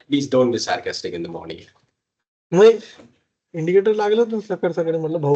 Please don't be sarcastic in the morning. Mug indicator लागलं ना सकाळी सकाळी म्हटलं भाऊ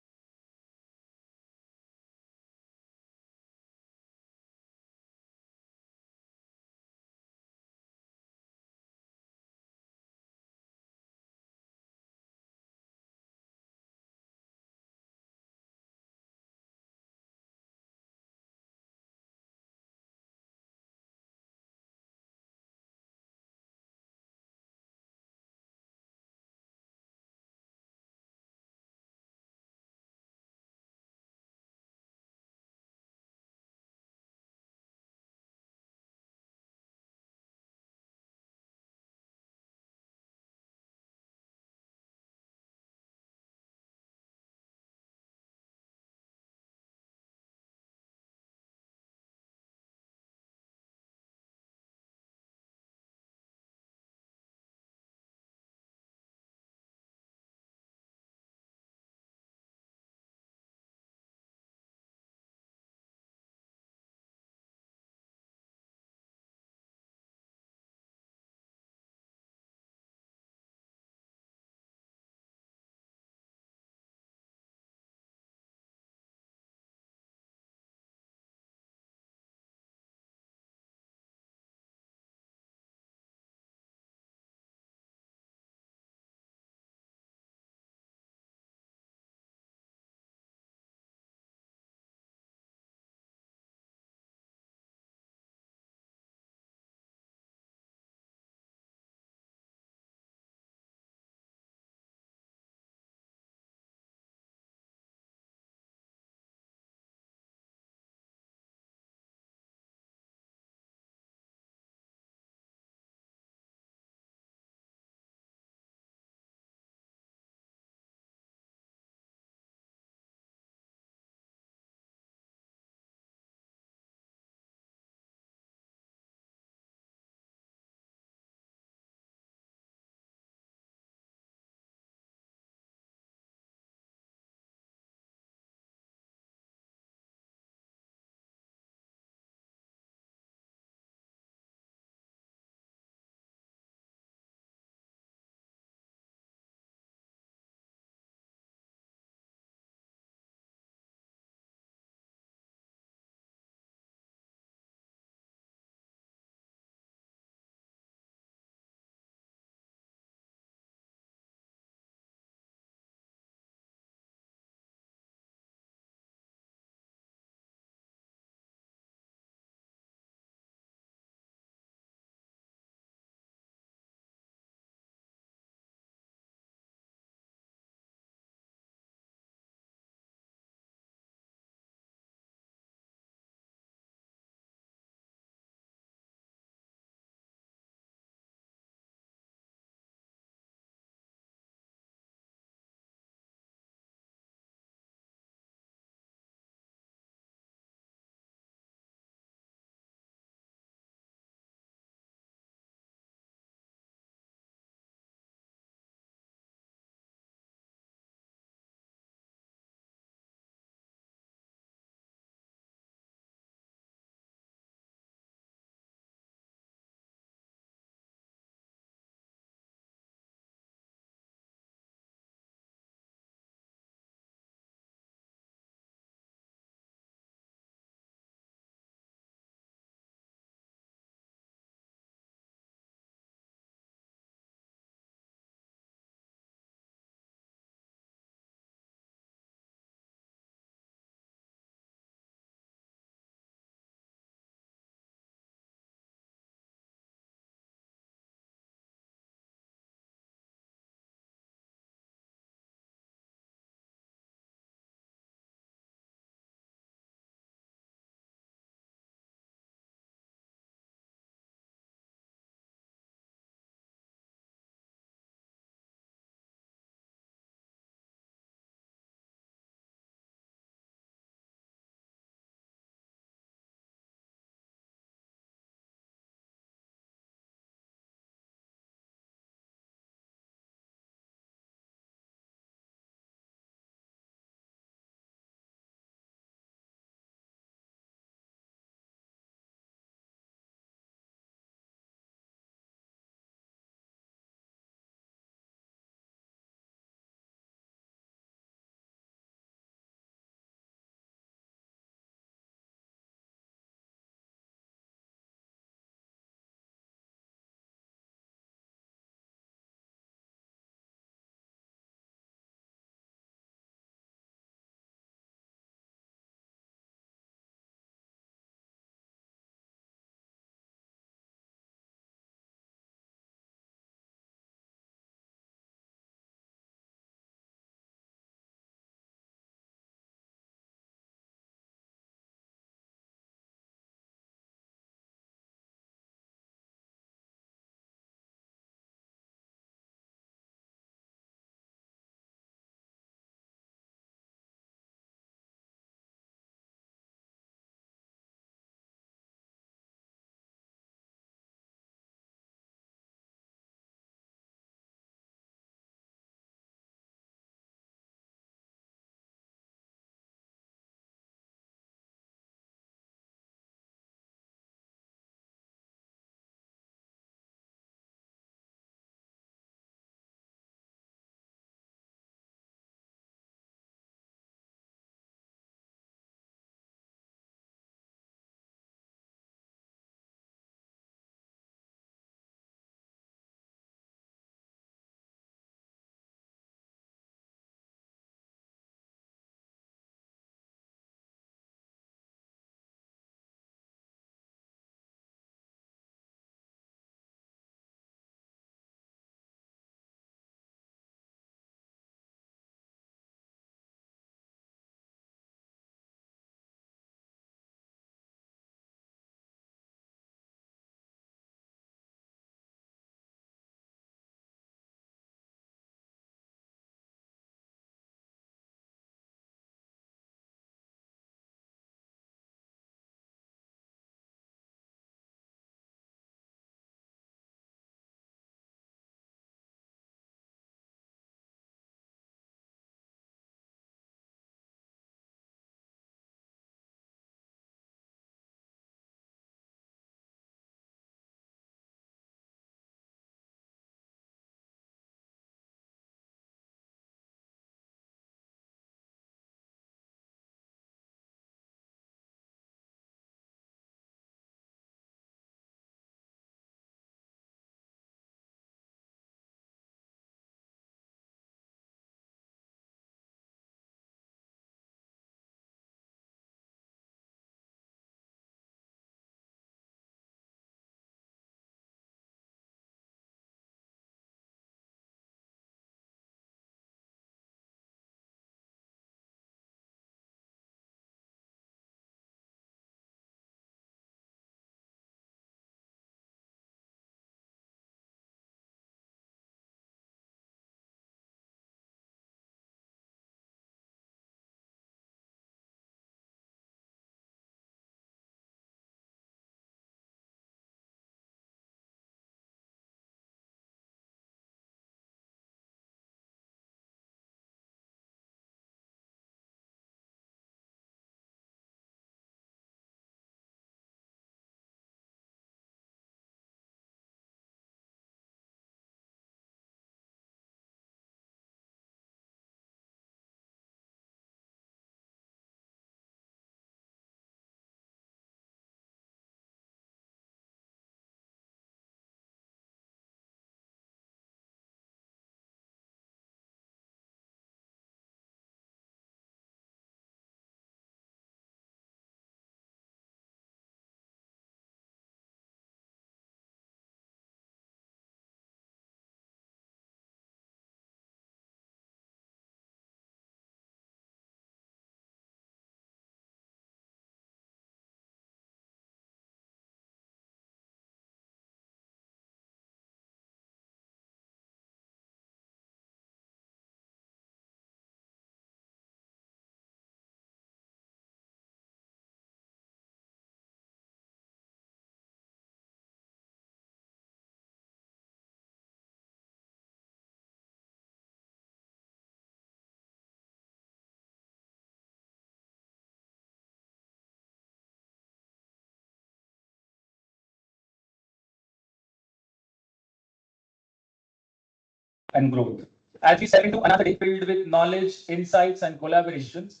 and growth. As we step into another day filled with knowledge, insights, and collaborations,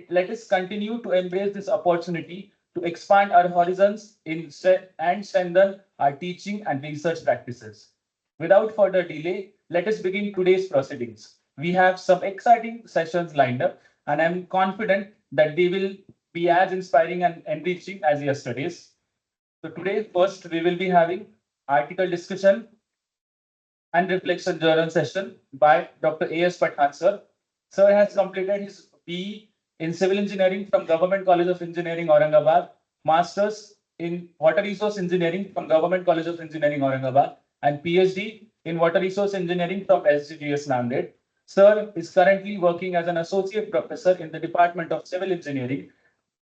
let us continue to embrace this opportunity to expand our horizons and strengthen our teaching and research practices. Without further delay, let us begin today's proceedings. We have some exciting sessions lined up, and I'm confident that they will be as inspiring and enriching as yesterday's. So today, first, we will be having article discussion and reflection journal session by Dr. A.S. Pathan, sir. Sir has completed his BE in Civil Engineering from Government College of Engineering, Aurangabad, Masters in Water Resource Engineering from Government College of Engineering, Aurangabad, and PhD in Water Resource Engineering from SGGS Nanded. Sir is currently working as an associate professor in the Department of Civil Engineering,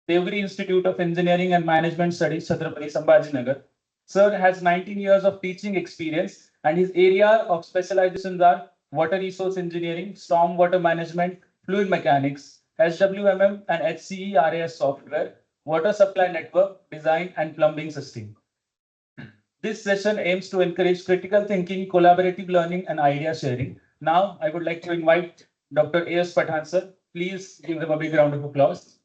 Deogiri Institute of Engineering and Management Studies, Chhatrapati Sambhajinagar. Sir has 19 years of teaching experience, and his area of specializations are water resource engineering, stormwater management, fluid mechanics, SWMM and HCE RAS software, water supply network design, and plumbing system. This session aims to encourage critical thinking, collaborative learning, and idea sharing. Now, I would like to invite Dr. A.S. Pathan, sir. Please give them a big round of applause.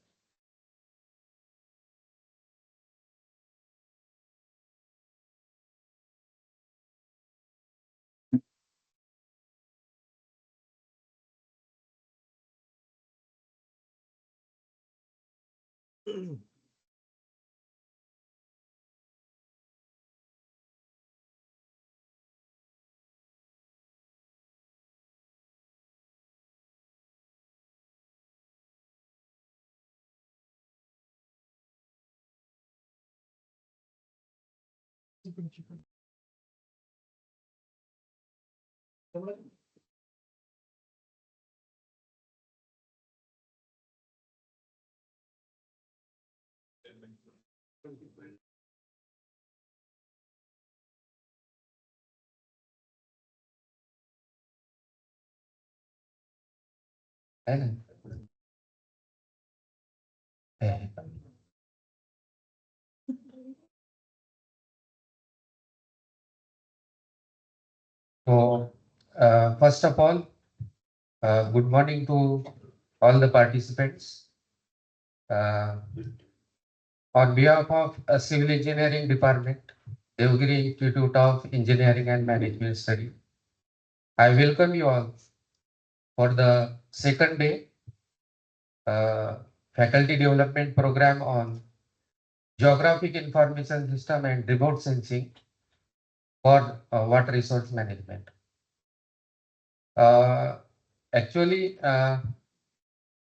So, first of all, good morning to all the participants. On behalf of Civil Engineering Department, Deogiri Institute of Engineering and Management Study, I welcome you all for the second day faculty development program on Geographic Information System and Remote Sensing for water resource management. Actually,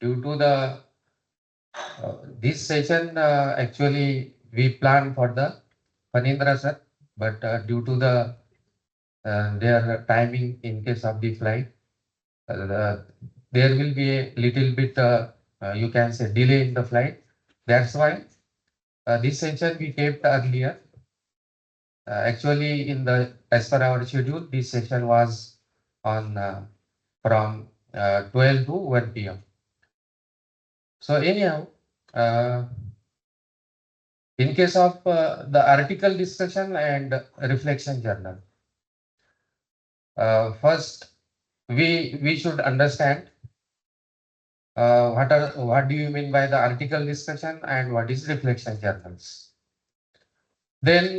due to the this session, actually we planned for the Phanindra sir, but due to the their timing in case of the flight, there will be a little bit you can say delay in the flight. That's why this session we kept earlier. Actually, in the as per our schedule, this session was on from 12 to 1 p.m. So anyhow, in case of the article discussion and reflection journal, first we should understand what do you mean by the article discussion and what is reflection journals. Then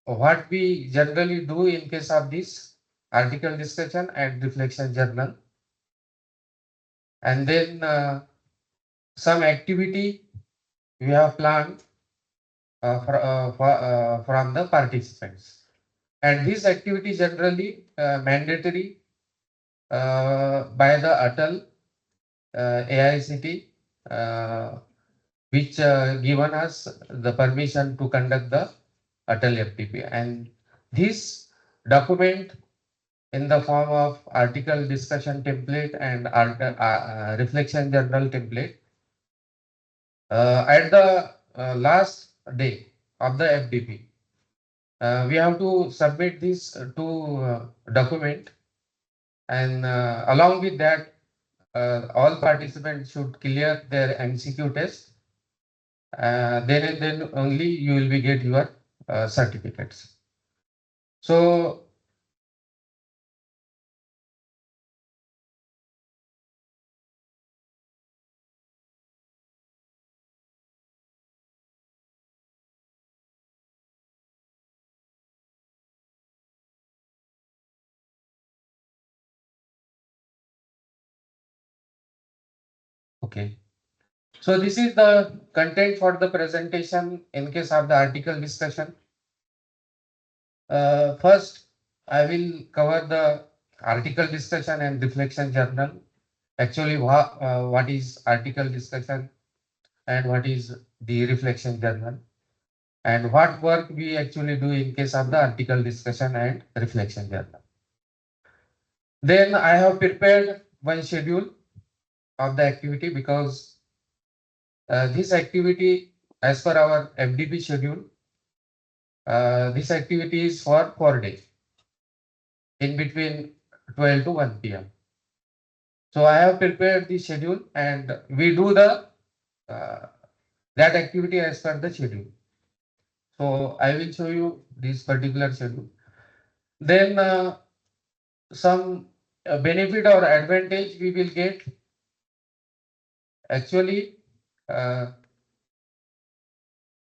what we generally do in case of this article discussion and reflection journal, and then some activity we have planned from the participants. And this activity generally mandatory by the ATAL AICTE, which given us the permission to conduct the ATAL FDP. And this document in the form of article discussion template and reflection journal template at the last day of the FDP. We have to submit this to document, and along with that, all participants should clear their MCQ test. Then only you will be get your certificates. So Okay. So this is the content for the presentation in case of the article discussion. First, I will cover the article discussion and reflection journal. Actually, what is article discussion and what is the reflection journal, and what work we actually do in case of the article discussion and reflection journal. Then I have prepared one schedule of the activity because this activity, as per our FDP schedule, this activity is for 4 days in between 12 to 1 p.m. So I have prepared the schedule and we do the that activity as per the schedule. So I will show you this particular schedule. Then some benefit or advantage we will get. Actually,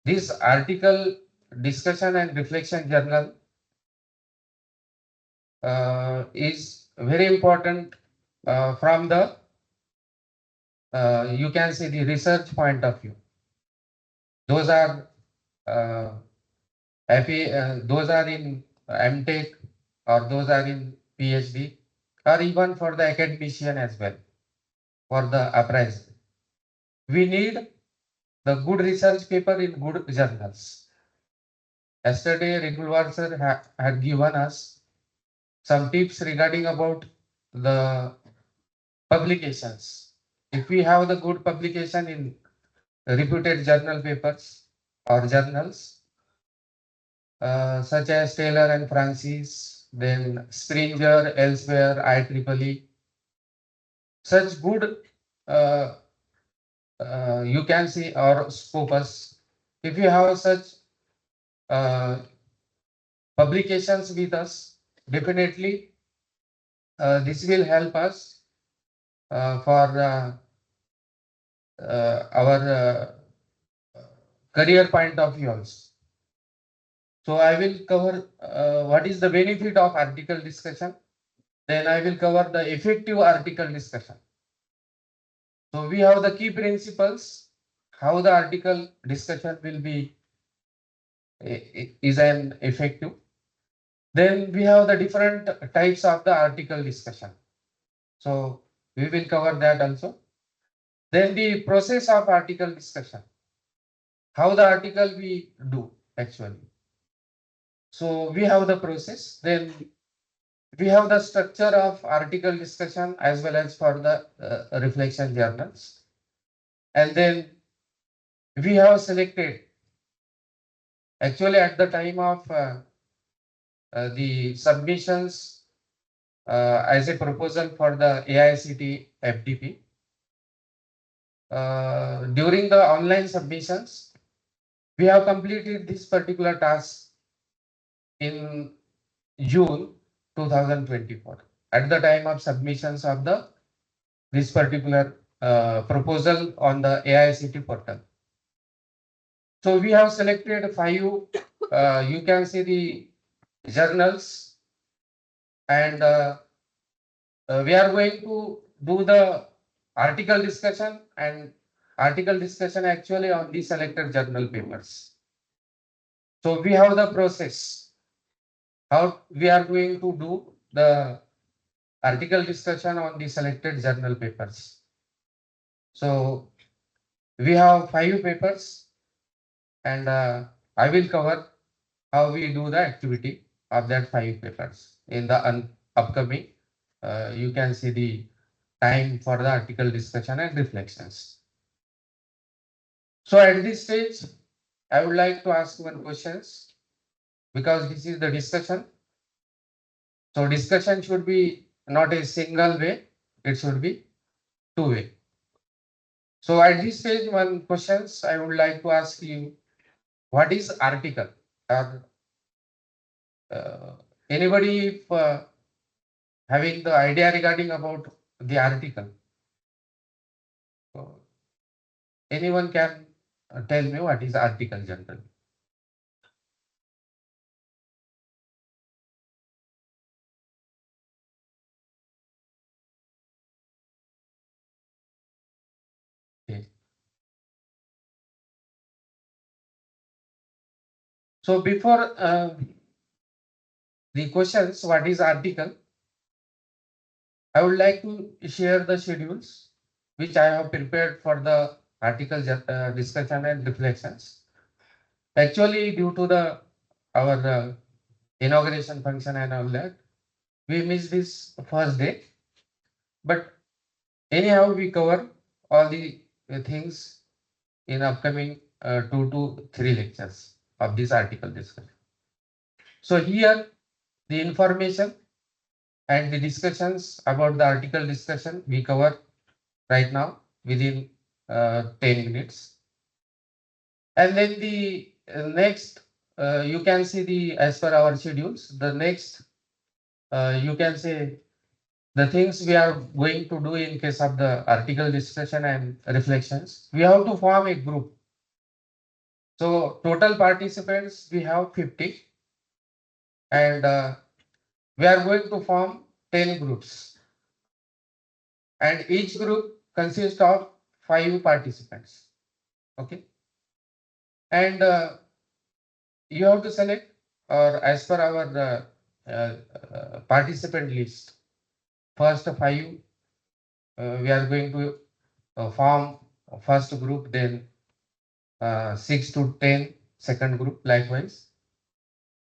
this article discussion and reflection journal is very important from the you can say the research point of view. Those are those are in MTech or those are in PhD or even for the academician as well for the appraisal. We need the good research paper in good journals. Yesterday, Regular sir had given us some tips regarding about the publications. If we have the good publication in reputed journal papers or journals, such as Taylor and Francis, then Springer, elsewhere, IEEE, such good you can see or Scopus. If you have such uh, publications with us, definitely this will help us for our career point of view also. So I will cover what is the benefit of article discussion. Then I will cover the effective article discussion. So we have the key principles, how the article discussion will be is an effective. Then we have the different types of the article discussion. So we will cover that also. Then the process of article discussion, how the article we do actually. So we have the process, then we have the structure of article discussion as well as for the reflection journals. And then we have selected, actually at the time of the submissions as a proposal for the AICTE FDP. During the online submissions, we have completed this particular task in June 2024 at the time of submissions of the this particular proposal on the AICTE portal. So we have selected 5 you can see the journals, and we are going to do the article discussion and article discussion actually on the selected journal papers. So we have the process, how we are going to do the article discussion on the selected journal papers. So we have 5 papers and I will cover how we do the activity of that 5 papers in the upcoming. You can see the time for the article discussion and reflections. So at this stage, I would like to ask one questions because this is the discussion. So discussion should be not a single way, it should be 2-way. So at this stage, one questions I would like to ask you, what is article? Or anybody having the idea regarding about the article? So anyone can tell me what is article generally? So before the questions, what is article? I would like to share the schedules which I have prepared for the article discussion and reflections. Actually, due to the our inauguration function and all that, we missed this first day. But anyhow, we cover all the things in upcoming 2 to 3 lectures of this article discussion. So here the information and the discussions about the article discussion we cover right now within 10 minutes. And then the next, you can see the as per our schedules, the next you can say the things we are going to do in case of the article discussion and reflections. We have to form a group. So total participants we have 50, and we are going to form 10 groups, and each group consists of 5 participants. Okay, and you have to select, or as per our participant list, first 5 we are going to form first group, then 6 to 10 second group likewise,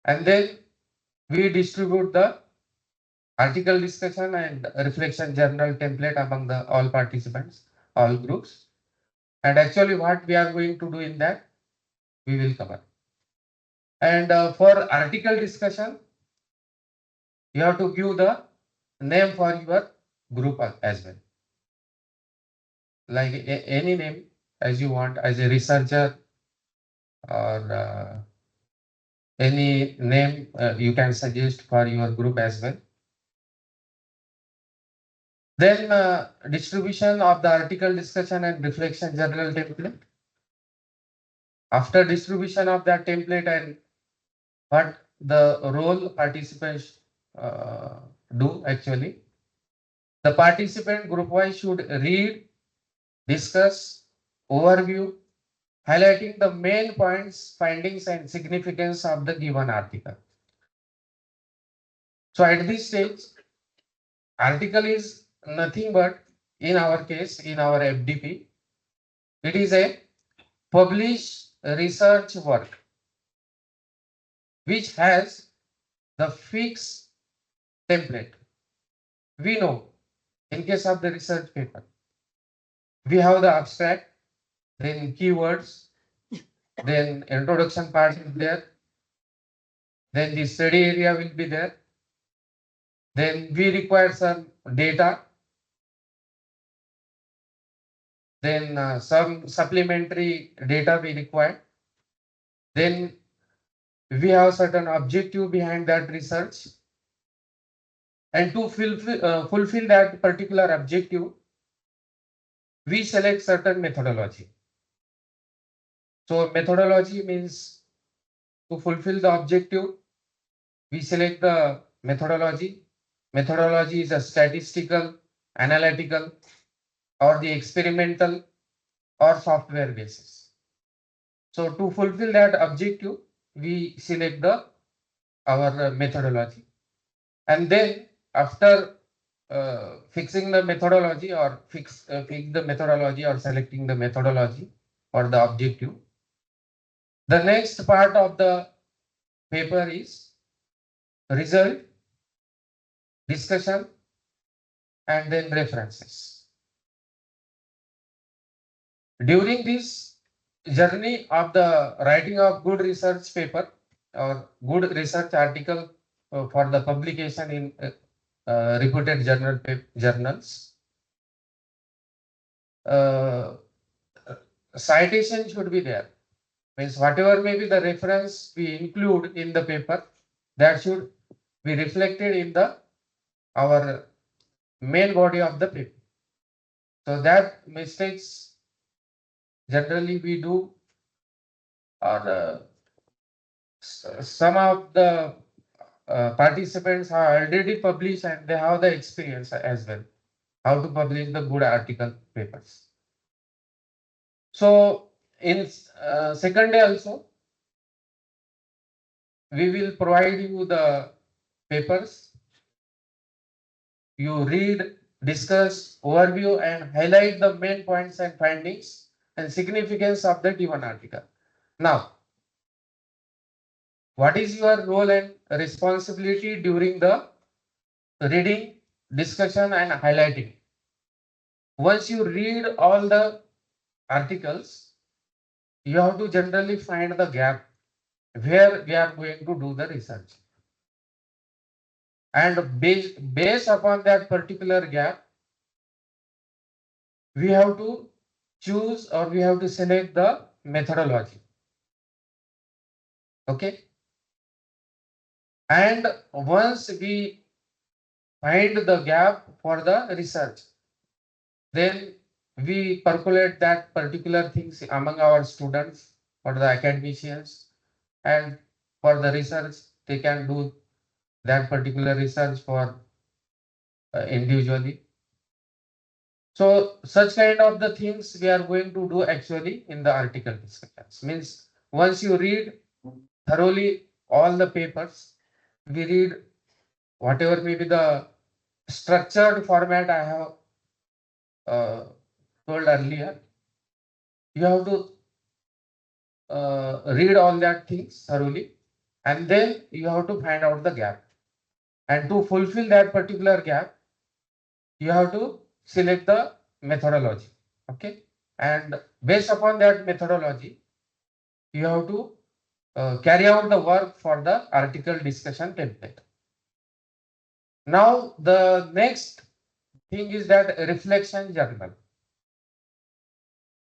and then we distribute the article discussion and reflection journal template among the all participants, all groups. And actually what we are going to do in that, we will cover. And for article discussion, you have to give the name for your group as well. Like any name as you want, as a researcher, or any name you can suggest for your group as well. Then distribution of the article discussion and reflection journal template. After distribution of that template and what the role participants do actually, the participant group wise should read, discuss, overview, highlighting the main points, findings and significance of the given article. So at this stage, article is nothing but, in our case, in our FDP, it is a published research work which has the fixed template. We know in case of the research paper, we have the abstract, then keywords, then introduction part is there, then the study area will be there, then we require some data, then some supplementary data we require, then we have certain objective behind that research, and to fulfill that particular objective, we select certain methodology. So methodology means, to fulfill the objective, we select the methodology. Methodology is a statistical, analytical, or the experimental, or software basis. So to fulfill that objective, we select our methodology, and then after fixing the methodology, or fix the methodology, or selecting the methodology for the objective, the next part of the paper is result, discussion, and then references. During this journey of the writing of good research paper or good research article for the publication in reputed journals, citation should be there. Means whatever may be the reference we include in the paper, that should be reflected in our main body of the paper. So that mistakes generally we do, or some of the participants have already published and they have the experience as well, how to publish the good article papers. So in second day also, we will provide you the papers. You read, discuss, overview, and highlight the main points and findings and significance of the given article. Now, what is your role and responsibility during the reading, discussion, and highlighting? Once you read all the articles, you have to generally find the gap where we are going to do the research. And based upon that particular gap, we have to choose or we have to select the methodology. Okay. And once we find the gap for the research, then we percolate that particular things among our students or the academicians, and for the research, they can do that particular research for individually. So such kind of the things we are going to do actually in the article discussions. Means once you read thoroughly all the papers, we read whatever may be the structured format I have told earlier. You have to read all that things thoroughly, and then you have to find out the gap. And to fulfill that particular gap, you have to select the methodology. Okay. And based upon that methodology, you have to carry out the work for the article discussion template. Now, the next thing is that reflection journal.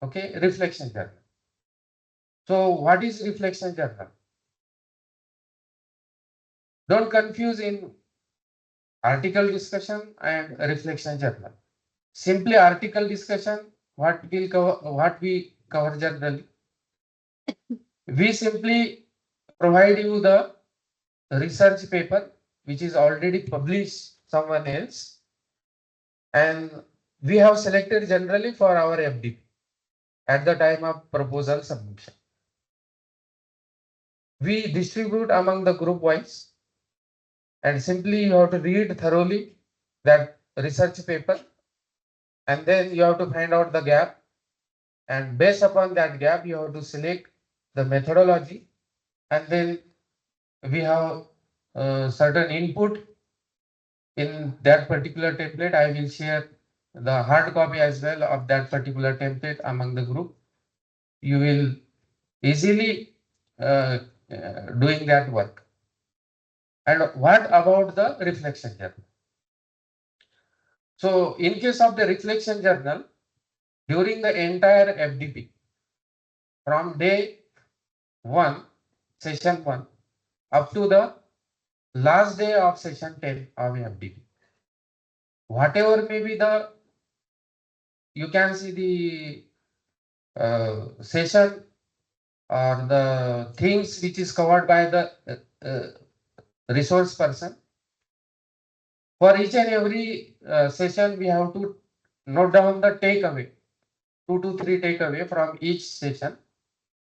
Okay, reflection journal. So, what is reflection journal? Don't confuse in article discussion and reflection journal. Simply article discussion, what we cover generally. We simply provide you the research paper which is already published someone else, and we have selected generally for our FDP at the time of proposal submission. We distribute among the group wise, and simply you have to read thoroughly that research paper, and then you have to find out the gap, and based upon that gap you have to select the methodology, and then we have certain input in that particular template. I will share the hard copy as well of that particular template among the group. You will easily doing that work. And what about the reflection journal? So in case of the reflection journal, during the entire FDP, from day 1, session 1, up to the last day of session 10 of FDP, whatever may be the, you can see the session or the things which is covered by the resource person. For each and every session, we have to note down the takeaway, 2 to 3 takeaway from each session.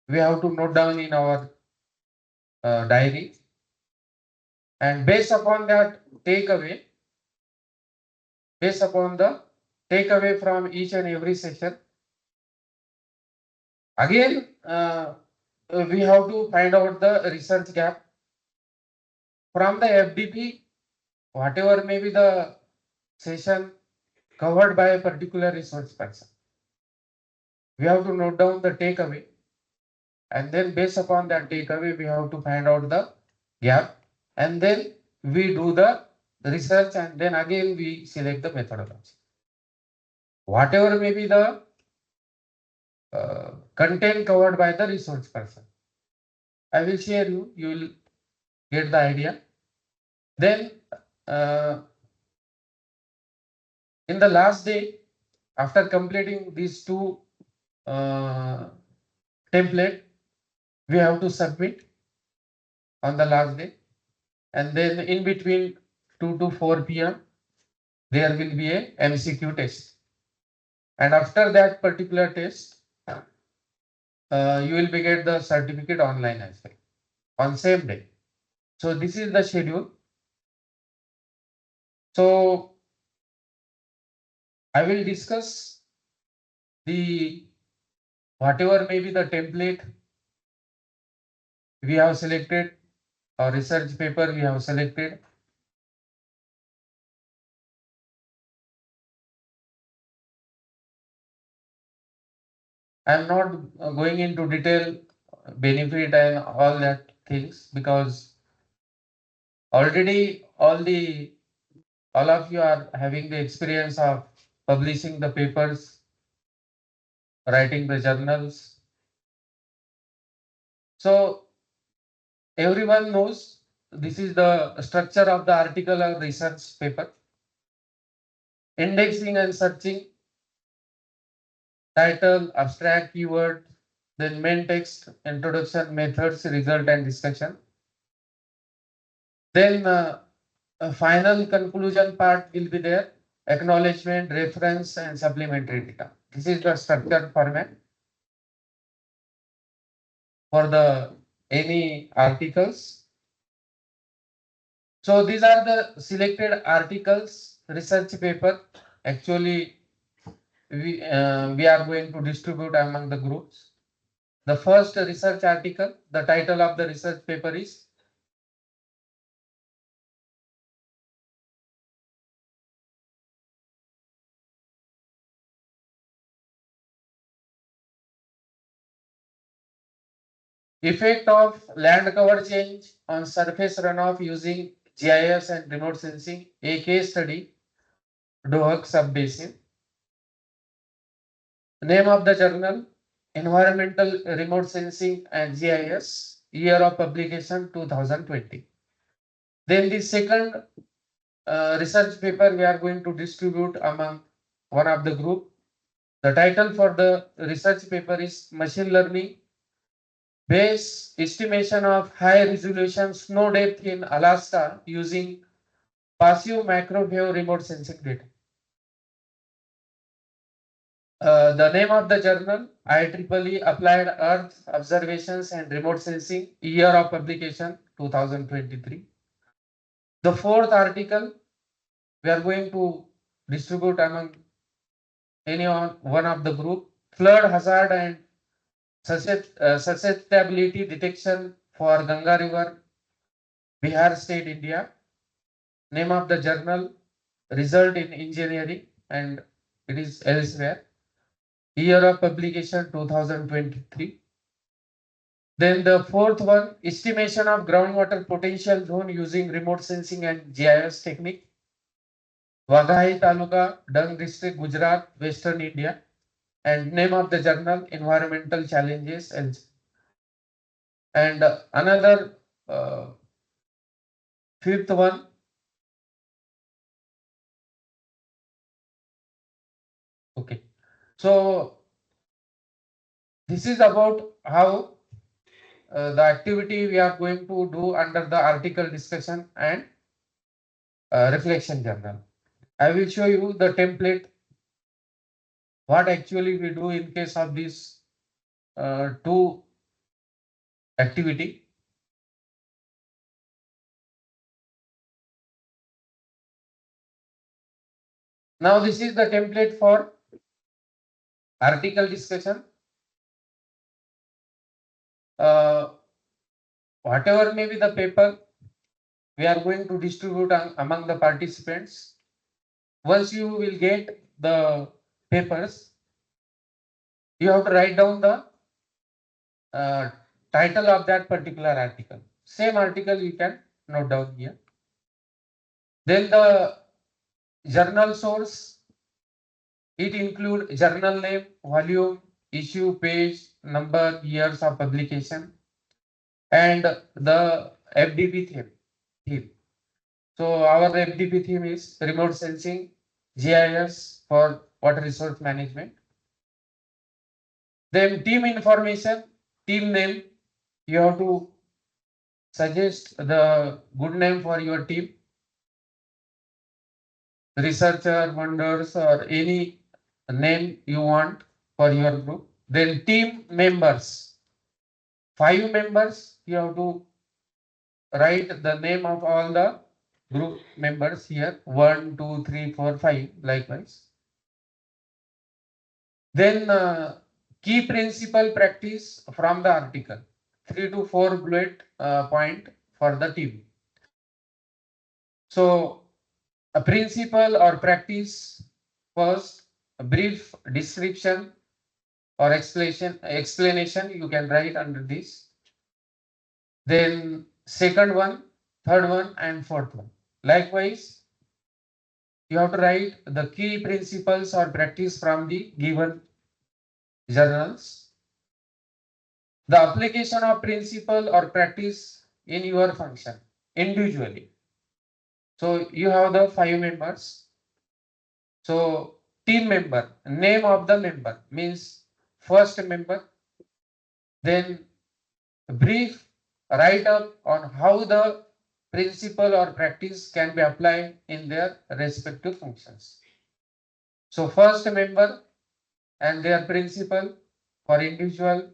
We have to note down in our diary, and based upon that takeaway, based upon the takeaway from each and every session, again we have to find out the research gap from the FDP. Whatever may be the session covered by a particular resource person, we have to note down the takeaway, and then based upon that takeaway, we have to find out the gap, and then we do the research, and then again we select the methodology. Whatever may be the content covered by the resource person, I will share you. You will get the idea. Then in the last day, after completing these 2 template, we have to submit on the last day, and then in between 2 to 4 p.m. there will be a MCQ test, and after that particular test, you will be get the certificate online as well on same day. So this is the schedule. So I will discuss the whatever may be the template we have selected or research paper we have selected. I am not going into detail benefit and all that things because already all of you are having the experience of publishing the papers, writing the journals. So everyone knows this is the structure of the article or research paper. Indexing and searching, title, abstract, keyword, then main text, introduction, methods, result and discussion. Then a final conclusion part will be there, acknowledgement, reference and supplementary data. This is the structured format for the any articles. So these are the selected articles, research paper. Actually, we are going to distribute among the groups. The first research article, the title of the research paper is Effect of Land Cover Change on Surface Runoff using GIS and Remote Sensing, a case study, Dohak Subbasin. Name of the journal, Environmental Remote Sensing and GIS, year of publication 2020. Then the second research paper we are going to distribute among one of the group. The title for the research paper is Machine Learning Base Estimation of High Resolution Snow Depth in Alaska using Passive Macro-Wave Remote Sensing Data. The name of the journal, IEEE Applied Earth Observations and Remote Sensing, year of publication 2023. The fourth article we are going to distribute among one of the group, Flood Hazard and Susceptibility Detection for Ganga River, Bihar State, India. Name of the journal, Result in Engineering, and it is elsewhere. Year of publication 2023. Then the fourth one, estimation of groundwater potential zone using remote sensing and GIS technique. Waghai Taluka, Dung District, Gujarat, Western India. And name of the journal, Environmental Challenges. And another fifth one, okay. So this is about how the activity we are going to do under the article discussion and reflection journal. I will show you the template, what actually we do in case of this two activity. Now this is the template for article discussion. Whatever may be the paper we are going to distribute among the participants. Once you will get the papers, you have to write down the title of that particular article. Same article you can note down here. Then the journal source, it includes journal name, volume, issue, page, number, years of publication, and the FDP theme. So our FDP theme is remote sensing, GIS for water resource management. Then team information, team name, you have to suggest the good name for your team. Researcher, wonders, or any name you want for your group. Then team members, 5 members you have to write the name of all the group members here, 1, 2, 3, 4, 5, likewise. Then key principle practice from the article, 3 to 4 bullet point for the team. So a principle or practice, first, a brief description or explanation you can write under this. Then second one, third one, and fourth one. Likewise, you have to write the key principles or practice from the given journals. The application of principle or practice in your function individually. So you have the 5 members. So team member, name of the member means first member, then brief write up on how the principle or practice can be applied in their respective functions. So first member and their principle for individual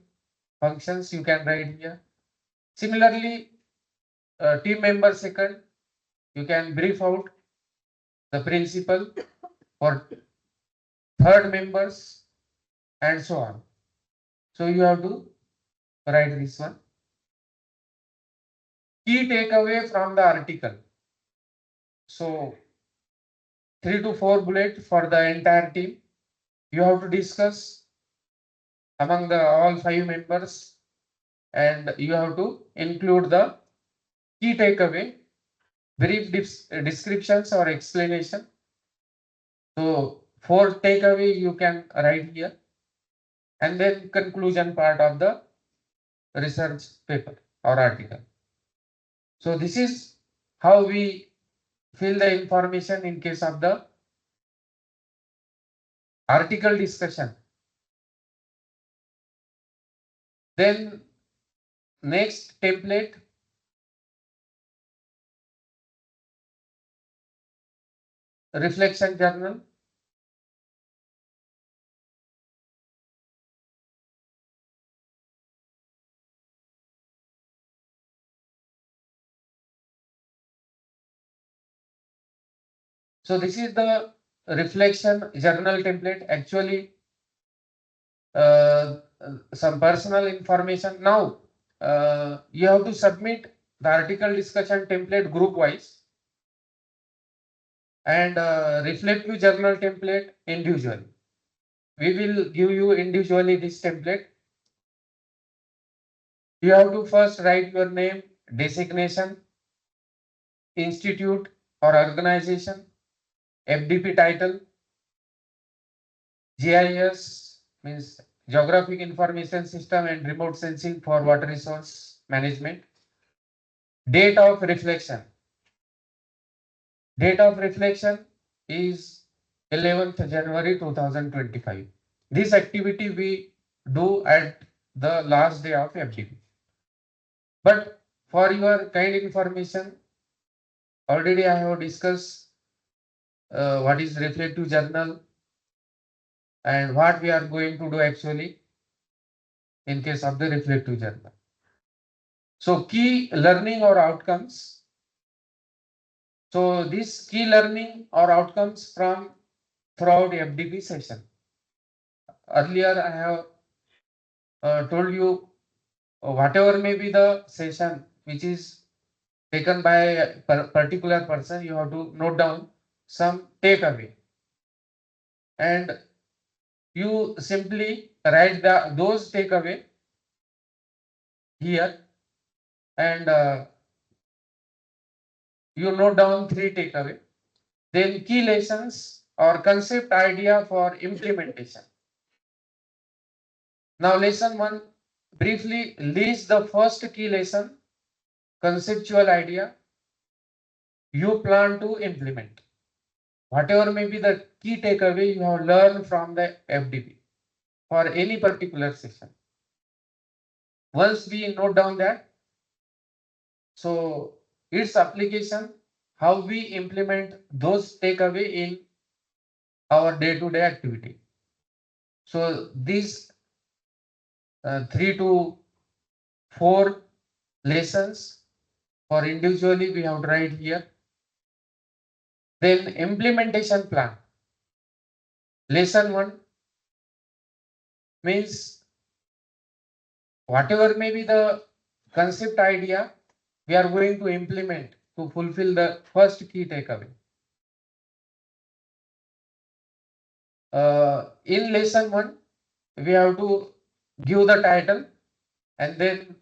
functions you can write here. Similarly, team member second, you can brief out the principle for third members and so on. So you have to write this one. Key takeaway from the article. So 3 to 4 bullet for the entire team. You have to discuss among the all 5 members and you have to include the key takeaway, brief descriptions or explanation. So 4 takeaway you can write here and then conclusion part of the research paper or article. So this is how we fill the information in case of the article discussion. Then next template, reflection journal. So this is the reflection journal template. Actually, some personal information. Now, you have to submit the article discussion template group wise and reflective journal template individually. We will give you individually this template. You have to first write your name, designation, institute or organization, FDP title, GIS means Geographic Information System and Remote Sensing for Water Resource Management. Date of reflection. Date of reflection is 11th January 2025. This activity we do at the last day of FDP. But for your kind information, already I have discussed what is reflective journal and what we are going to do actually in case of the reflective journal. So key learning or outcomes. So this key learning or outcomes from throughout FDP session. Earlier I have told you whatever may be the session which is taken by a particular person, you have to note down some takeaway and you simply write those takeaway here and you note down 3 takeaway. Then key lessons or concept idea for implementation. Now lesson 1, briefly list the first key lesson, conceptual idea you plan to implement. Whatever may be the key takeaway you have learned from the FDP for any particular session. Once we note down that, so its application, how we implement those takeaway in our day-to-day activity. So these 3 to 4 lessons For individually, we have to write here. Then implementation plan. Lesson 1 means whatever may be the concept idea, we are going to implement to fulfill the first key takeaway. In lesson 1, we have to give the title and then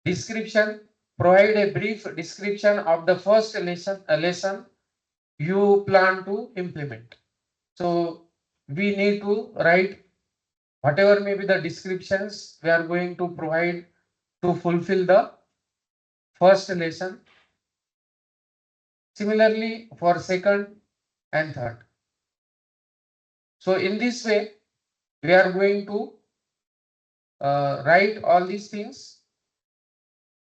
description, provide a brief description of the first lesson you plan to implement. So we need to write whatever may be the descriptions we are going to provide to fulfill the first lesson. Similarly for second and third. So in this way, we are going to write all these things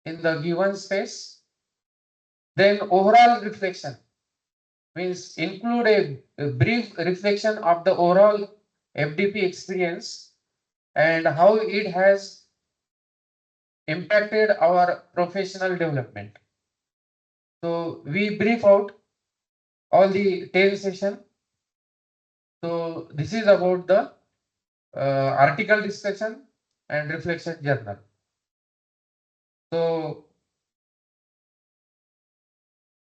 in the given space. Then overall reflection means include a brief reflection of the overall FDP experience and how it has impacted our professional development. So we brief out all the 10 session. So this is about the article discussion and reflection journal. So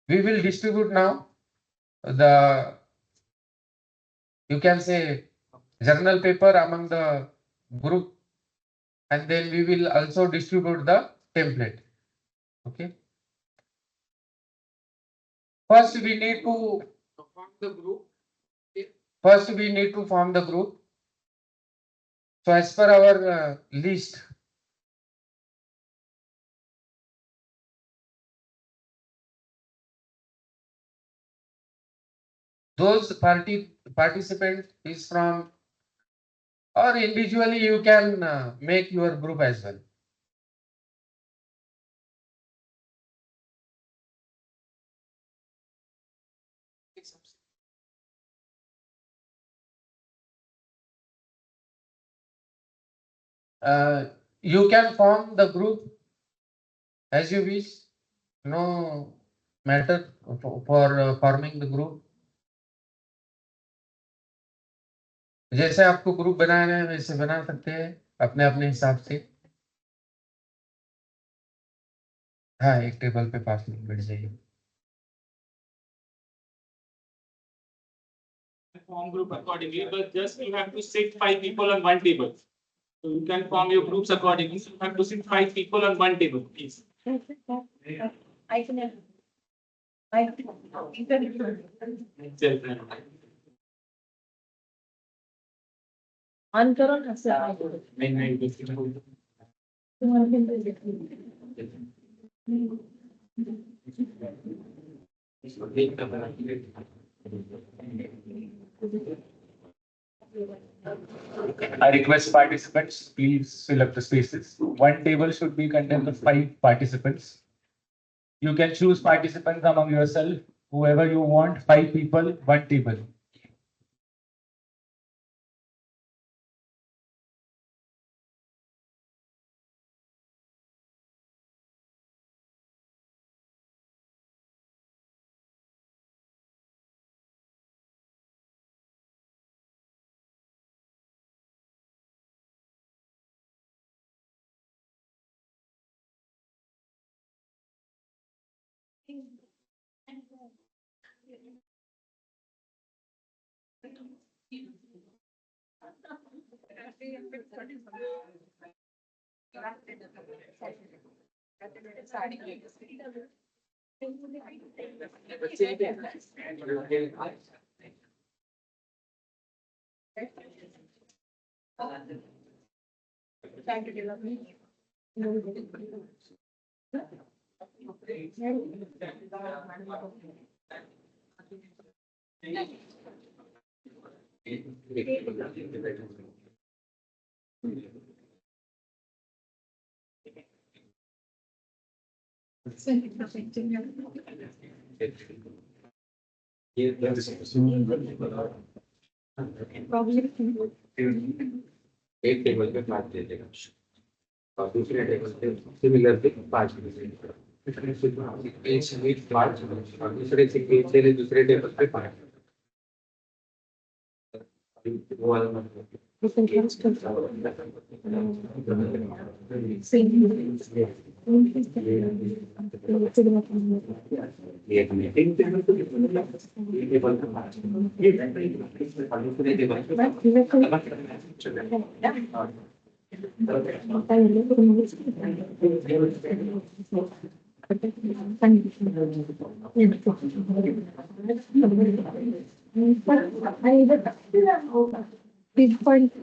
we will distribute now the, you can say, journal paper among the group, and then we will also distribute the template. Okay. First we need to form the group. So as per our list, those participant is from, or individually you can make your group as well. You can form the group as you wish, no matter for forming the group. जैसे आपको group बनाना है वैसे बना सकते हैं अपने अपने हिसाब से. हाँ, एक टेबल पे 5 लोग बैठ जाइए. Form group accordingly, but just you have to sit 5 people on one table. So you can form your groups accordingly. So you have to sit 5 people on one table, please. I can. On करो ना sir. I request participants, please fill up the spaces. One table should be contained of 5 participants. You can choose participants among yourself, whoever you want, 5 people, one table. एक table पे 5 दे देगा और दूसरे table पे similar पे 5 दे देगा. दूसरे sequence से दूसरे टेबल पे part You can trust us. Same. Big point.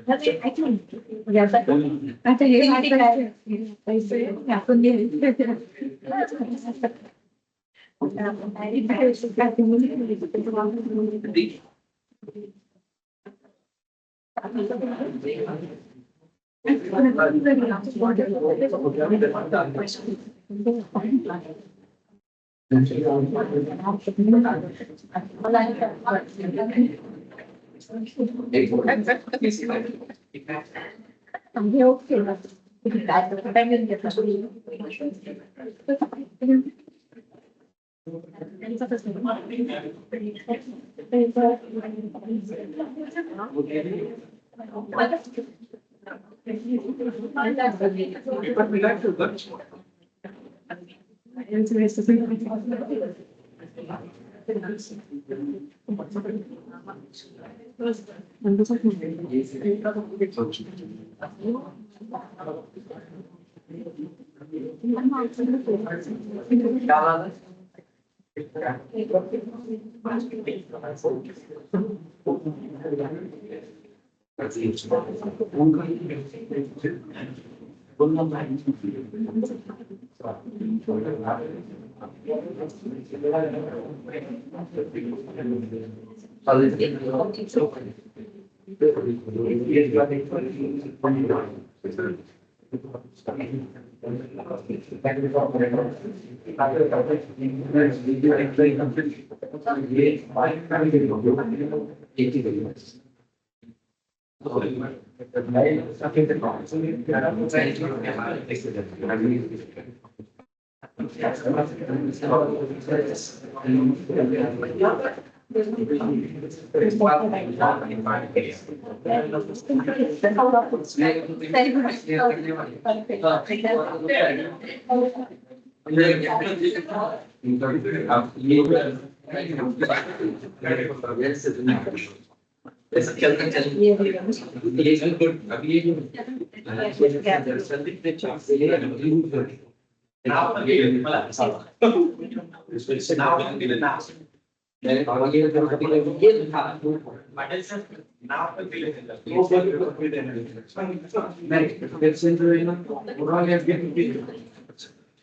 I can. Yes, I can. I can. I say, yeah, for me. I'm okay.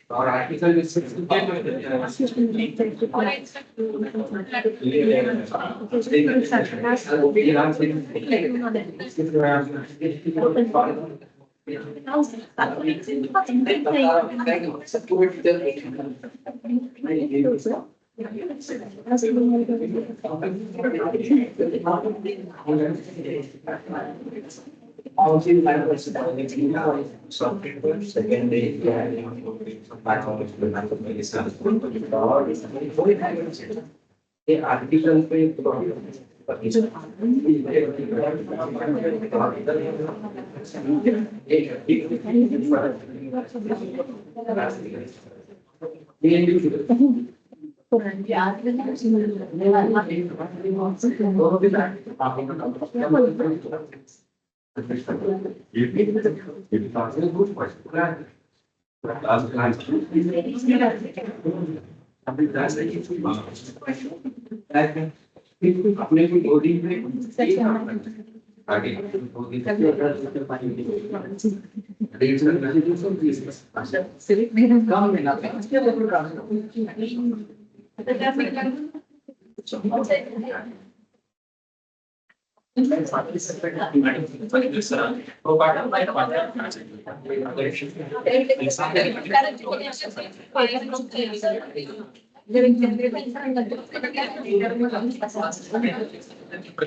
Our article is 60. Second day, the article Civic.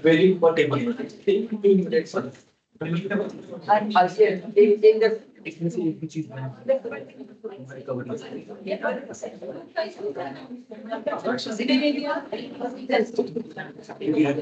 Very important. Yeah.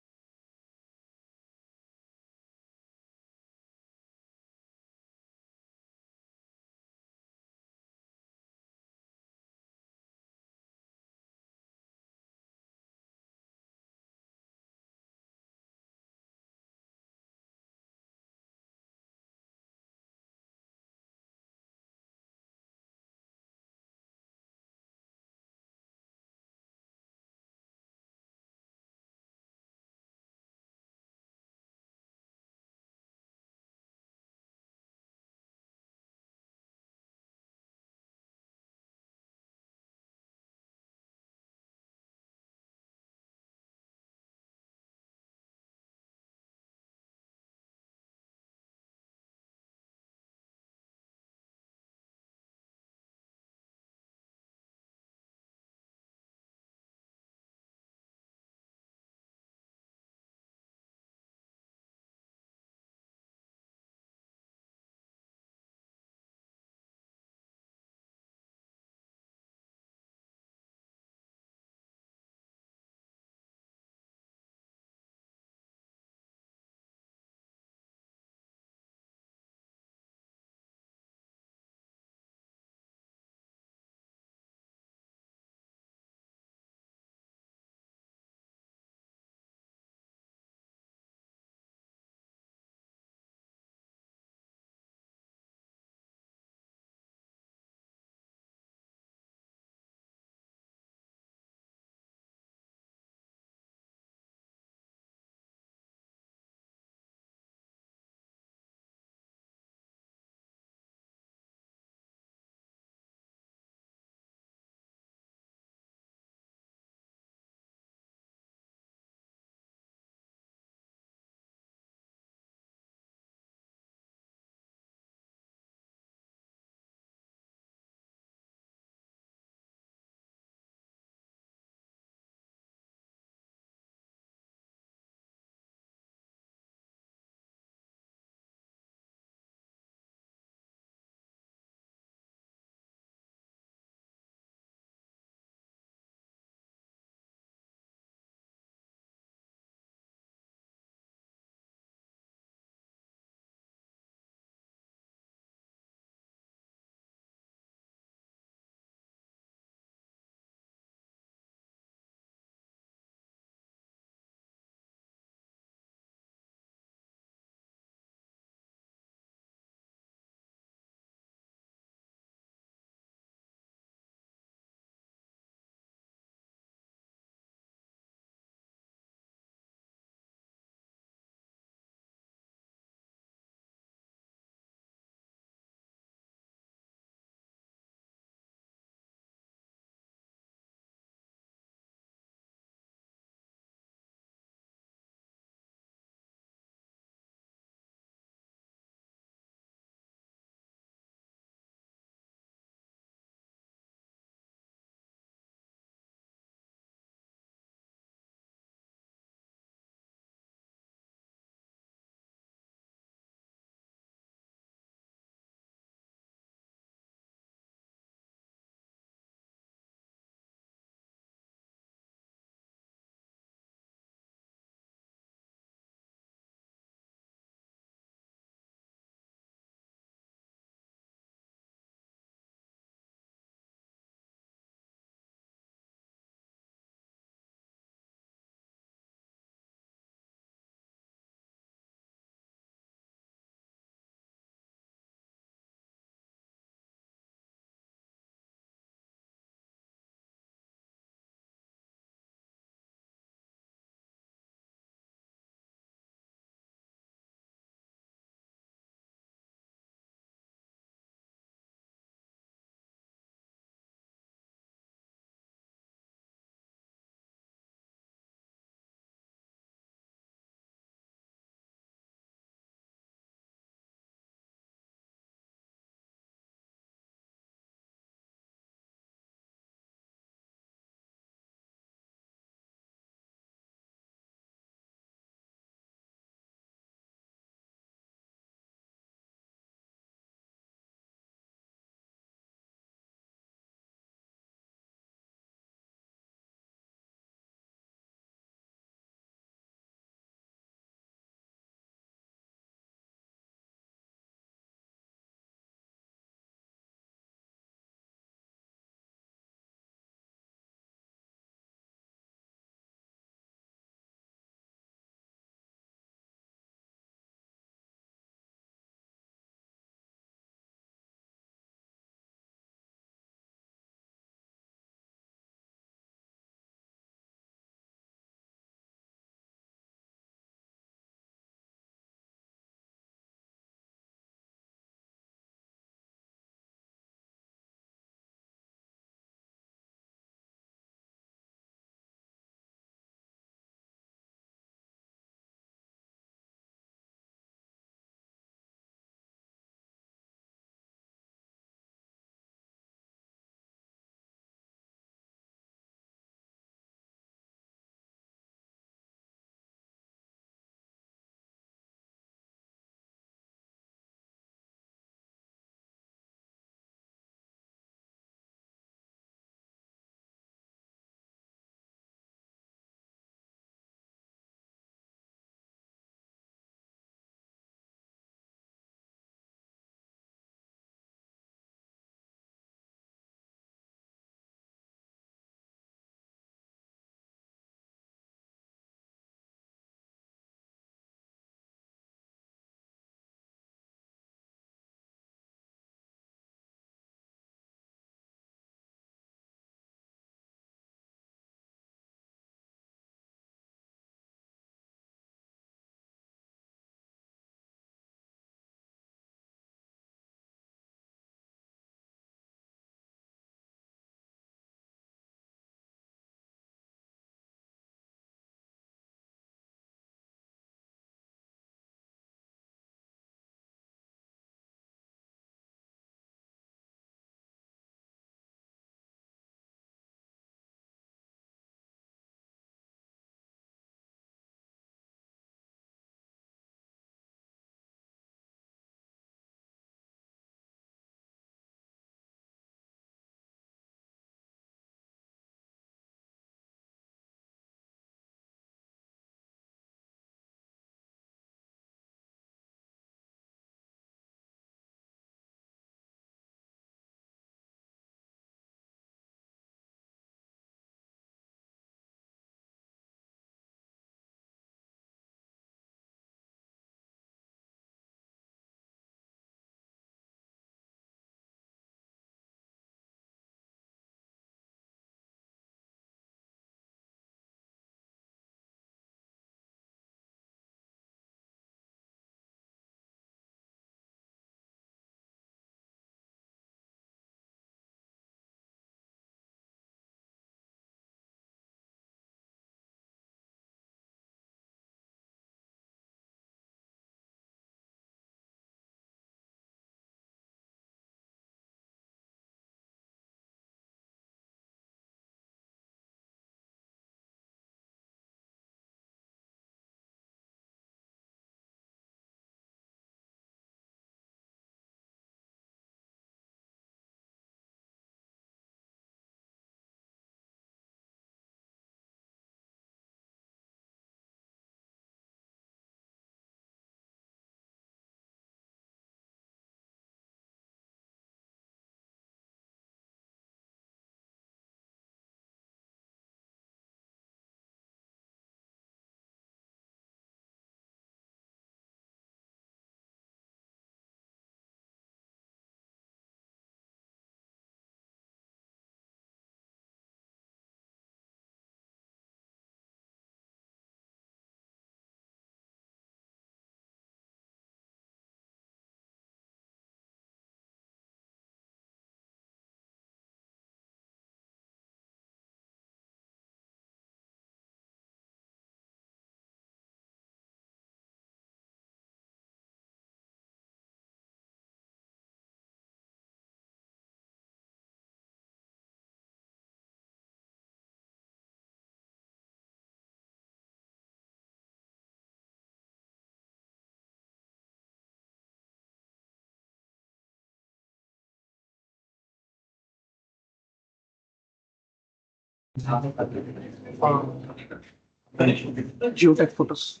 Geotech photos.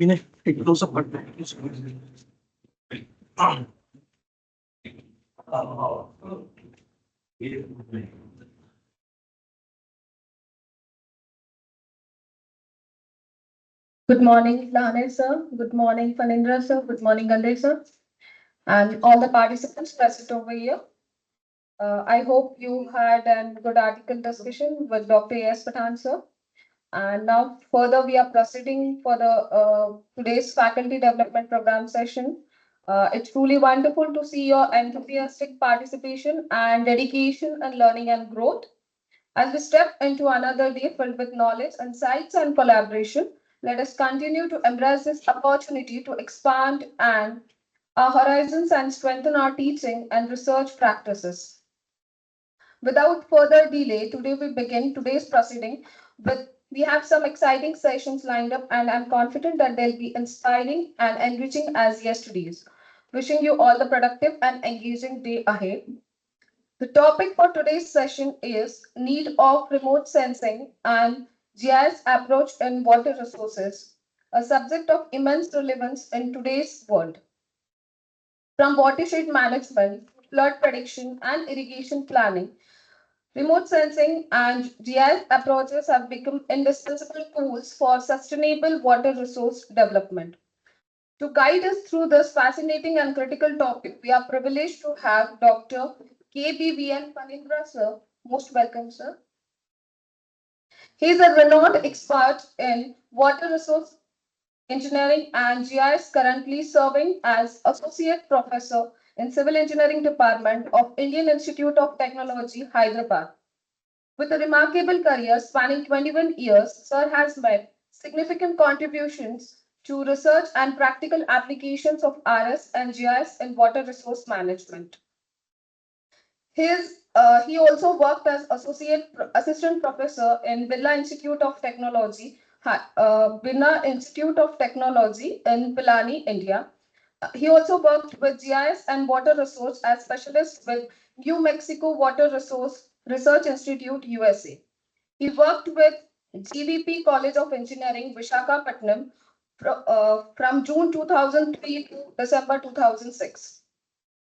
Vinay, take close up. Good morning, Lane sir. Good morning, Phanindra sir. Good morning, Gande sir. And all the participants present over here. I hope you had a good article discussion with Dr. A.S. Pathan sir. And now further we are proceeding for the today's faculty development program session. It's truly wonderful to see your enthusiastic participation and dedication and learning and growth. As we step into another day filled with knowledge, insights, and collaboration, let us continue to embrace this opportunity to expand and our horizons and strengthen our teaching and research practices. Without further delay, today we begin today's proceeding with we have some exciting sessions lined up, and I'm confident that they'll be inspiring and enriching as yesterday's. Wishing you all the productive and engaging day ahead. The topic for today's session is need of remote sensing and GIS approach in water resources, a subject of immense relevance in today's world. From watershed management, flood prediction, and irrigation planning, remote sensing and GIS approaches have become indispensable tools for sustainable water resource development. To guide us through this fascinating and critical topic, we are privileged to have Dr. K.B.V.N. Phanindra, sir. Most welcome, sir. He is a renowned expert in water resource engineering and GIS, currently serving as Associate Professor in Civil Engineering Department of Indian Institute of Technology, Hyderabad. With a remarkable career spanning 21 years, Sir has made significant contributions to research and practical applications of RS and GIS in water resource management. He also worked as assistant professor in Birla Institute of Technology, Birla Institute of Technology in Pilani, India. He also worked with GIS and water resource as specialist with New Mexico Water Resource Research Institute, USA. He worked with GVP College of Engineering, Vishakhapatnam, from June 2003 to December 2006.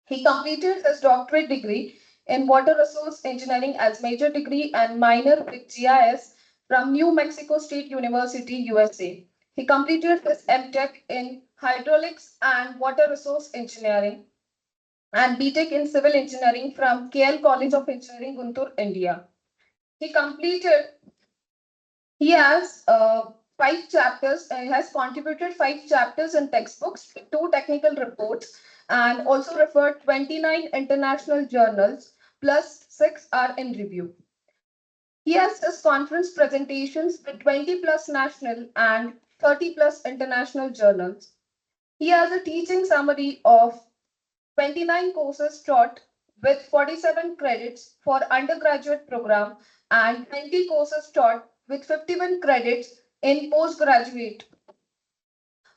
He completed his doctorate degree in water resource engineering as major degree and minor with GIS from New Mexico State University, USA. He completed his MTech in hydraulics and water resource engineering and BTech in civil engineering from KL College of Engineering, Guntur, India. He completed He has five chapters. He has contributed five chapters in textbooks, two technical reports, and also referred 29 international journals, plus six are in review. He has his conference presentations with 20 plus national and 30 plus international journals. He has a teaching summary of 29 courses taught with 47 credits for undergraduate program and 20 courses taught with 51 credits in postgraduate.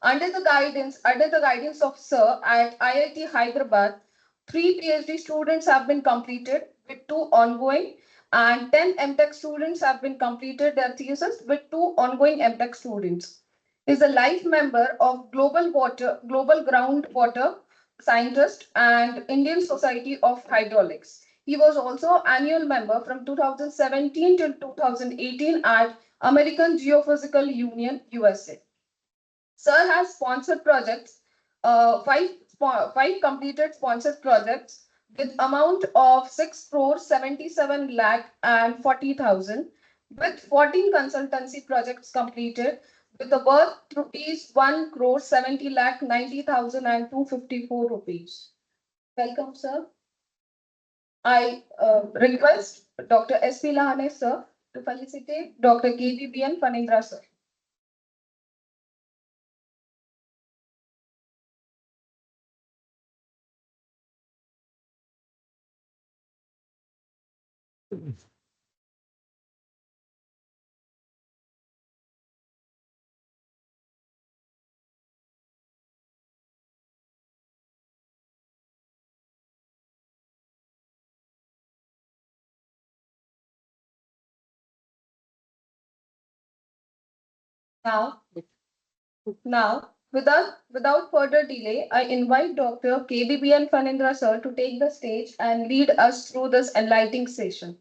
Under the guidance of Sir at IIT Hyderabad, 3 PhD students have been completed with 2 ongoing and 10 MTech students have been completed their thesis with 2 ongoing MTech students. He is a life member of Global Groundwater Scientist and Indian Society of Hydraulics. He was also annual member from 2017 till 2018 at American Geophysical Union, USA. Sir has sponsored projects, five completed sponsored projects with amount of 6 crore 77 lakh and 40,000, with 14 consultancy projects completed with a worth rupees 1 crore 70 lakh 90,000 and 254 rupees. Welcome, sir. I request Dr. S.P. Lahane, sir, to felicitate Dr. K.B.V.N. Phanindra, sir. Now, without further delay, I invite Dr. K.B.V.N. Phanindra sir to take the stage and lead us through this enlightening session.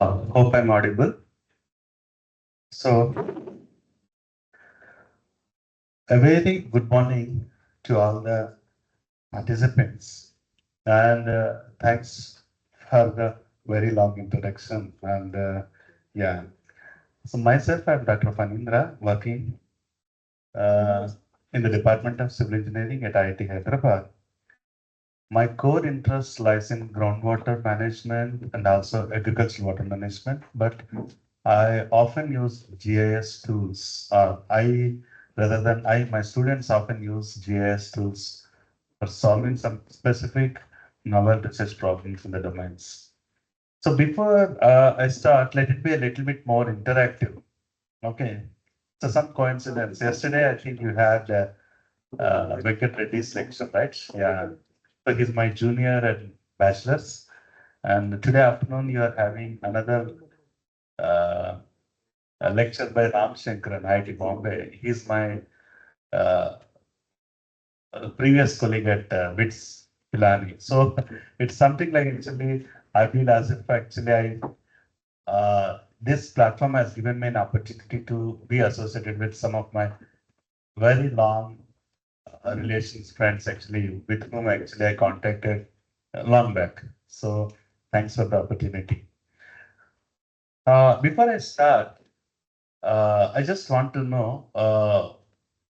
Hope I'm audible. So, a very good morning to all the participants, and thanks for the very long introduction. And yeah, so myself, I'm Dr. Phanindra, working in the Department of Civil Engineering at IIT Hyderabad. My core interest lies in groundwater management and also agricultural water management, but I often use GIS tools. My students often use GIS tools for solving some specific novel research problems in the domains. So before I start, let it be a little bit more interactive. Okay. So some coincidence. Yesterday, I think you had Venkat Reddy's lecture, right? Yeah. So he's my junior and bachelor's. And today afternoon, you are having another a lecture by Ram Shankar in IIT Bombay. He's my previous colleague at WITS Pilani. So it's something like actually, I feel as if actually this platform has given me an opportunity to be associated with some of my very long relations, friends actually, with whom actually I contacted long back. So thanks for the opportunity. Before I start, I just want to know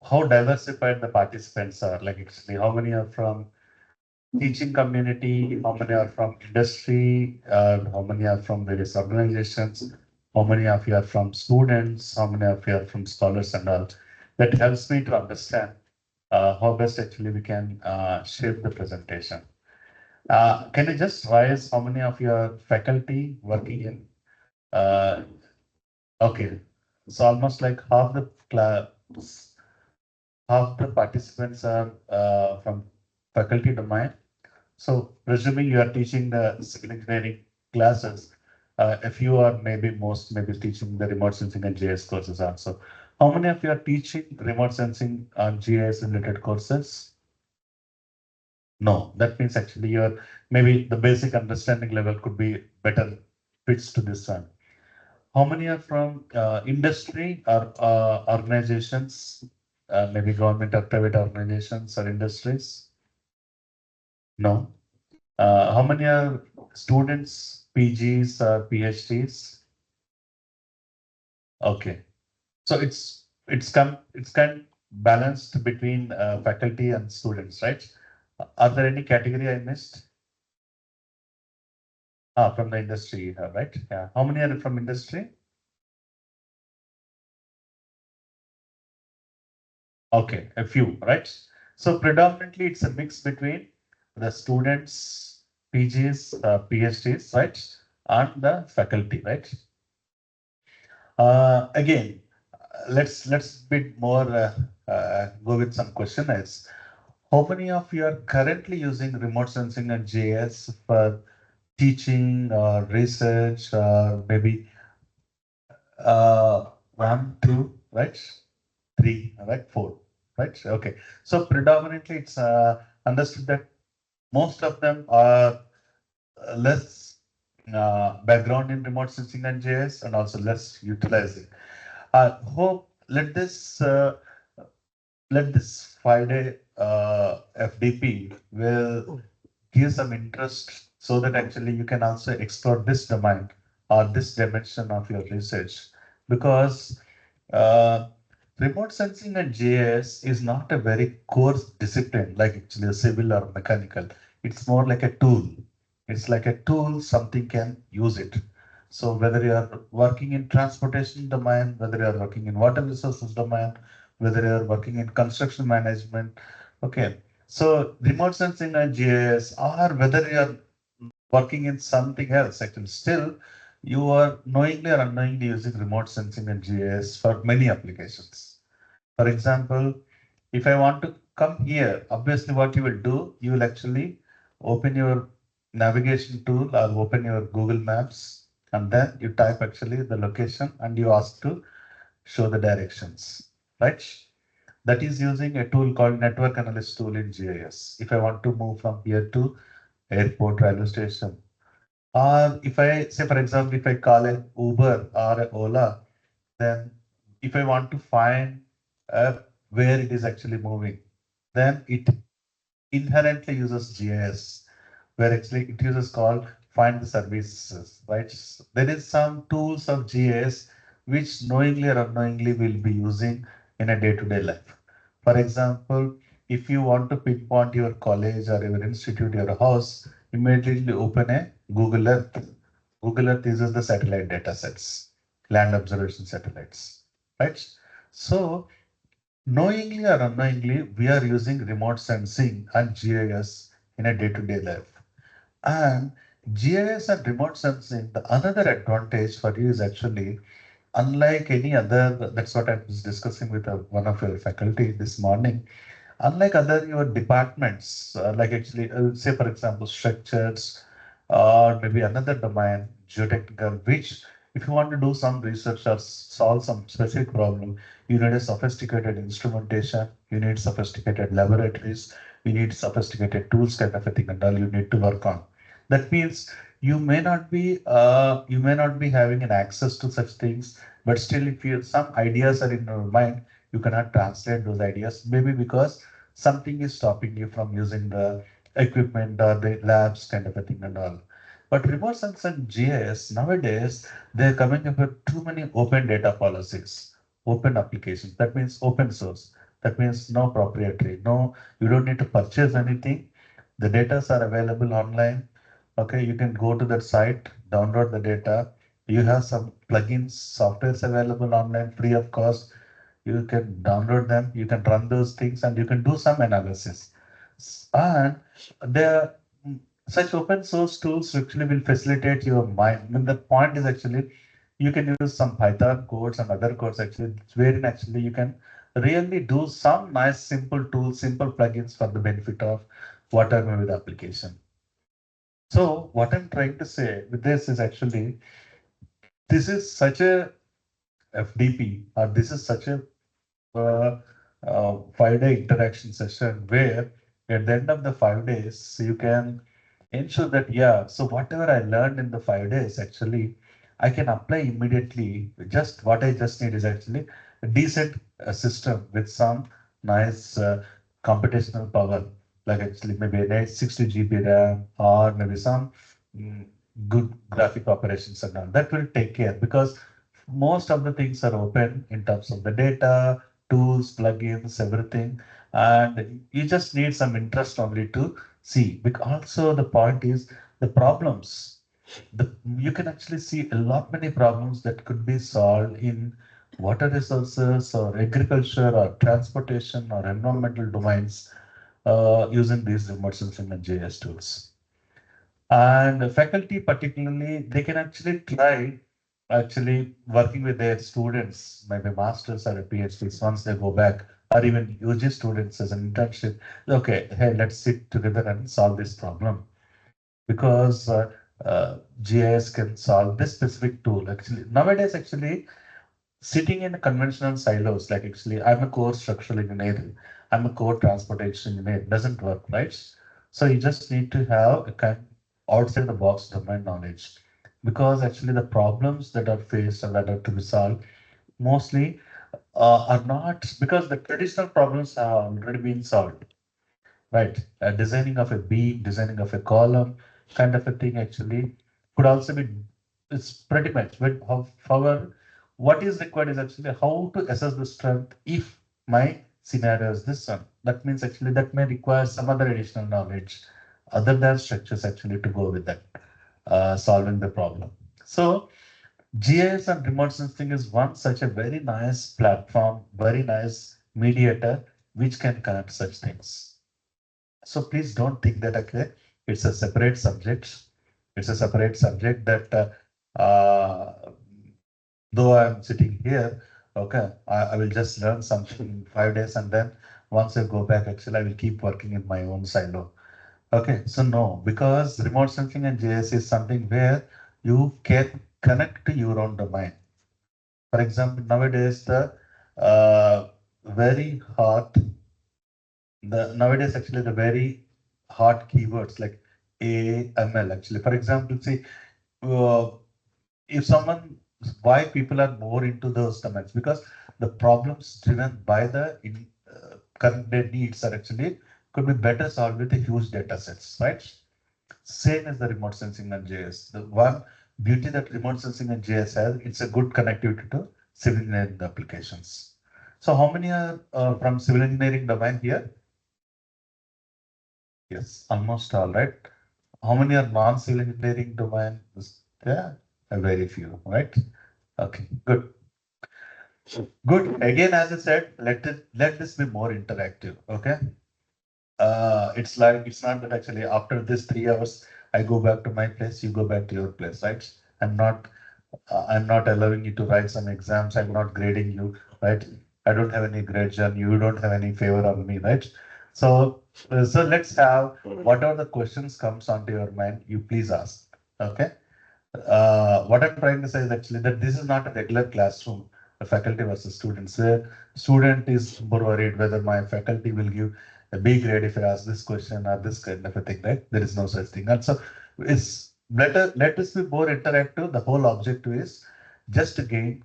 how diversified the participants are. Like actually, how many are from teaching community, how many are from industry, how many are from various organizations, how many of you are from students, how many of you are from scholars and all. That helps me to understand how best actually we can shape the presentation. Can you just raise how many of your faculty working in? Okay, so almost like half the class, half the participants are from faculty domain. So presuming you are teaching the civil engineering classes, if you are maybe teaching the remote sensing and GIS courses also. How many of you are teaching remote sensing and GIS related courses? No, that means actually your maybe the basic understanding level could be better fits to this one. How many are from industry or organizations, maybe government or private organizations or industries? No. How many are students, PGs or PhDs? Okay, so it's kind of balanced between faculty and students, right? Are there any category I missed? From the industry, right? Yeah. How many are from industry? Okay, a few, right? So predominantly it's a mix between the students, PGs, PhDs, right, and the faculty, right? Again, let's bit more go with some question is how many of you are currently using remote sensing and GIS for teaching or research or maybe one, two, right? Three, right? Four, right? Okay. So predominantly it's understood that most of them are less background in remote sensing and GIS and also less utilizing. Hope let this 5-day FDP will give some interest so that actually you can also explore this domain or this dimension of your research because uh, remote sensing and GIS is not a very core discipline like actually a civil or mechanical. It's more like a tool. It's like a tool, something can use it. So whether you are working in transportation domain, whether you are working in water resources domain, whether you are working in construction management, okay. So remote sensing and GIS, or whether you are working in something else, actually still you are knowingly or unknowingly using remote sensing and GIS for many applications. For example, if I want to come here, obviously what you will do, you will actually open your navigation tool or open your Google Maps and then you type actually the location and you ask to show the directions, right? That is using a tool called network analyst tool in GIS. If I want to move from here to airport, railway station, or if I say, for example, if I call an Uber or a Ola, then if I want to find where it is actually moving, then it inherently uses GIS, where actually it uses called find the services, right? There is some tools of GIS which knowingly or unknowingly will be using in a day-to-day life. For example, if you want to pinpoint your college or your institute, your house, immediately open a Google Earth. Google Earth uses the satellite data sets, land observation satellites, right? So knowingly or unknowingly, we are using remote sensing and GIS in a day-to-day life. And GIS and remote sensing, the another advantage for you is actually, unlike any other, that's what I was discussing with one of your faculty this morning, unlike other your departments, like actually, say for example, structures, or maybe another domain, geotechnical, which if you want to do some research or solve some specific problem, you need a sophisticated instrumentation, you need sophisticated laboratories, you need sophisticated tools kind of a thing and all you need to work on. That means you may not be having an access to such things, but still if you some ideas are in your mind, you cannot translate those ideas, maybe because something is stopping you from using the equipment or the labs kind of a thing and all. But remote sensing and GIS nowadays, they're coming up with too many open data policies, open applications. That means open source. That means no proprietary, no, you don't need to purchase anything. The data are available online. Okay, you can go to that site, download the data. You have some plugins, softwares available online free of cost. You can download them, you can run those things, and you can do some analysis. And there, such open source tools actually will facilitate your mind. I mean, the point is actually you can use some Python codes and other codes actually, wherein actually you can really do some nice simple tools, simple plugins for the benefit of whatever may be the application. So what I'm trying to say with this is actually this is such a FDP or this is such a 5-day interaction session where at the end of the 5 days you can ensure that yeah, so whatever I learned in the 5 days actually I can apply immediately. Just what I just need is actually a decent system with some nice computational power, like actually maybe a nice 60 GB RAM or maybe some mm, good graphic operations and all. That will take care because most of the things are open in terms of the data, tools, plugins, everything. And you just need some interest only to see. Because also the point is the problems. You can actually see a lot many problems that could be solved in water resources or agriculture or transportation or environmental domains using these remote sensing and GIS tools. And faculty particularly, they can actually try actually working with their students, maybe masters or PhDs once they go back, or even UG students as an internship. Okay, hey, let's sit together and solve this problem. Because GIS can solve this specific tool. Actually, nowadays, actually, sitting in conventional silos, like actually, I'm a core structural engineer, I'm a core transportation engineer, doesn't work, right? So you just need to have a kind outside the box domain knowledge, because actually the problems that are faced and that are to be solved mostly are not, because the traditional problems have already been solved, right? Designing of a beam, designing of a column, kind of a thing actually could also be, it's pretty much, but however, what is required is actually how to assess the strength if my scenario is this one. That means actually that may require some other additional knowledge other than structures actually to go with that, solving the problem. So GIS and remote sensing is one such a very nice platform, very nice mediator, which can connect such things. So please don't think that, okay, it's a separate subject. It's a separate subject that, though I'm sitting here, okay, I will just learn something in 5 days, and then once I go back, actually, I will keep working in my own silo. Okay, so no, because remote sensing and GIS is something where you can connect to your own domain. For example, nowadays the very hot, nowadays actually the very hot keywords like AML actually. For example, see, uh, if someone, why people are more into those domains, because the problems driven by the current day needs are actually could be better solved with a huge data sets, right? Same as the remote sensing and GIS. The one beauty that remote sensing and GIS has, it's a good connectivity to civil engineering applications. So how many are from civil engineering domain here? Yes, almost all, right? How many are non-civil engineering domain? Yeah, very few, right? Okay, good. Good. Again, as I said, let this be more interactive. Okay. It's like, it's not that actually after this 3 hours, I go back to my place, you go back to your place, right? I'm not allowing you to write some exams. I'm not grading you, right? I don't have any grades on you. You don't have any favor on me, right? So, so let's have whatever the questions comes onto your mind, you please ask. Okay. What I'm trying to say is actually that this is not a regular classroom, a faculty versus students, where student is more worried whether my faculty will give a B grade if I ask this question or this kind of a thing, right? There is no such thing. And so it's better, let us be more interactive. The whole objective is just to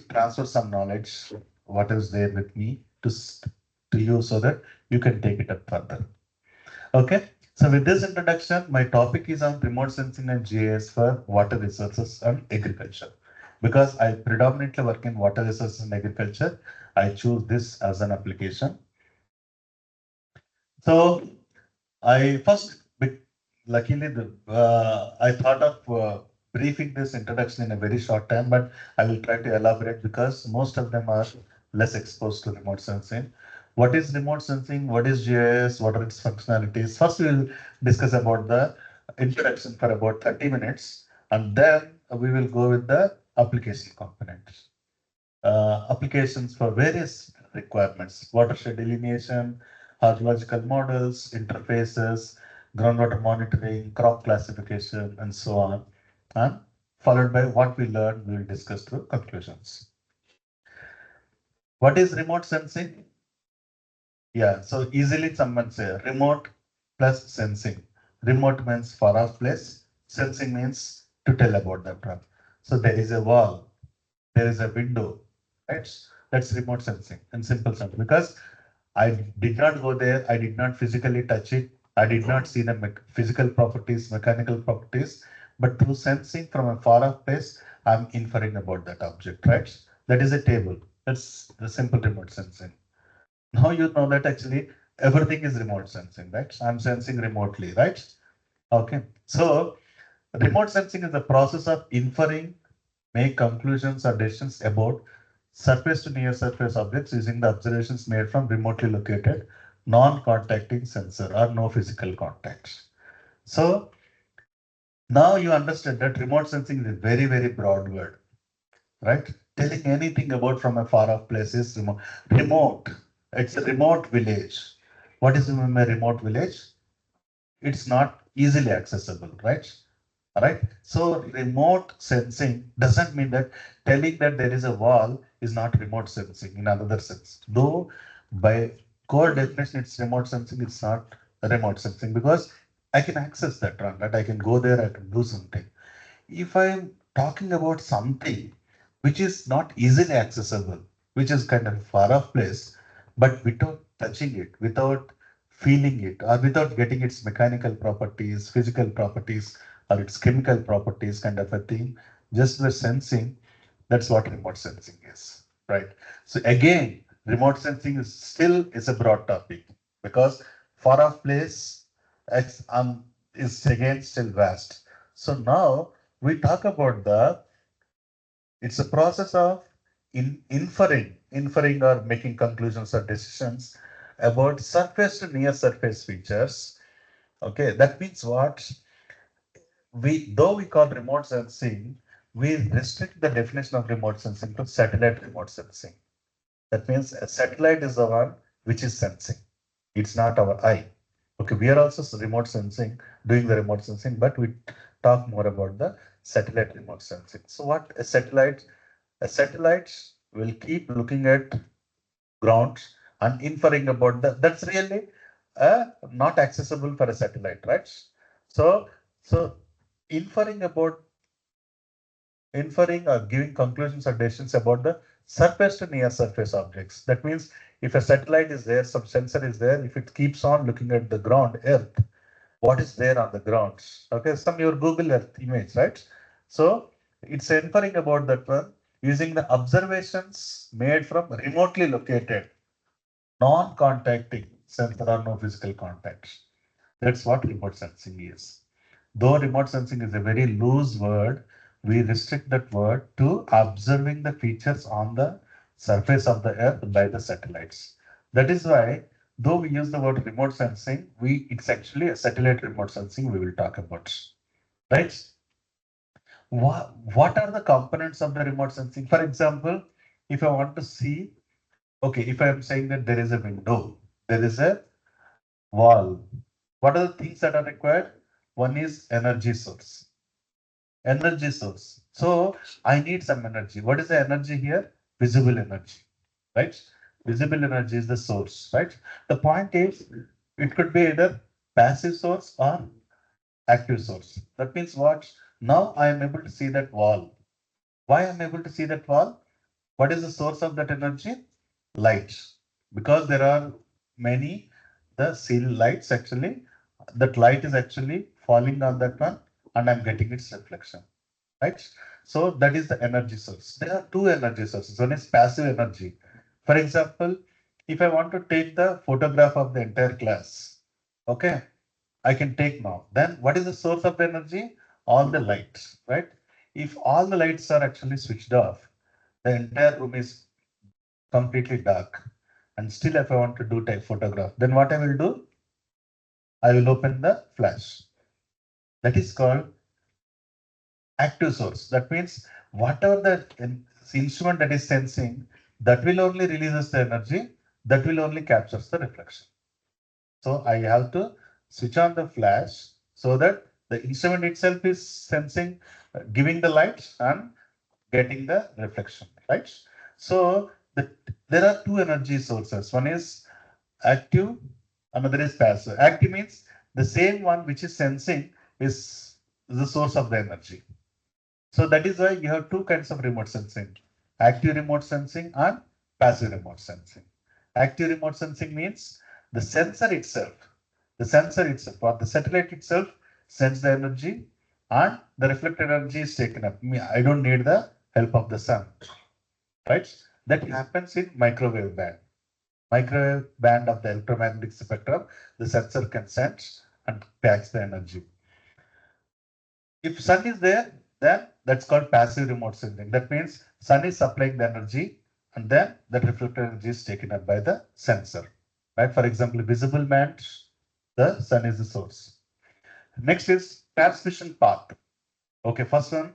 transfer some knowledge, what is there with me to you so that you can take it up further. Okay. So with this introduction, my topic is on remote sensing and GIS for water resources and agriculture. Because I predominantly work in water resources and agriculture, I choose this as an application. So I first, luckily, I thought of briefing this introduction in a very short time, but I will try to elaborate because most of them are less exposed to remote sensing. What is remote sensing? What is GIS? What are its functionalities? First, we will discuss about the introduction for about 30 minutes, and then we will go with the application components. Applications for various requirements, watershed delineation, hydrological models, interfaces, groundwater monitoring, crop classification, and so on. And followed by what we learned, we will discuss through conclusions. What is remote sensing? Yeah, so easily someone say remote plus sensing. Remote means far off place. Sensing means to tell about that one. So there is a wall, there is a window, right? That's remote sensing in simple sense, because I did not go there, I did not physically touch it, I did not see the physical properties, mechanical properties, but through sensing from a far off place, I'm inferring about that object, right? That is a table. That's the simple remote sensing. Now you know that actually everything is remote sensing, right? I'm sensing remotely, right? Okay. So remote sensing is the process of inferring, make conclusions or decisions about surface to near surface objects using the observations made from remotely located non-contacting sensor or no physical contact. So now you understand that remote sensing is a very, very broad word, right? Telling anything about from a far off place is remote. Remote. It's a remote village. What is a remote village? It's not easily accessible, right? Right? So remote sensing doesn't mean that telling that there is a wall is not remote sensing in another sense. Though by core definition, it's remote sensing, it's not remote sensing because I can access that run, right? I can go there, I can do something. If I'm talking about something which is not easily accessible, which is kind of far off place, but without touching it, without feeling it, or without getting its mechanical properties, physical properties, or its chemical properties kind of a thing, just the sensing, that's what remote sensing is, right? So again, remote sensing is still is a broad topic because far off place is again still vast. So now we talk about it's a process of inferring or making conclusions or decisions about surface to near surface features. Okay, that means what? Though we call remote sensing, we restrict the definition of remote sensing to satellite remote sensing. That means a satellite is the one which is sensing. It's not our eye. Okay, we are also remote sensing, doing the remote sensing, but we talk more about the satellite remote sensing. So what a satellite will keep looking at ground and inferring about that's really not accessible for a satellite, right? So inferring about inferring or giving conclusions or decisions about the surface to near surface objects. That means if a satellite is there, some sensor is there, if it keeps on looking at the ground, earth, what is there on the ground? Okay, some your Google Earth image, right? So it's inferring about that one using the observations made from remotely located, non-contacting sensor or no physical contact. That's what remote sensing is. Though remote sensing is a very loose word, we restrict that word to observing the features on the surface of the earth by the satellites. That is why, though we use the word remote sensing, it's actually a satellite remote sensing we will talk about, right? What are the components of the remote sensing? For example, if I want to see, okay, if I am saying that there is a window, there is a wall, what are the things that are required? One is energy source. Energy source. So I need some energy. What is the energy here? Visible energy, right? Visible energy is the source, right? The point is, it could be either passive source or active source. That means what? Now I am able to see that wall. Why am I able to see that wall? What is the source of that energy? Light. Because there are many, the seal lights actually, that light is actually falling on that one and I'm getting its reflection, right? So that is the energy source. There are two energy sources. One is passive energy. For example, if I want to take the photograph of the entire class, okay, I can take now. Then what is the source of the energy? All the lights, right? If all the lights are actually switched off, the entire room is completely dark. And still, if I want to do take photograph, then what I will do? I will open the flash. That is called active source. That means whatever the instrument that is sensing, that will only releases the energy, that will only captures the reflection. So I have to switch on the flash so that the instrument itself is sensing, giving the light and getting the reflection, right? So there are two energy sources. One is active, another is passive. Active means the same one which is sensing is the source of the energy. So that is why you have two kinds of remote sensing, active remote sensing and passive remote sensing. Active remote sensing means the sensor itself, or the satellite itself sends the energy and the reflected energy is taken up. I don't need the help of the sun, right? That happens in microwave band. Microwave band of the electromagnetic spectrum, the sensor can sense and catch the energy. If sun is there, then that's called passive remote sensing. That means sun is supplying the energy and then the reflected energy is taken up by the sensor. right? For example, visible band, the sun is the source. Next is transmission path. Okay, first one,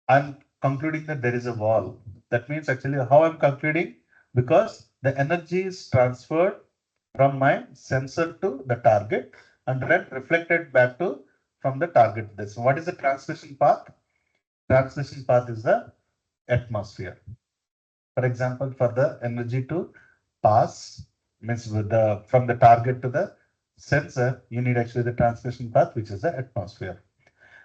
I'm concluding that there is a wall. That means actually how I'm concluding, because the energy is transferred from my sensor to the target and then reflected back to from the target. This what is the transmission path? Transmission path is the atmosphere. For example, for the energy to pass means with the from the target to the sensor, you need actually the transmission path, which is the atmosphere.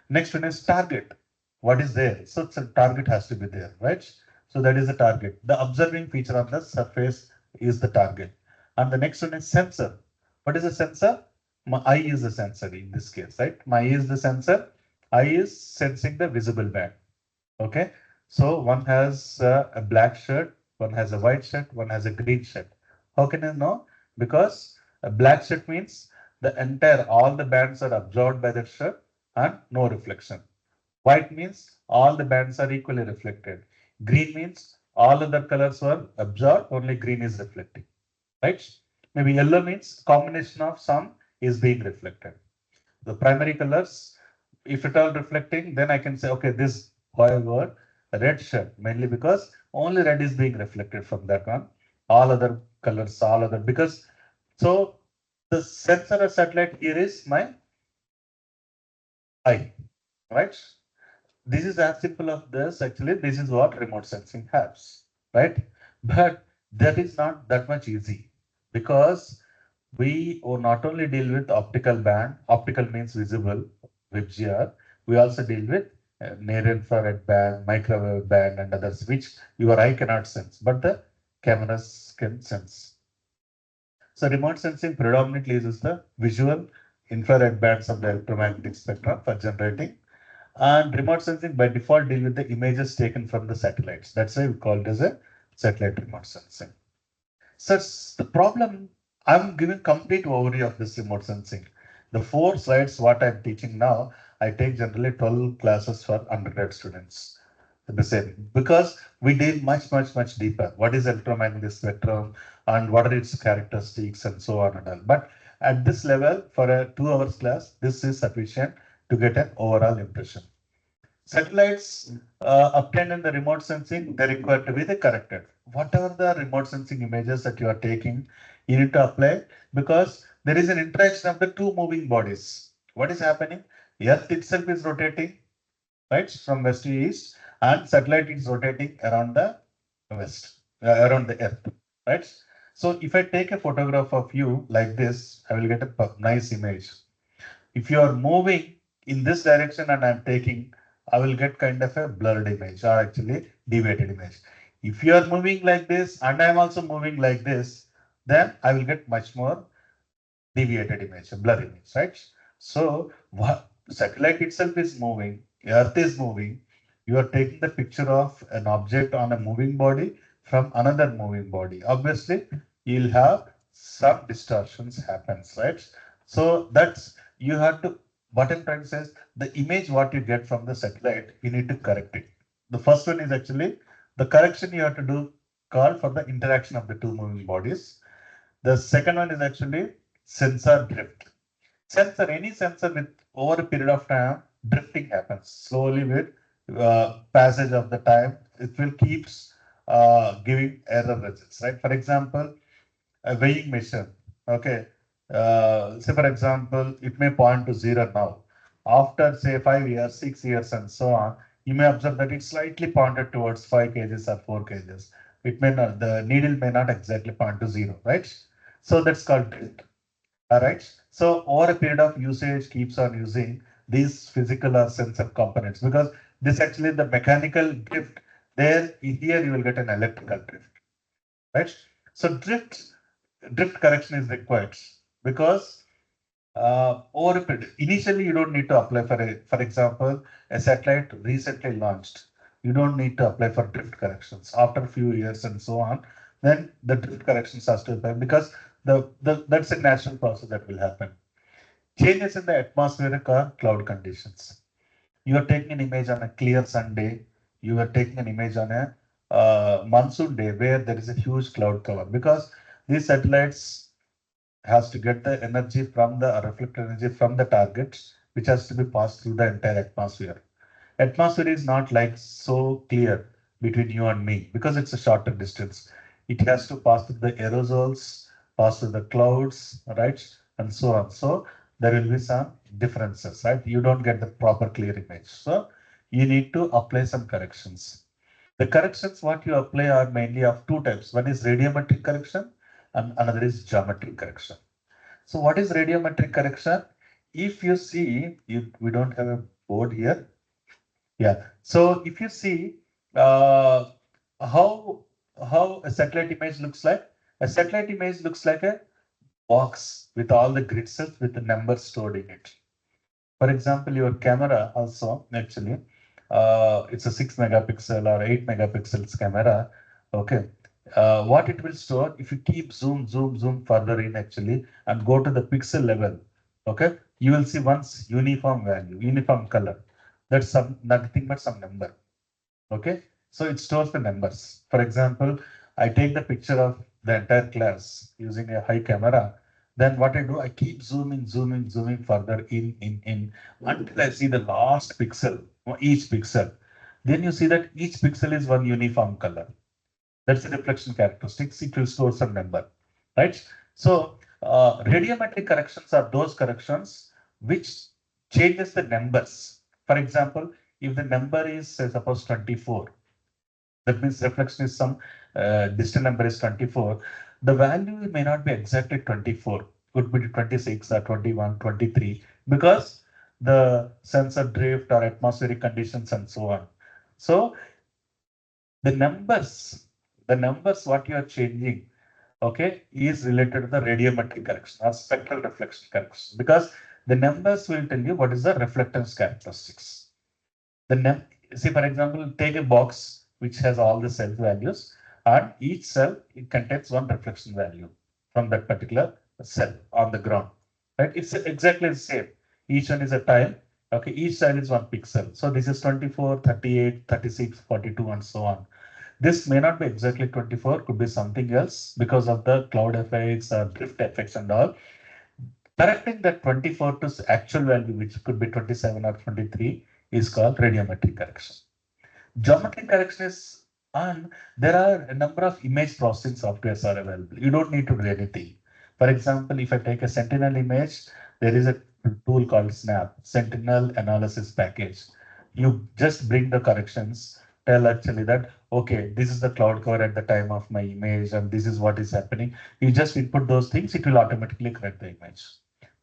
Next one is target. What is there? So target has to be there, right? So that is the target. The observing feature on the surface is the target. And the next one is sensor. What is a sensor? My eye is the sensor in this case, right? My eye is the sensor. Eye is sensing the visible band. Okay. So one has a black shirt, one has a white shirt, one has a green shirt. How can you know? Because a black shirt means the entire, all the bands are absorbed by that shirt and no reflection. White means all the bands are equally reflected. Green means all other colors were absorbed, only green is reflecting, right? Maybe yellow means combination of some is being reflected. The primary colors, if it all reflecting, then I can say, okay, this boy wore a red shirt, mainly because only red is being reflected from that one. All other colors, all other, because, so the sensor or satellite here is my eye, right? This is as simple as this. Actually, this is what remote sensing has, right? But that is not that much easy, because we not only deal with optical band, optical means visible, WebGR, we also deal with near infrared band, microwave band, and others, which your eye cannot sense, but the cameras can sense. So remote sensing predominantly uses the visual infrared bands of the electromagnetic spectrum for generating, and remote sensing by default deal with the images taken from the satellites. That's why we call it as a satellite remote sensing. So the problem, I'm giving complete overview of this remote sensing. The 4 slides what I'm teaching now, I take generally 12 classes for undergrad students. The same, because we deal much deeper. What is electromagnetic spectrum and what are its characteristics and so on and all. But at this level, for a 2 hours class, this is sufficient to get an overall impression. Satellites obtained in the remote sensing, they require to be the corrected. Whatever the remote sensing images that you are taking, you need to apply, because there is an interaction of the 2 moving bodies. What is happening? Earth itself is rotating, right, from west to east, and satellite is rotating around the west, around the Earth, right? So if I take a photograph of you like this, I will get a nice image. If you are moving in this direction and I'm taking, I will get kind of a blurred image, or actually deviated image. If you are moving like this and I'm also moving like this, then I will get much more deviated image, a blur image, right? So what satellite itself is moving, Earth is moving, you are taking the picture of an object on a moving body from another moving body. Obviously, you'll have some distortions happens, right? So that's, you have to, what I'm trying to say is, the image what you get from the satellite, you need to correct it. The first one is actually the correction you have to do, called for the interaction of the 2 moving bodies. The second one is actually sensor drift. Sensor, any sensor with over a period of time, drifting happens slowly with passage of the time. It will keeps giving error results, right? For example, a weighing machine. Okay. Say for example, it may point to 0 now. After say 5 years, 6 years, and so on, you may observe that it's slightly pointed towards 5 kgs or 4 kgs. It may not, the needle may not exactly point to 0, right? So that's called drift. All right. So over a period of usage, keeps on using these physical or sensor components, because this actually the mechanical drift. There, here you will get an electrical drift, right? So drift correction is required, because over a period, initially you don't need to apply for a, for example, a satellite recently launched. You don't need to apply for drift corrections after a few years and so on. Then the drift corrections are still there, because that's a natural process that will happen. Changes in the atmospheric or cloud conditions. You are taking an image on a clear Sunday. You are taking an image on a monsoon day where there is a huge cloud cover, because These satellites has to get the energy from the reflected energy from the target, which has to be passed through the entire atmosphere. Atmosphere is not like so clear between you and me because it's a shorter distance. It has to pass through the aerosols, pass through the clouds, right, and so on. So there will be some differences, right? You don't get the proper clear image. So you need to apply some corrections. The corrections what you apply are mainly of two types. One is radiometric correction and another is geometric correction. So what is radiometric correction? If you see, we don't have a board here. Yeah. So if you see how a satellite image looks like, a satellite image looks like a box with all the grid cells with the numbers stored in it. For example, your camera also actually, it's a 6 megapixel or 8 megapixels camera. Okay. What it will store if you keep zoom further in actually and go to the pixel level. Okay. You will see once uniform value, uniform color. That's some nothing but some number. Okay. So it stores the numbers. For example, I take the picture of the entire class using a high camera. Then what I do, I keep zooming further in until I see the last pixel, each pixel. Then you see that each pixel is one uniform color. That's the reflection characteristics. It will store some number, right? So radiometric corrections are those corrections which changes the numbers. For example, if the number is say, suppose 24, that means reflection is some distant number is 24. The value may not be exactly 24, could be 26 or 21, 23, because the sensor drift or atmospheric conditions and so on. So the numbers what you are changing, okay, is related to the radiometric correction or spectral reflection correction, because the numbers will tell you what is the reflectance characteristics. See, for example, take a box which has all the cell values, and each cell it contains one reflection value from that particular cell on the ground. Right? It's exactly the same. Each one is a tile. Okay, each tile is one pixel. So this is 24, 38, 36, 42, and so on. This may not be exactly 24, could be something else because of the cloud effects or drift effects and all. Correcting that 24 to actual value, which could be 27 or 23, is called radiometric correction. Geometric correction is, and there are a number of image processing softwares are available. You don't need to do anything. For example, if I take a Sentinel image, there is a tool called Snap, Sentinel Analysis Package. You just bring the corrections, tell actually that, okay, this is the cloud cover at the time of my image, and this is what is happening. You just input those things, it will automatically correct the image.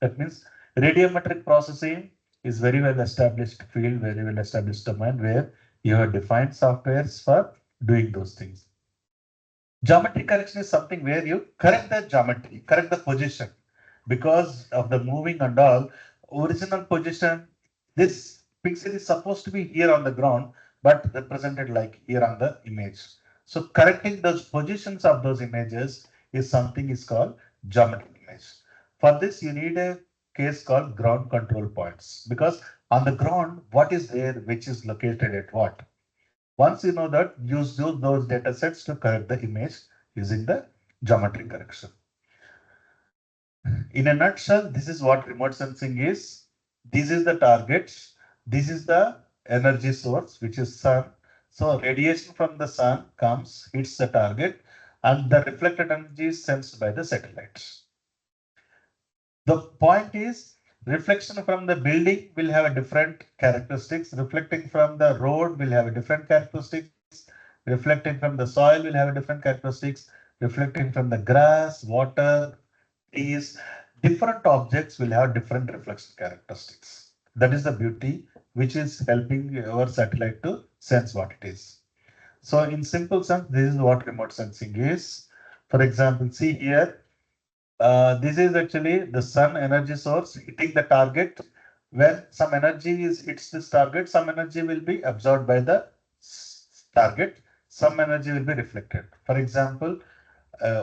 That means radiometric processing is very well established field, very well established domain where you have defined softwares for doing those things. Geometry correction is something where you correct the geometry, correct the position because of the moving and all. Original position, this pixel is supposed to be here on the ground, but represented like here on the image. So correcting those positions of those images is something is called geometric image. For this, you need a case called ground control points, because on the ground, what is there, which is located at what? Once you know that, use those data sets to correct the image using the geometric correction. In a nutshell, this is what remote sensing is. This is the target. This is the energy source, which is sun. So radiation from the sun comes, hits the target, and the reflected energy is sensed by the satellites. The point is, reflection from the building will have a different characteristics. Reflecting from the road will have a different characteristics. Reflecting from the soil will have a different characteristics. Reflecting from the grass, water, trees, different objects will have different reflection characteristics. That is the beauty which is helping our satellite to sense what it is. So in simple sense, this is what remote sensing is. For example, see here, this is actually the sun energy source hitting the target. When some energy hits this target, some energy will be absorbed by the target, some energy will be reflected. For example,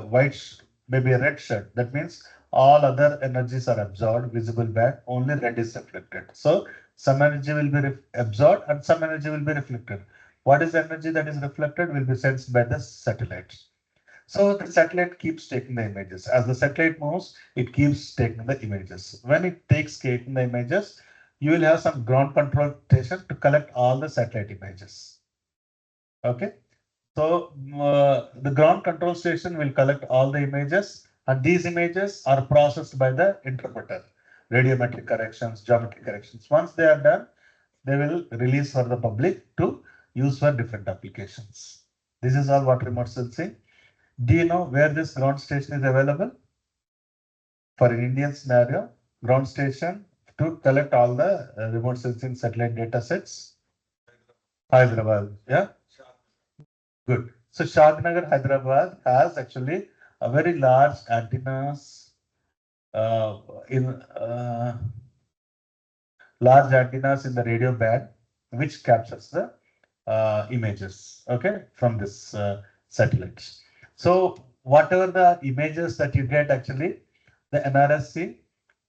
white, maybe a red shirt. That means all other energies are absorbed, visible band, only red is reflected. So some energy will be absorbed and some energy will be reflected. What is the energy that is reflected will be sensed by the satellites. So the satellite keeps taking the images. As the satellite moves, it keeps taking the images. When it taking the images, you will have some ground control station to collect all the satellite images. Okay. So the ground control station will collect all the images, and these images are processed by the interpreter. Radiometric corrections, geometric corrections. Once they are done, they will release for the public to use for different applications. This is all what remote sensing. Do you know where this ground station is available? For an Indian scenario, ground station to collect all the remote sensing satellite data sets. Hyderabad, yeah? Good. So Sambhajinagar, Hyderabad has actually a very large antennas in large antennas in the radio band, which captures the images, okay, from this satellites. So whatever the images that you get, actually, the NRSC,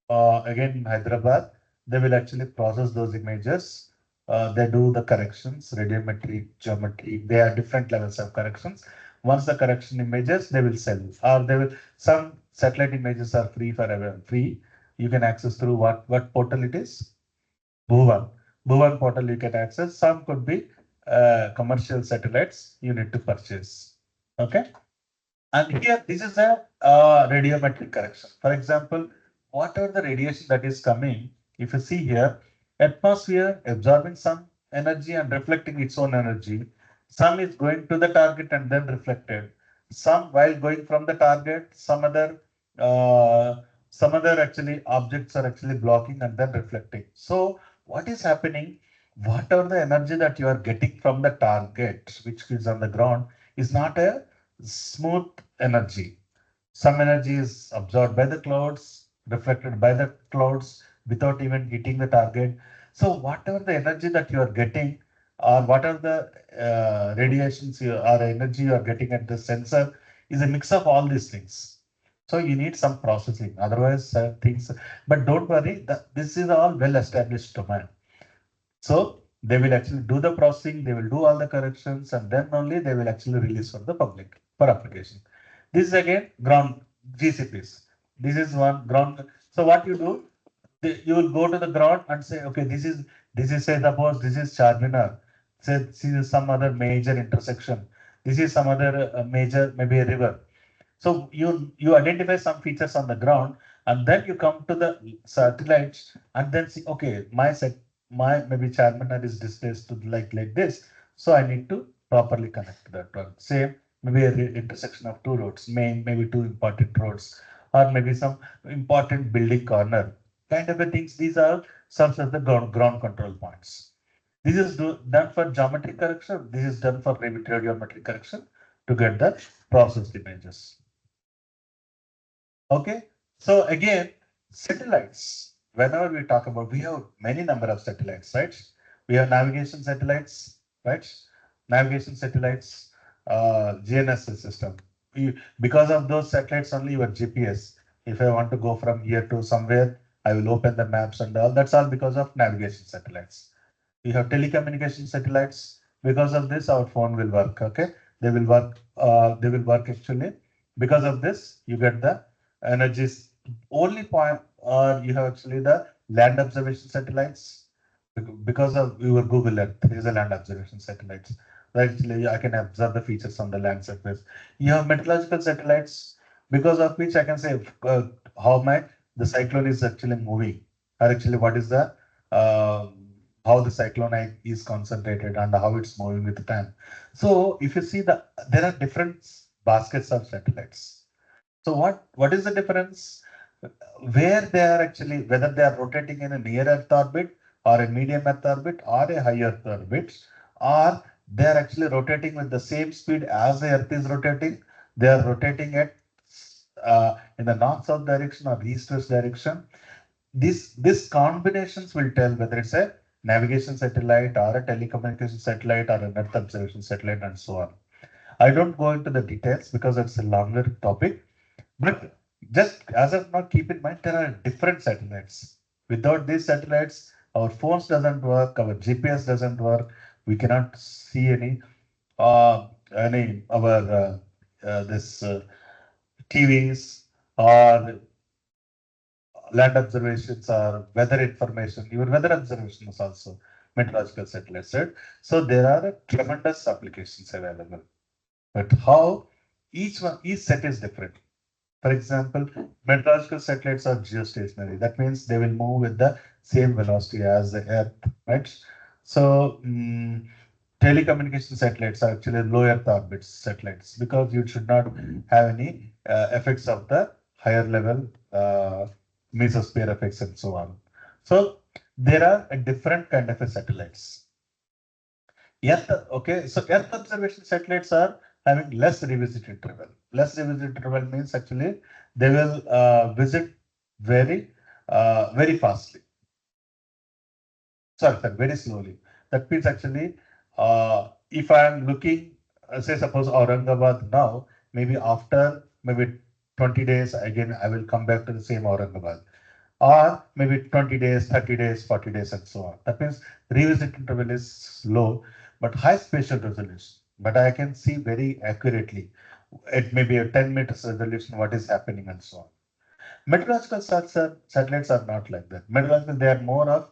again in Hyderabad, they will actually process those images. They do the corrections, radiometry, geometry. They are different levels of corrections. Once the correction images, they will sell, or they will. Some satellite images are free forever, free. You can access through what portal it is? B.V.N. B.V.N portal you can access. Some could be commercial satellites you need to purchase. Okay. And here, this is a radiometric correction. For example, whatever the radiation that is coming, if you see here, atmosphere absorbing some energy and reflecting its own energy. Some is going to the target and then reflected. Some, while going from the target, some other actually objects are actually blocking and then reflecting. So what is happening? Whatever the energy that you are getting from the target, which is on the ground, is not a smooth energy. Some energy is absorbed by the clouds, reflected by the clouds without even hitting the target. So whatever the energy that you are getting, or whatever the radiations or energy you are getting at the sensor, is a mix of all these things. So you need some processing. Otherwise, things. But don't worry, this is all well established domain. So they will actually do the processing, they will do all the corrections, and then only they will actually release for the public for application. This is again ground GCPs. This is one ground. So what you do, you will go to the ground and say, okay, this is say suppose this is Charminar. Say this is some other major intersection. This is some other major, maybe a river. So you identify some features on the ground, and then you come to the satellites and then see, okay, my maybe Charminar is displaced to like this. So I need to properly connect that one. Same, maybe a intersection of two roads, maybe two important roads, or maybe some important building corner, kind of a things. These are some of the ground control points. This is done for geometric correction. This is done for radiometric correction to get the processed images. Okay, so again, satellites. Whenever we talk about, we have many number of satellites, right? We have navigation satellites, right? Navigation satellites, GNSS system. Because of those satellites only, your GPS. If I want to go from here to somewhere, I will open the maps and all. That's all because of navigation satellites. We have telecommunication satellites. Because of this, our phone will work. Okay, they will work. They will work actually. Because of this, you get the energies. Only point, or you have actually the land observation satellites. Because of your Google Earth, there is a land observation satellites. Actually, I can observe the features on the land surface. You have meteorological satellites, because of which I can say how the cyclone is actually moving, or actually what is the how the cyclone is concentrated and how it's moving with time. So if you see there are different baskets of satellites. So what is the difference? Where they are actually, whether they are rotating in a near Earth orbit or a medium Earth orbit or a high Earth orbit, or they are actually rotating with the same speed as the Earth is rotating. They are rotating at in the north-south direction or east-west direction. These combinations will tell whether it's a navigation satellite or a telecommunication satellite or an Earth observation satellite and so on. I don't go into the details because it's a longer topic, but just as of now, keep in mind there are different satellites. Without these satellites, our phones doesn't work, our GPS doesn't work. We cannot see any our this TVs or land observations or weather information, even weather observation is also meteorological satellites, right? So there are tremendous applications available. But how each set is different. For example, meteorological satellites are geostationary. That means they will move with the same velocity as the Earth, right? So telecommunication satellites are actually low Earth orbit satellites because you should not have any effects of the higher level mesosphere effects and so on. So there are a different kind of a satellites. Okay, so Earth observation satellites are having less revisit interval. Less revisit interval means actually they will visit very fastly. Sorry, very slowly. That means actually, if I am looking, say suppose Aurangabad now, maybe after maybe 20 days again, I will come back to the same Aurangabad, or maybe 20 days, 30 days, 40 days, and so on. That means revisit interval is low, but high spatial resolution. But I can see very accurately. It may be a 10 meters resolution, what is happening and so on. Meteorological satellites are not like that. Meteorological, they are more of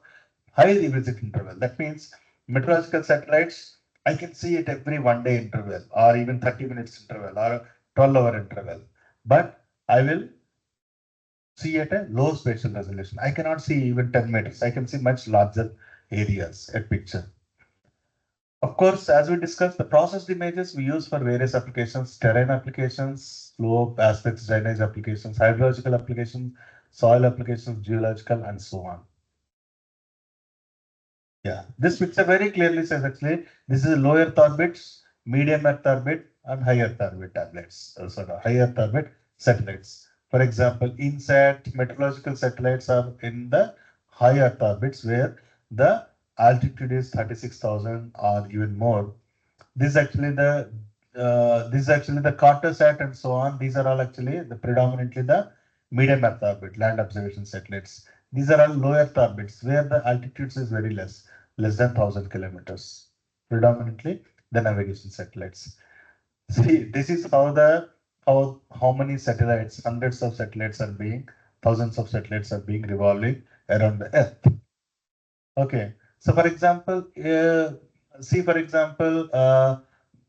high revisit interval. That means meteorological satellites, I can see it every 1 day interval, or even 30 minutes interval, or 12-hour interval. But I will see at a low spatial resolution. I cannot see even 10 meters. I can see much larger areas at picture. Of course, as we discussed, the processed images we use for various applications, terrain applications, slope aspects, drainage applications, hydrological applications, soil applications, geological, and so on. Yeah, this picture very clearly says actually this is low Earth orbits, medium Earth orbit, and high Earth orbit tablets. High Earth orbit satellites. For example, INSAT meteorological satellites are in the high Earth orbits where the altitude is 36,000 or even more. This is actually the Cartosat and so on. These are all actually predominantly the medium Earth orbit land observation satellites. These are all low Earth orbits where the altitude is very less than 1,000 kilometers. Predominantly the navigation satellites. See, this is how many satellites, hundreds of satellites are being, thousands of satellites are being revolving around the Earth. Okay, so for example,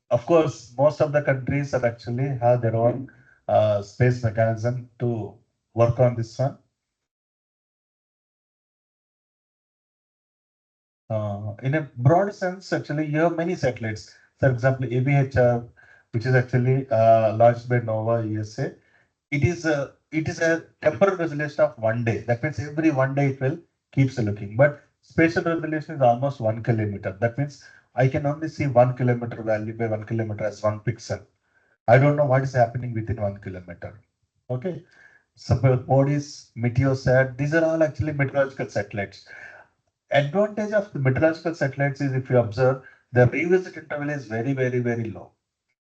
of course, most of the countries are actually have their own space mechanism to work on this one. In a broad sense, actually, you have many satellites. For example, ABHR, which is actually launched by NOVA USA. It is a temporal resolution of 1 day. That means every 1 day it will keeps looking. But spatial resolution is almost 1 kilometer. That means I can only see 1 kilometer value by 1 kilometer as 1 pixel. I don't know what is happening within 1 kilometer. Okay. So Moody's, Meteosat, these are all actually meteorological satellites. Advantage of the meteorological satellites is if you observe, the revisit interval is very low,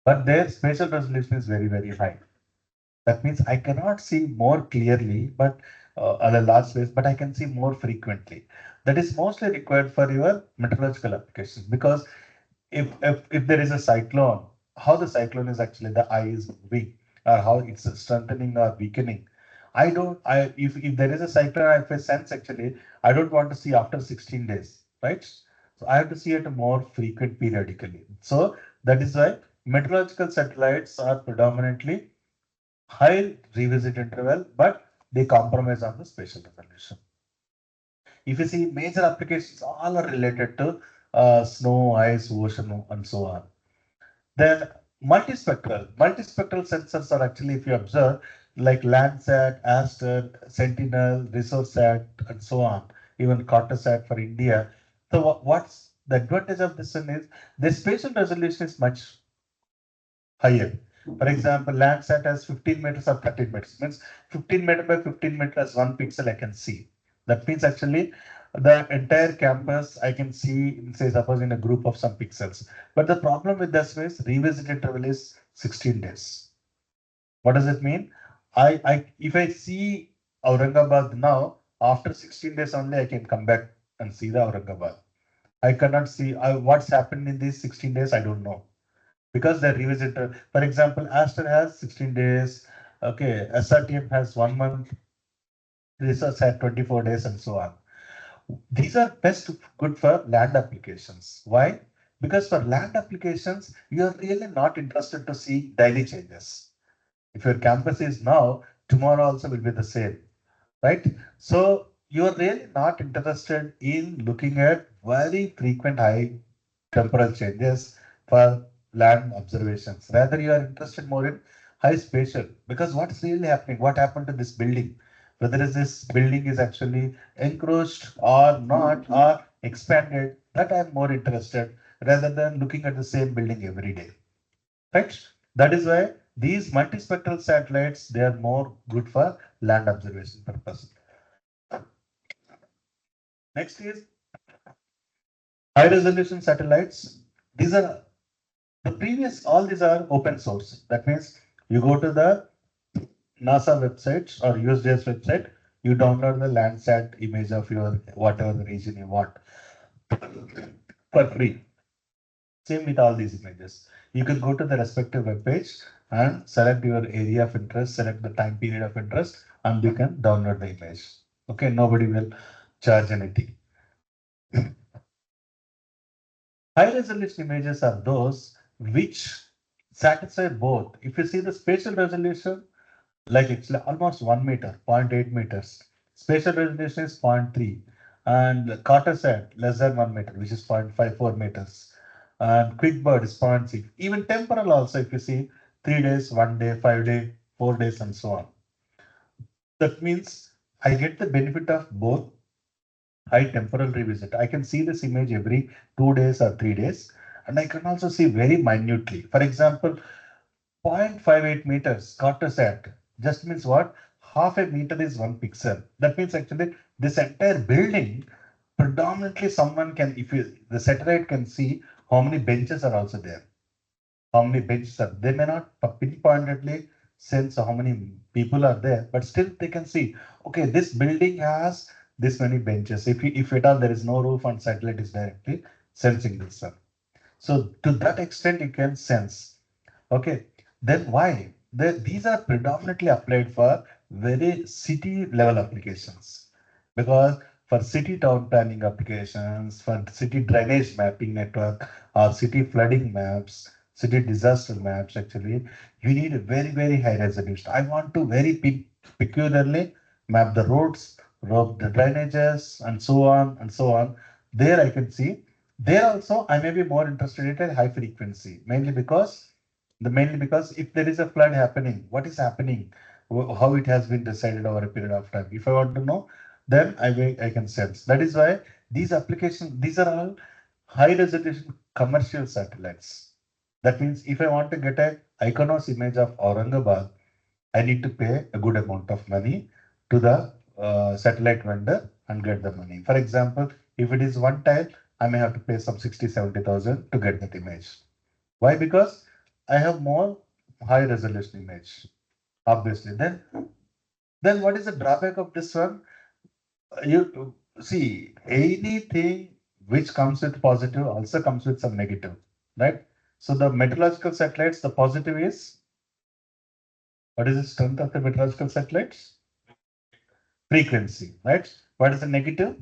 but their spatial resolution is very high. That means I cannot see more clearly, but on a large space, but I can see more frequently. That is mostly required for your meteorological applications because if there is a cyclone, how the cyclone is actually the eye is moving or how it's strengthening or weakening. If there is a cyclone, if I sense actually, I don't want to see after 16 days, right? So I have to see it more frequent periodically. So that is why meteorological satellites are predominantly high revisit interval, but they compromise on the spatial resolution. If you see major applications, all are related to snow, ice, ocean, and so on. Then multispectral sensors are actually, if you observe, like Landsat, Aster, Sentinel, ResourceSat, and so on, even Cartosat for India. So what's the advantage of this one is the spatial resolution is much higher. For example, Landsat has 15 meters or 13 meters. Means 15 meter by 15 meters, 1 pixel I can see. That means actually the entire campus I can see, say suppose in a group of some pixels. But the problem with this is revisit interval is 16 days. What does it mean? If I see Aurangabad now, after 16 days only I can come back and see the Aurangabad. I cannot see what's happened in these 16 days. I don't know. because they're revisited. For example, Aster has 16 days. Okay, SRTF has 1 month. Research had 24 days and so on. These are best good for land applications. Why? Because for land applications, you are really not interested to see daily changes. If your campus is now, tomorrow also will be the same, right? So you are really not interested in looking at very frequent high temporal changes for land observations. Rather, you are interested more in high spatial, because what's really happening? What happened to this building? Whether this building is actually encroached or not, or expanded, that I'm more interested rather than looking at the same building every day, right? That is why these multispectral satellites, they are more good for land observation purpose. Next is high resolution satellites. These are the previous, all these are open source. That means you go to the NASA website or USGS website, you download the Landsat image of your whatever the region you want for free. Same with all these images. You can go to the respective web page and select your area of interest, select the time period of interest, and you can download the image. Okay, nobody will charge anything. High resolution images are those which satisfy both. If you see the spatial resolution, like it's like almost 1 meter, 0.8 meters. Spatial resolution is 0.3, and Cartosat less than 1 meter, which is 0.54 meters. And QuickBird is 0.6. Even temporal also, if you see 3 days, 1 day, 5 days, 4 days, and so on. That means I get the benefit of both high temporal revisit. I can see this image every 2 days or 3 days, and I can also see very minutely. For example, 0.58 meters Cartosat just means what? Half a meter is 1 pixel. That means actually this entire building, predominantly someone can, if you, the satellite can see how many benches are also there. How many benches are, they may not pinpointedly sense how many people are there, but still they can see, okay, this building has this many benches. If at all there is no roof and satellite is directly sensing this one. So to that extent you can sense. Okay, then why? These are predominantly applied for very city level applications, because for city town planning applications, for city drainage mapping network, or city flooding maps, city disaster maps, actually, you need a very high resolution. I want to very peculiarly map the roads, the drainages, and so on and so on. There I can see. There also I may be more interested in a high frequency, mainly because if there is a flood happening, what is happening, how it has been decided over a period of time. If I want to know, then I can sense. That is why these applications, these are all high resolution commercial satellites. That means if I want to get a iconos image of Aurangabad, I need to pay a good amount of money to the satellite vendor and get the money. For example, if it is one tile, I may have to pay some 60,000-70,000 to get that image. Why? Because I have more high resolution image, obviously. Then what is the drawback of this one? You see, anything which comes with positive also comes with some negative, right? So the meteorological satellites, the positive is, what is the strength of the meteorological satellites? Frequency, right? What is the negative?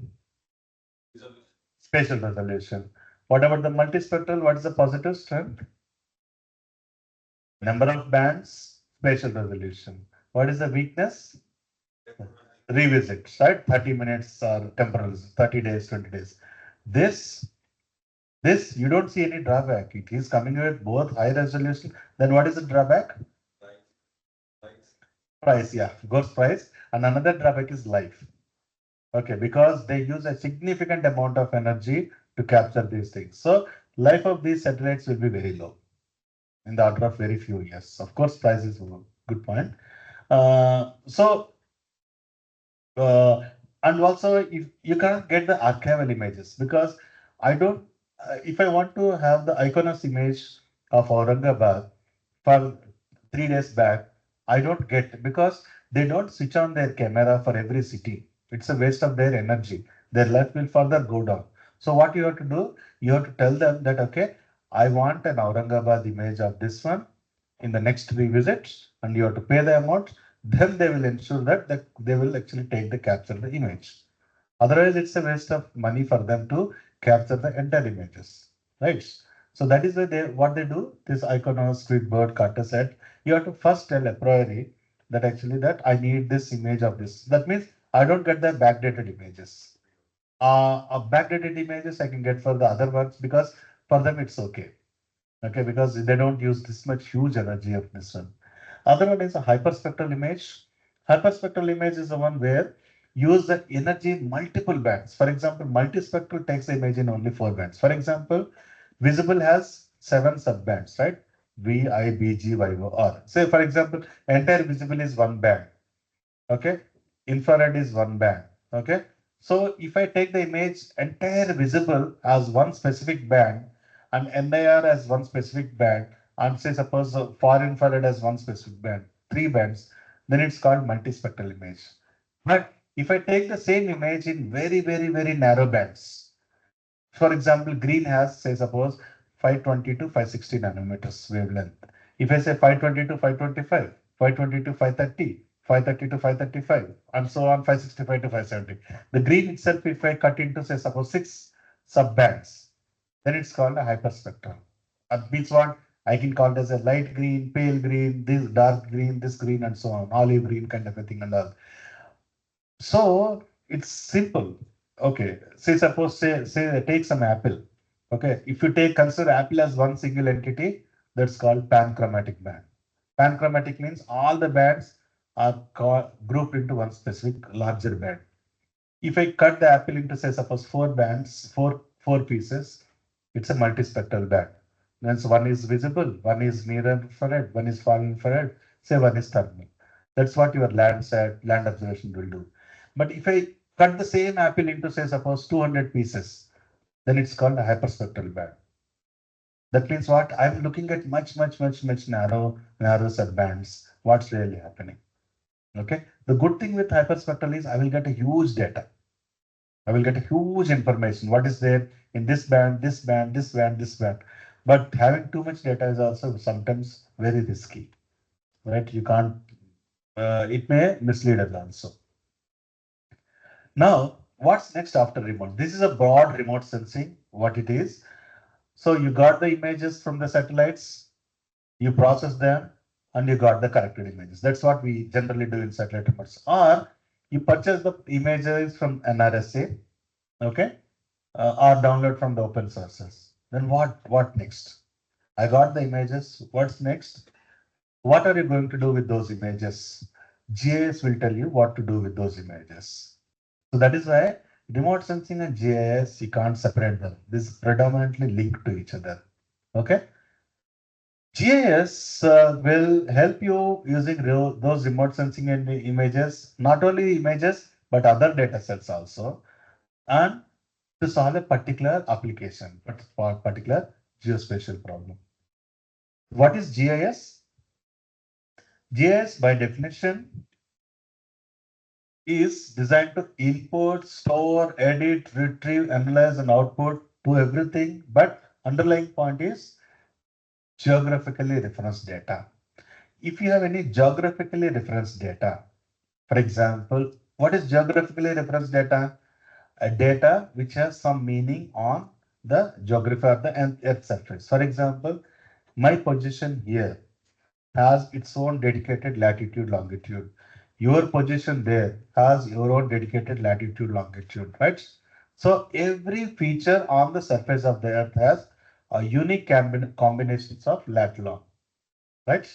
Spatial resolution. What about the multispectral? What is the positive strength? Number of bands, spatial resolution. What is the weakness? Revisit, right? 30 minutes or temporal, 30 days, 20 days. This you don't see any drawback. It is coming with both high resolution. Then what is the drawback? Price, yeah, goes price. And another drawback is life. Okay, because they use a significant amount of energy to capture these things. So life of these satellites will be very low, in the order of very few years. Of course, price is a good point. And also, if you can't get the archival images, because I don't, if I want to have the iconos image of Aurangabad for 3 days back, I don't get, because they don't switch on their camera for every city. It's a waste of their energy. Their life will further go down. So what you have to do, you have to tell them that, okay, I want an Aurangabad image of this one in the next revisit, and you have to pay the amount. Then they will ensure that they will actually take the capture the image. Otherwise, it's a waste of money for them to capture the entire images, right? So that is why what they do. This Iconos, Squidbird, Carter said, you have to first tell a priori that actually that I need this image of this. That means I don't get the backdated images. Backdated images I can get for the other ones because for them it's okay. Okay, because they don't use this much huge energy of this one. Other one is a hyperspectral image. Hyperspectral image is the one where use the energy in multiple bands. For example, multispectral takes the image in only 4 bands. For example, visible has 7 subbands, right? V, I, B, G, Y, O, R. Say, for example, entire visible is 1 band. Okay, infrared is 1 band. Okay, so if I take the image entire visible as one specific band and NIR as one specific band, and say suppose far infrared as one specific band, 3 bands, then it's called multispectral image. But if I take the same image in very, very, very narrow bands, for example, green has, say, suppose 520 to 560 nanometers wavelength. If I say 520 to 525, 520 to 530, 530 to 535, and so on, 565 to 570. The green itself, if I cut into, say, suppose 6 subbands, then it's called a hyperspectral. That means what? I can call it as a light green, pale green, this dark green, this green, and so on, olive green kind of a thing and all. So it's simple. Okay, say suppose say take some apple. Okay, if you consider apple as one single entity, that's called panchromatic band. Panchromatic means all the bands are grouped into one specific larger band. If I cut the apple into, say, suppose 4 bands, four pieces, it's a multispectral band. Then one is visible, one is near infrared, one is far infrared, say one is thermal. That's what your land observation will do. But if I cut the same apple into, say, suppose 200 pieces, then it's called a hyperspectral band. That means what? I'm looking at much narrow subbands. What's really happening? Okay. The good thing with hyperspectral is I will get a huge data. I will get a huge information. What is there in this band, this band, this band, this band. But having too much data is also sometimes very risky, right? You can't. It may mislead us also. Now, what's next after remote? This is a broad remote sensing, what it is. So you got the images from the satellites, you process them, and you got the corrected images. That's what we generally do in satellite remotes. Or you purchase the images from NRSA, okay, or download from the open sources. Then what next? I got the images. What's next? What are you going to do with those images? GIS will tell you what to do with those images. So that is why remote sensing and GIS, you can't separate them. This is predominantly linked to each other. Okay. GIS will help you using those remote sensing and images, not only images, but other data sets also, and to solve a particular application, but for particular geospatial problem. What is GIS? GIS by definition is designed to input, store, edit, retrieve, analyze, and output to everything. But underlying point is geographically referenced data. If you have any geographically referenced data, for example, what is geographically referenced data? A data which has some meaning on the geography of the Earth surface. For example, my position here has its own dedicated latitude, longitude. Your position there has your own dedicated latitude, longitude, right? So every feature on the surface of the Earth has a unique combinations of lat long, right?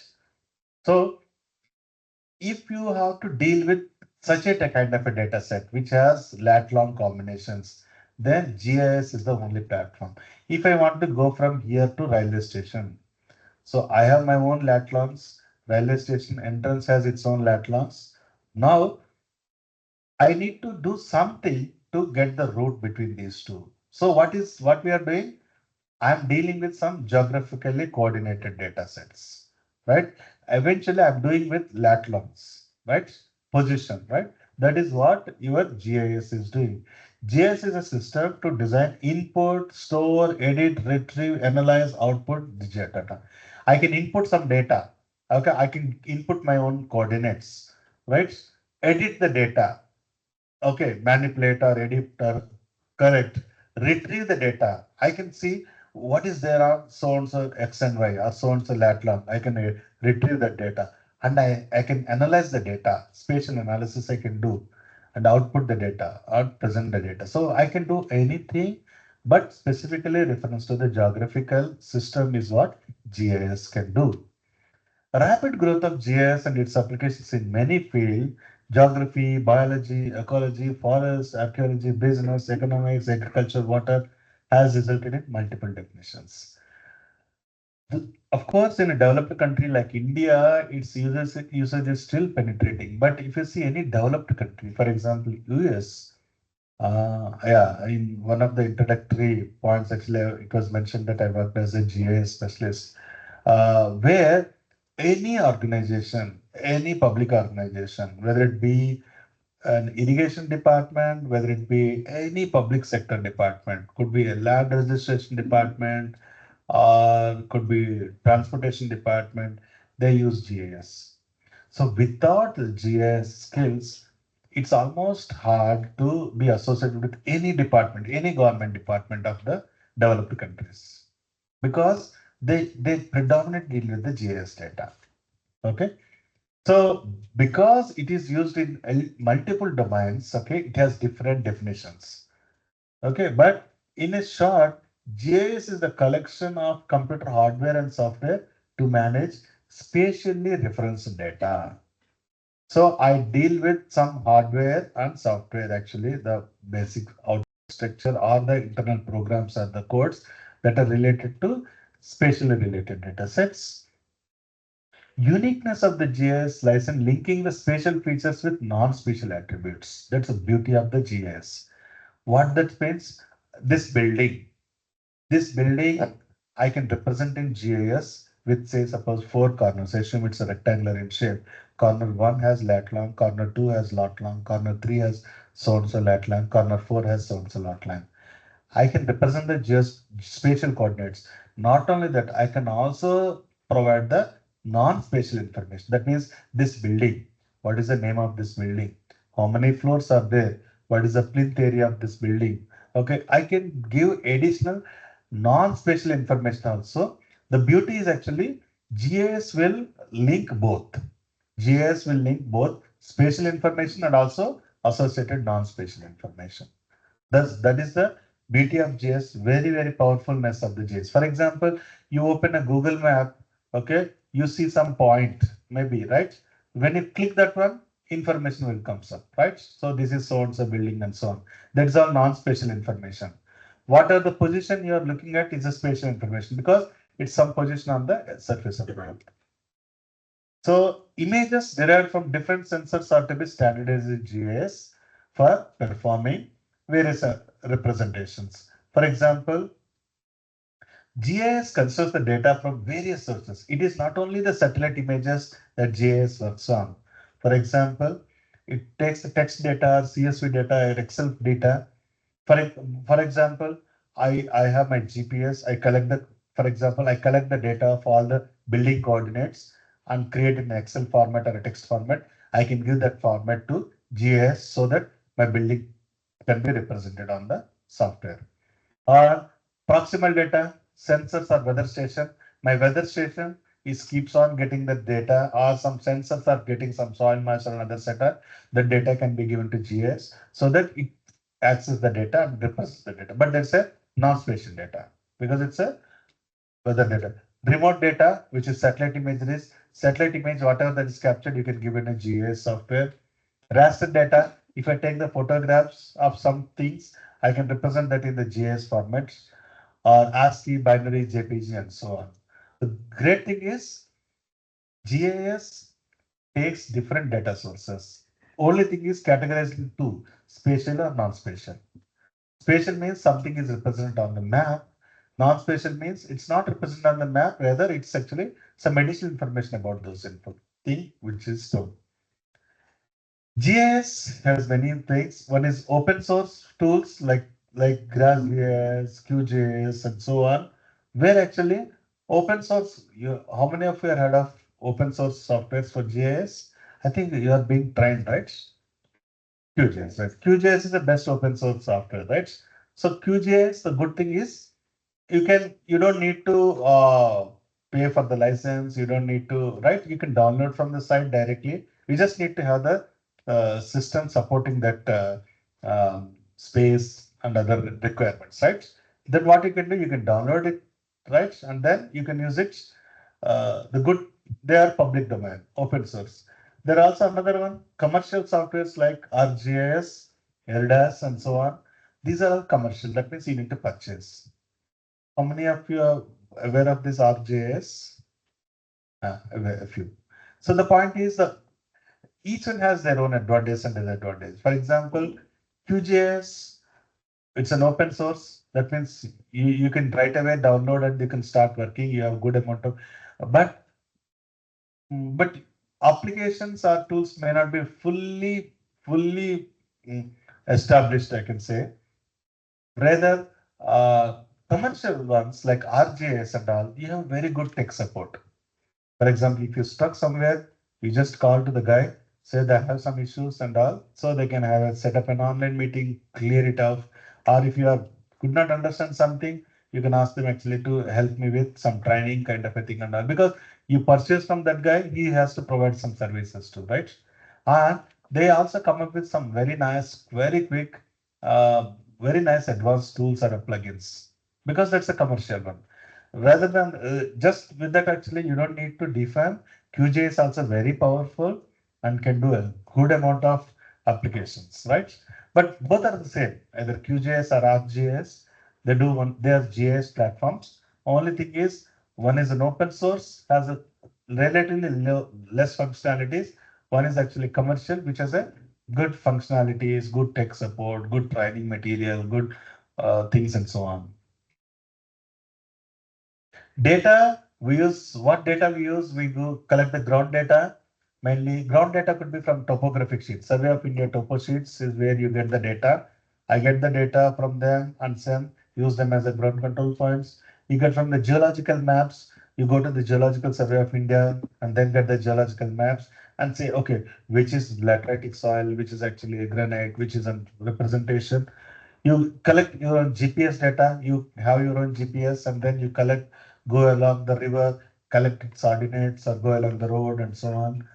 So if you have to deal with such a kind of a data set which has lat long combinations, then GIS is the only platform. If I want to go from here to railway station, so I have my own lat longs, railway station entrance has its own lat longs. Now I need to do something to get the route between these two. So what we are doing? I'm dealing with some geographically coordinated data sets, right? Eventually I'm doing with lat longs, right? Position, right? That is what your GIS is doing. GIS is a system to design input, store, edit, retrieve, analyze, output the data. I can input some data. Okay, I can input my own coordinates, right? Edit the data. Okay, manipulate or edit or correct. Retrieve the data. I can see what is there on so and so X and Y or so and so lat long. I can retrieve that data and I can analyze the data. Spatial analysis I can do and output the data or present the data. So I can do anything, but specifically reference to the geographical system is what GIS can do. Rapid growth of GIS and its applications in many fields, geography, biology, ecology, forest, archaeology, business, economics, agriculture, water, has resulted in multiple definitions. Of course, in a developed country like India, its usage is still penetrating. But if you see any developed country, for example, US, in one of the introductory points, actually, it was mentioned that I worked as a GIS specialist, where any organization, any public organization, whether it be an irrigation department, whether it be any public sector department, could be a land registration department, or could be transportation department, they use GIS. So without the GIS skills, it's almost hard to be associated with any department, any government department of the developed countries, because they predominantly deal with the GIS data. Okay. So because it is used in multiple domains, okay, it has different definitions. Okay, but in a short, GIS is the collection of computer hardware and software to manage spatially referenced data. So I deal with some hardware and software, actually, the basic output structure or the internal programs or the codes that are related to spatially related data sets. Uniqueness of the GIS lies in linking the spatial features with non-spatial attributes. That's the beauty of the GIS. What that means, this building, I can represent in GIS with, say, suppose 4 corners. Assume it's a rectangular in shape. Corner 1 has lat long, corner 2 has lot long, corner 3 has so and so lat long, corner 4 has so and so lot long. I can represent the spatial coordinates. Not only that, I can also provide the non-spatial information. That means this building, what is the name of this building? How many floors are there? What is the plinth area of this building? Okay, I can give additional non-spatial information also. The beauty is actually GIS will link both. GIS will link both spatial information and also associated non-spatial information. That is the beauty of GIS, very, very powerfulness of the GIS. For example, you open a Google map, okay, you see some point, maybe, right? When you click that one, information will come up, right? So this is so and so building and so on. That's all non-spatial information. What are the position you are looking at is a spatial information because it's some position on the surface of the world. So images derived from different sensors are to be standardized in GIS for performing various representations. For example, GIS considers the data from various sources. It is not only the satellite images that GIS works on. For example, it takes the text data, CSV data, or Excel data. For example, I have my GPS. I collect the data of all the building coordinates and create an Excel format or a text format. I can give that format to GIS so that my building can be represented on the software. Or proximal data, sensors or weather station. My weather station keeps on getting the data, or some sensors are getting some soil mass or another setup. The data can be given to GIS so that it access the data and represents the data. But there's a non-spatial data because it's a weather data. Remote data, which is satellite imageries, satellite image, whatever that is captured, you can give in a GIS software. Raster data, if I take the photographs of some things, I can represent that in the GIS format, or ASCII, binary, JPG, and so on. The great thing is GIS takes different data sources. Only thing is categorized into two, spatial or non-spatial. Spatial means something is represented on the map. Non-spatial means it's not represented on the map, rather it's actually some additional information about those thing which is stored. GIS has many things. One is open source tools like GraphGIS, QGIS, and so on, where actually open source. How many of you are heard of open source softwares for GIS? I think you are being trained, right? QGIS, right? QGIS is the best open source software, right? So QGIS, the good thing is you don't need to pay for the license. You don't need to, right? You can download from the site directly. You just need to have the system supporting that space and other requirements, right? Then what you can do, you can download it, right? And then you can use it. They are public domain, open source. There are also another one, commercial softwares like RGIS, LDAS, and so on. These are all commercial. That means you need to purchase. How many of you are aware of this RGIS? A few. So the point is that each one has their own advantage and disadvantage. For example, QGIS, it's an open source. That means you can right away download and you can start working. You have good amount of, but but applications or tools may not be fully established, I can say. Rather, commercial ones like RGIS and all, you have very good tech support. For example, if you're stuck somewhere, you just call to the guy, say they have some issues and all, so they can set up an online meeting, clear it off. Or if you could not understand something, you can ask them actually to help me with some training kind of a thing and all. Because you purchase from that guy, he has to provide some services too, right? And they also come up with some very nice, very quick, very nice advanced tools or plugins, because that's a commercial one. Rather than just with that, actually, you don't need to define. QJ is also very powerful and can do a good amount of applications, right? But both are the same, either QGIS or ArcGIS. They are GIS platforms. Only thing is, one is an open source, has a relatively less functionalities. One is actually commercial, which has a good functionalities, good tech support, good training material, good things, and so on. Data, what data we use? We go collect the ground data. Mainly ground data could be from topographic sheets. Survey of India topo sheets is where you get the data. I get the data from them and then use them as a ground control points. You get from the geological maps. You go to the Geological Survey of India and then get the geological maps and say, okay, which is lateritic soil, which is actually a granite, which is a representation. You collect your own GPS data, you have your own GPS, and then you go along the river, collect its coordinates, or go along the road, and so on.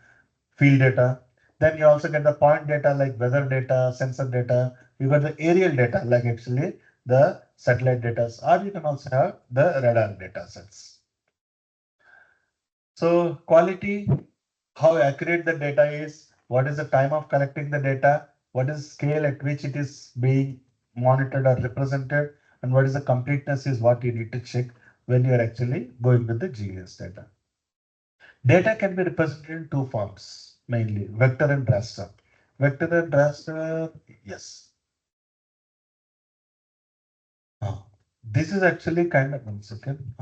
Field data. Then you also get the point data like weather data, sensor data. You got the aerial data like actually the satellite data, or you can also have the radar data sets. So quality, how accurate the data is, what is the time of collecting the data, what is the scale at which it is being monitored or represented, and what is the completeness is what you need to check when you are actually going with the GIS data. Data can be represented in two forms, mainly vector and raster. Vector and raster, yes. This is actually kind of, 1 second.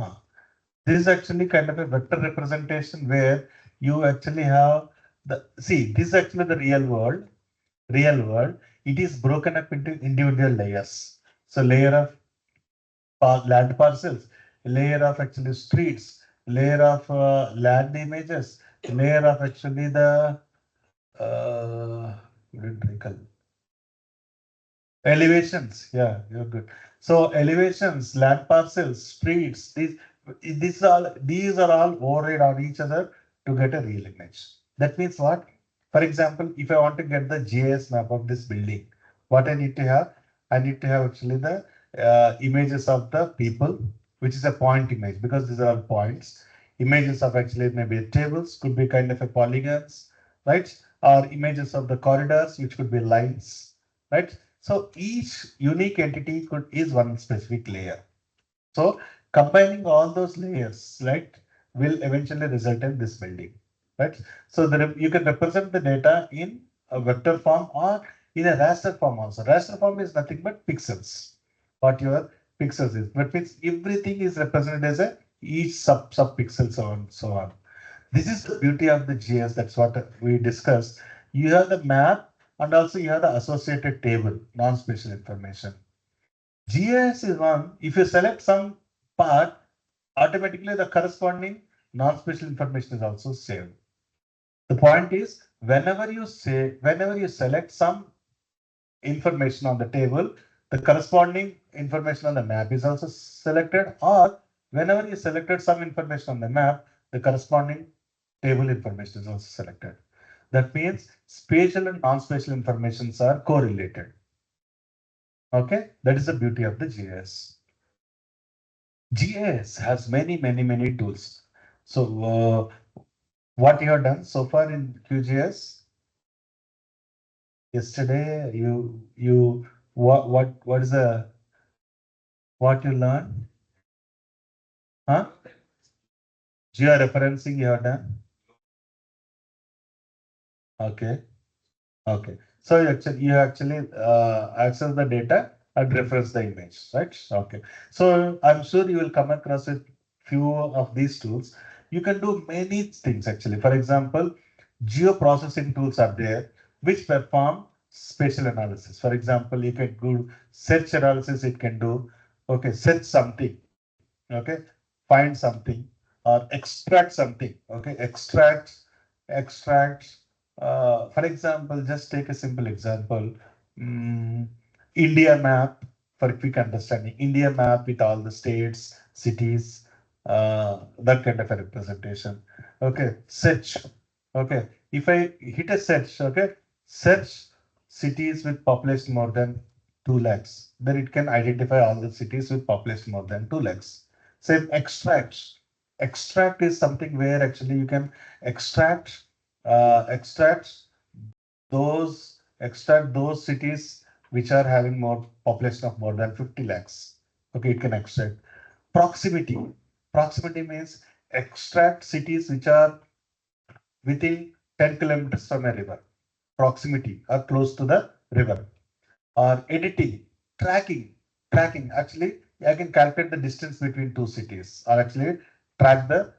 This is actually kind of a vector representation where you actually have this is actually the real world. It is broken up into individual layers. So layer of land parcels, layer of actually streets, layer of land images, layer of actually the couldn't recall. Elevations, yeah, you're good. So elevations, land parcels, streets, these are all overlaid on each other to get a real image. That means what? For example, if I want to get the GIS map of this building, what I need to have? I need to have actually the images of the people, which is a point image because these are all points. Images of actually maybe tables, could be kind of a polygons, right? Or images of the corridors, which could be lines, right? So each unique entity is one specific layer. So combining all those layers, right, will eventually result in this building, right? So you can represent the data in a vector form or in a raster form also. Raster form is nothing but pixels. What your pixels is, but means everything is represented as each sub pixel, so on, so on. This is the beauty of the GIS. That's what we discussed. You have the map and also you have the associated table, non-spatial information. GIS is one, if you select some part, automatically the corresponding non-spatial information is also saved. The point is, whenever you select some information on the table, the corresponding information on the map is also selected, or whenever you selected some information on the map, the corresponding table information is also selected. That means spatial and non-spatial informations are correlated. Okay, that is the beauty of the GIS. GIS has many tools. So what you have done so far in QGIS? Yesterday, what is what you learned? Huh? Georeferencing you have done? Okay. Okay. So you actually access the data and reference the image, right? Okay. So I'm sure you will come across with few of these tools. You can do many things actually. For example, geoprocessing tools are there which perform spatial analysis. For example, you can do search analysis, it can do, okay, search something, okay, find something, or extract something, okay, extract. For example, just take a simple example. India map for quick understanding. India map with all the states, cities, that kind of a representation. Okay, search. Okay, if I hit a search, okay, search cities with population more than 2 lakhs, then it can identify all the cities with population more than 2 lakhs. Same extract. Extract is something where actually you can extract extract those cities which are having more population of more than 50 lakhs. Okay, it can extract. Proximity. Proximity means extract cities which are within 10 kilometers from a river. Proximity or close to the river. Or editing, tracking. Actually, I can calculate the distance between two cities, or actually track the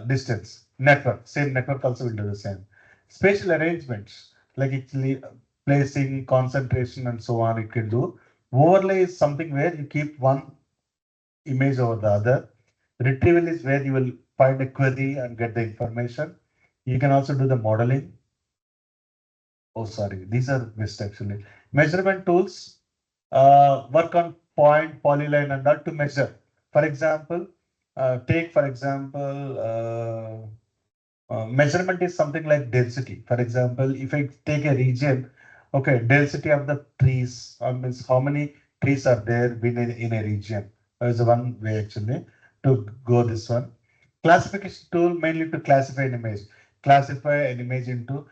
distance. Network, same network also will do the same. Spatial arrangements, like actually placing, concentration, and so on, it can do. Overlay is something where you keep one image over the other. Retrieval is where you will find a query and get the information. You can also do the modeling. Oh, sorry, these are best actually. Measurement tools work on point, polyline, and that to measure. For example, take for example, measurement is something like density. For example, if I take a region, okay, density of the trees, means how many trees are there in a region. Is one way actually to go this one. Classification tool mainly to classify an image. Classify an image into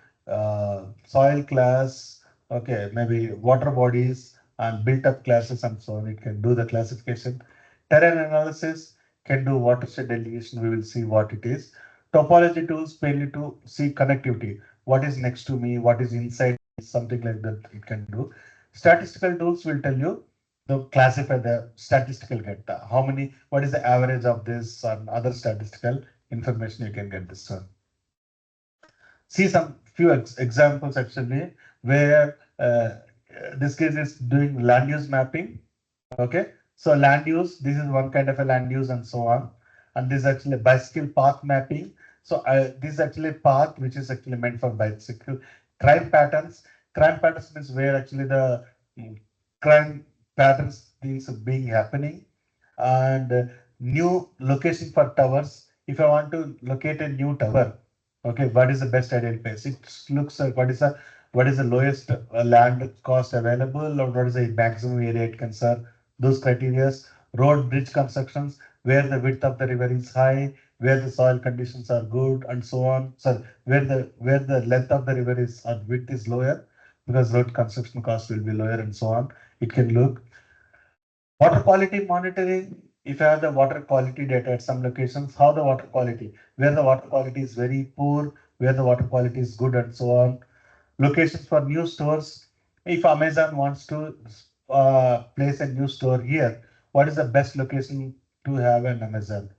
soil class, okay, maybe water bodies and built up classes and so on. It can do the classification. Terrain analysis can do watershed delineation. We will see what it is. Topology tools mainly to see connectivity. What is next to me? What is inside? Something like that it can do. Statistical tools will tell you to classify the statistical data. How many? What is the average of this and other statistical information you can get this one. See some few examples actually where this case is doing land use mapping. Okay, so land use, this is one kind of a land use and so on. And this is actually bicycle path mapping. So this is actually a path which is actually meant for bicycle. Crime patterns. Crime patterns means where actually the crime patterns things being happening. And new location for towers. If I want to locate a new tower, okay, what is the best ideal place? It looks like what is the lowest land cost available, or what is the maximum area it can serve. Those criteria. Road bridge constructions, where the width of the river is high, where the soil conditions are good, and so on. So where the length of the river is or width is lower, because road construction cost will be lower, and so on. It can look. Water quality monitoring. If you have the water quality data at some locations, how the water quality, where the water quality is very poor, where the water quality is good, and so on. Locations for new stores. If Amazon wants to place a new store here, what is the best location to have an Amazon?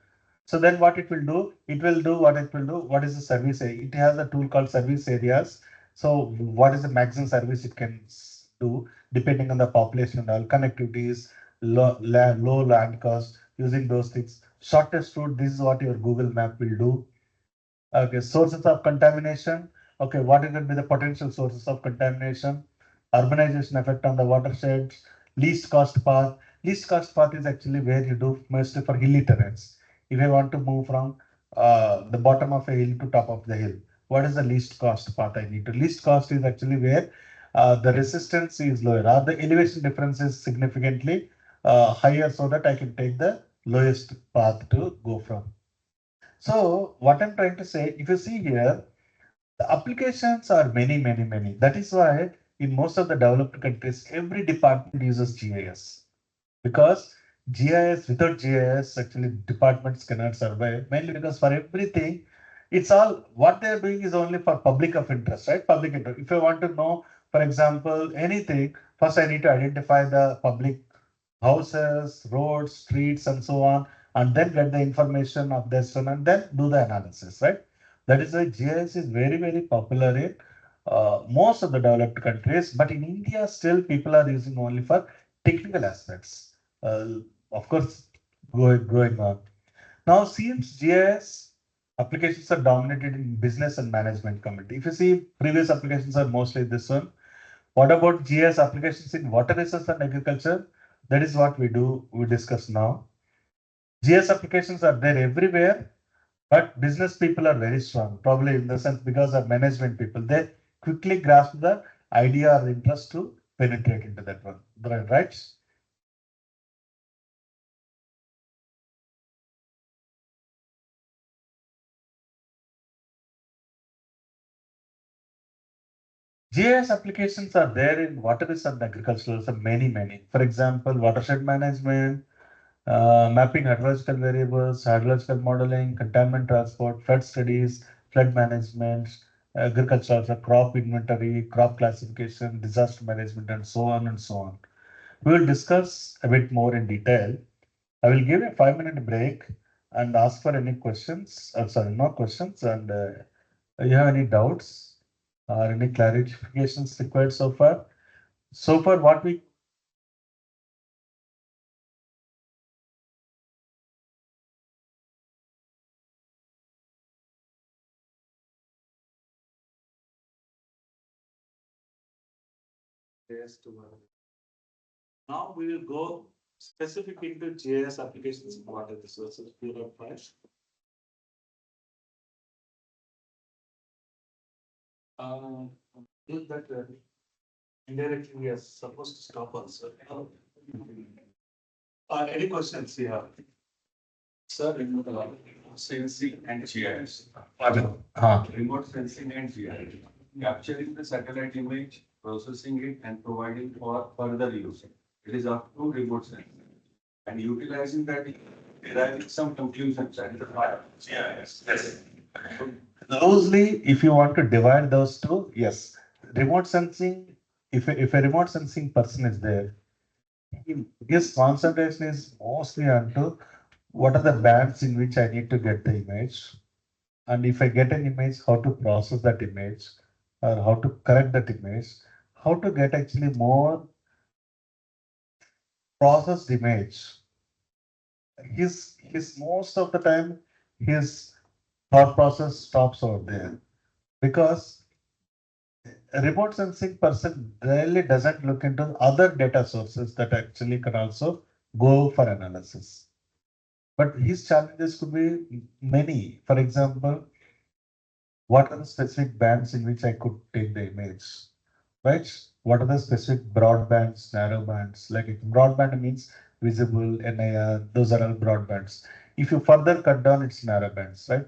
So then what it will do? It will do what it will do. What is the service area? It has a tool called service areas. So what is the maximum service it can do depending on the population and all connectivities, low land cost, using those things. Shortest route, this is what your Google map will do. Okay, sources of contamination. Okay, what is going to be the potential sources of contamination? Urbanization effect on the watersheds, least cost path. Least cost path is actually where you do mostly for hilly terrains. If you want to move from the bottom of a hill to top of the hill, what is the least cost path I need to? Least cost is actually where the resistance is lower or the elevation difference is significantly higher so that I can take the lowest path to go from. So what I'm trying to say, if you see here, the applications are many, many, many. That is why in most of the developed countries, every department uses GIS because GIS, without GIS, actually departments cannot survive, mainly because for everything, it's all what they're doing is only for public of interest, right? Public interest. If I want to know, for example, anything, first I need to identify the public houses, roads, streets, and so on, and then get the information of this one and then do the analysis, right? That is why GIS is very, very popular in most of the developed countries, but in India, still people are using only for technical aspects. Of course, going on. Now, since GIS applications are dominated in business and management community, if you see previous applications are mostly this one. What about GIS applications in water resource and agriculture? That is what we discuss now. GIS applications are there everywhere, but business people are very strong, probably in the sense because of management people. They quickly grasp the idea or interest to penetrate into that one, right? GIS applications are there in water resource and agricultural, so many, many. For example, watershed management, mapping hydrological variables, hydrological modeling, contaminant transport, flood studies, flood management, agriculture, so crop inventory, crop classification, disaster management, and so on and so on. We will discuss a bit more in detail. I will give a 5-minute break and ask for any questions. Sorry, no questions. And you have any doubts or any clarifications required so far? So far, what we now we will go specific into GIS applications in water resources. Is that indirectly we are supposed to stop also? Any questions you have? Sir, remote sensing and GIS. Remote sensing and GIS. Capturing the satellite image, processing it and providing for further use. It is up to remote sensing. And utilizing that, deriving some conclusions and the part of GIS. Yes. Loosely, if you want to divide those two, yes. Remote sensing, if a remote sensing person is there, his concentration is mostly onto what are the bands in which I need to get the image. And if I get an image, how to process that image or how to correct that image, how to get actually more processed image. His most of the time, his thought process stops over there because a remote sensing person really doesn't look into other data sources that actually can also go for analysis. But his challenges could be many. For example, what are the specific bands in which I could take the image, right? What are the specific broadbands, narrow bands? Like broadband means visible, NIR, those are all broadbands. If you further cut down, it's narrow bands, right?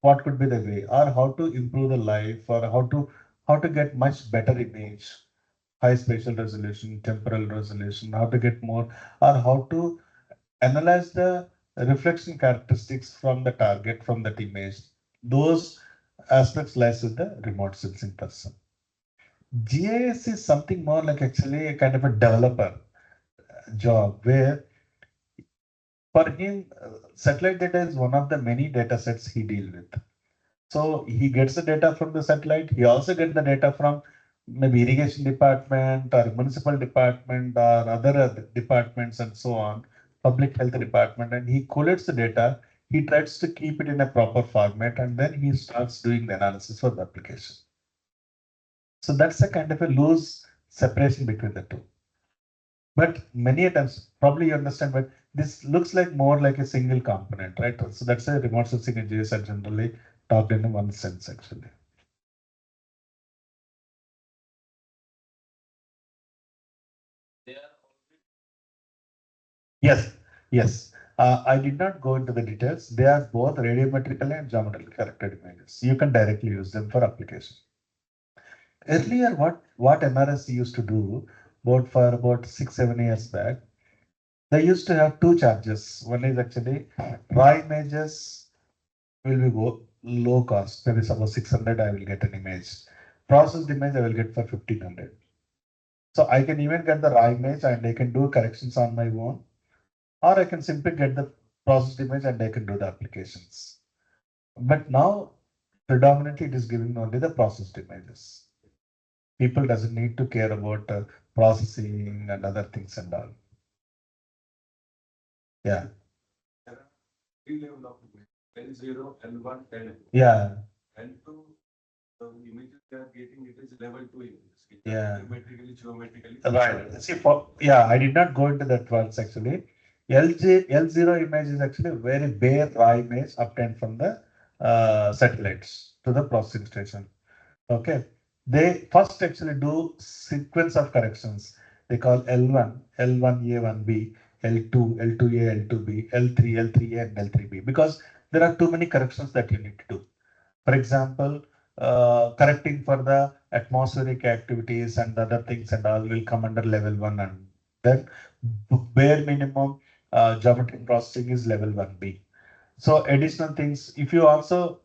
What could be the way or how to improve the life or how to get much better image, high spatial resolution, temporal resolution, how to get more or how to analyze the reflection characteristics from the target from that image. Those aspects lies with the remote sensing person. GIS is something more like actually a kind of a developer job where for him, satellite data is one of the many data sets he deal with. So he gets the data from the satellite. He also gets the data from maybe irrigation department or municipal department or other departments and so on, public health department, and he collates the data. He tries to keep it in a proper format, and then he starts doing the analysis for the application. So that's a kind of a loose separation between the two. But many a times, probably you understand, but this looks like more like a single component, right? So that's a remote sensing in GIS are generally talked in one sense, actually. Yes, yes. I did not go into the details. They are both radiometrically and geometrically corrected images. You can directly use them for application. Earlier, what NRS used to do, about 6-7 years back, they used to have two charges. One is actually raw images will be low cost. Maybe suppose 600, I will get an image. Processed image, I will get for 1500. So I can even get the raw image and I can do corrections on my own, or I can simply get the processed image and I can do the applications. But now, predominantly, it is giving only the processed images. People doesn't need to care about processing and other things and all. Yeah. Three level of image, L0, L1, L2. Yeah. L2, the images they are getting, it is level 2 images. Yeah. Geometrically. Right. See, I did not go into that once actually. L0 image is actually a very bare raw image obtained from the satellites to the processing station. Okay. They first actually do sequence of corrections. They call L1, L1A, 1B, L2, L2A, L2B, L3, L3A, and L3B, because there are too many corrections that you need to do. For example, correcting for the atmospheric activities and other things and all will come under level 1, and then bare minimum geometric processing is level 1B. So additional things, if you also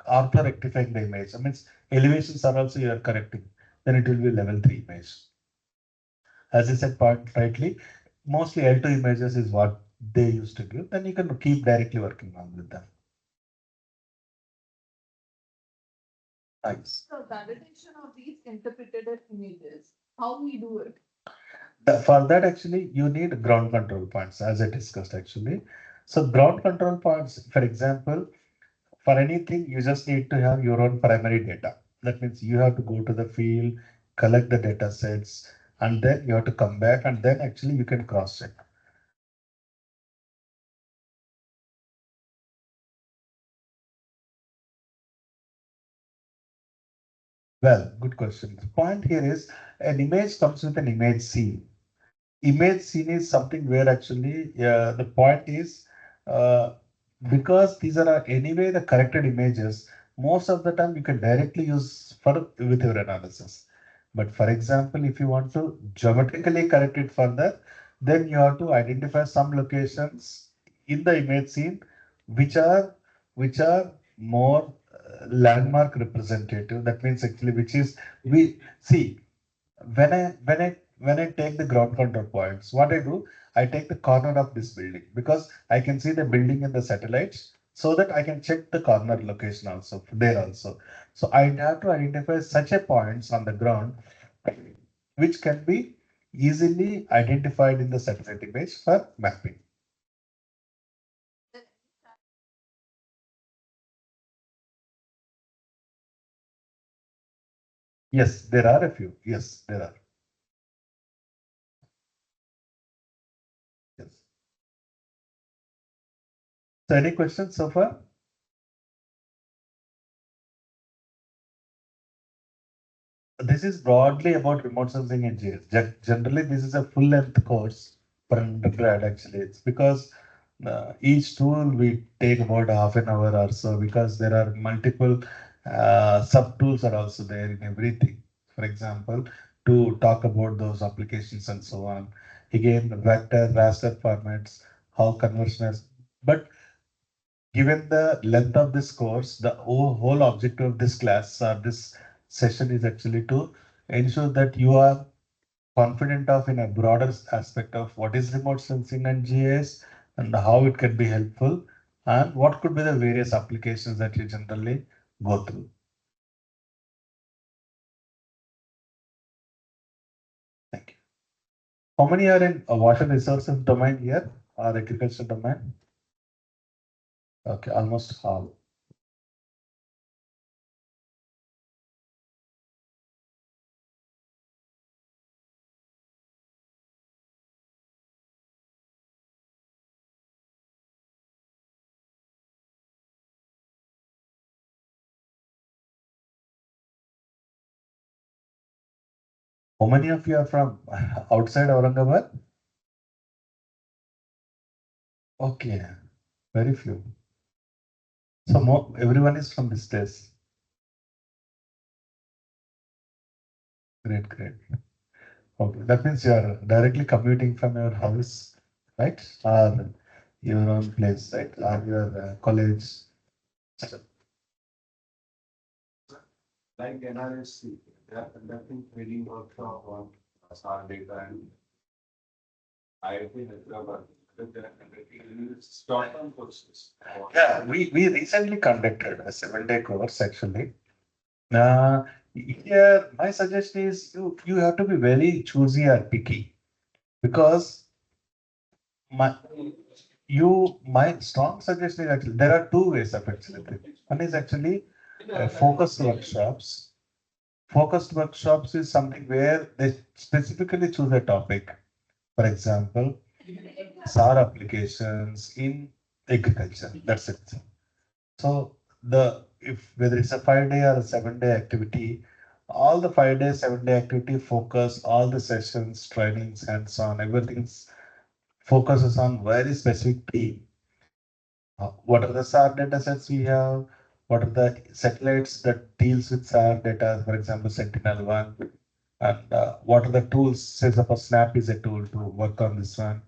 after rectifying the image, I mean elevations are also you are correcting, then it will be level 3 image. As I said point rightly, mostly L2 images is what they used to give, then you can keep directly working on with them. Thanks. So validation of these interpreted images, how we do it? For that, actually, you need ground control points, as I discussed actually. So ground control points, for example, for anything, you just need to have your own primary data. That means you have to go to the field, collect the data sets, and then you have to come back, and then actually you can cross check. Well, good question. The point here is an image comes with an image scene. Image scene is something where actually the point is because these are anyway the corrected images, most of the time you can directly use for with your analysis. But for example, if you want to geometrically correct it further, then you have to identify some locations in the image scene which are more landmark representative. That means actually which is we see when I take the ground control points, what I do, I take the corner of this building because I can see the building in the satellites, so that I can check the corner location also there also. So I have to identify such a points on the ground which can be easily identified in the satellite image for mapping. Yes, there are a few. Yes, there are. Yes. So any questions so far? This is broadly about remote sensing in GIS. Generally, this is a full-length course for an undergrad. Actually, it's because each tool we take about half an hour or so, because there are multiple sub tools are also there in everything. For example, to talk about those applications and so on. Again, vector, raster formats, how conversion is. But given the length of this course, the whole objective of this class or this session is actually to ensure that you are confident of in a broader aspect of what is remote sensing and GIS and how it can be helpful and what could be the various applications that you generally go through. Thank you. How many are in a water resources domain here or agriculture domain? Okay, almost half. How many of you are from outside Aurangabad? Okay, very few. So everyone is from this place. Great, great. Okay, that means you are directly commuting from your house, right? Or your own place, right? Or your college. Like NRSC, they are conducting training workshop on SAR data and IIT Hyderabad. They are conducting short-term courses. Yeah, we recently conducted a 7-day course actually. Here, my suggestion is you have to be very choosy or picky because my strong suggestion is actually there are two ways of actually. One is actually focused workshops. Focused workshops is something where they specifically choose a topic. For example, SAR applications in agriculture. That's it. So if whether it's a 5-day or a 7-day activity, all the 5-day, 7-day activity focus, all the sessions, trainings, hands-on, everything focuses on very specific theme. What are the SAR data sets we have? What are the satellites that deals with SAR data? For example, Sentinel-1. And what are the tools? Say suppose Snap is a tool to work on this one.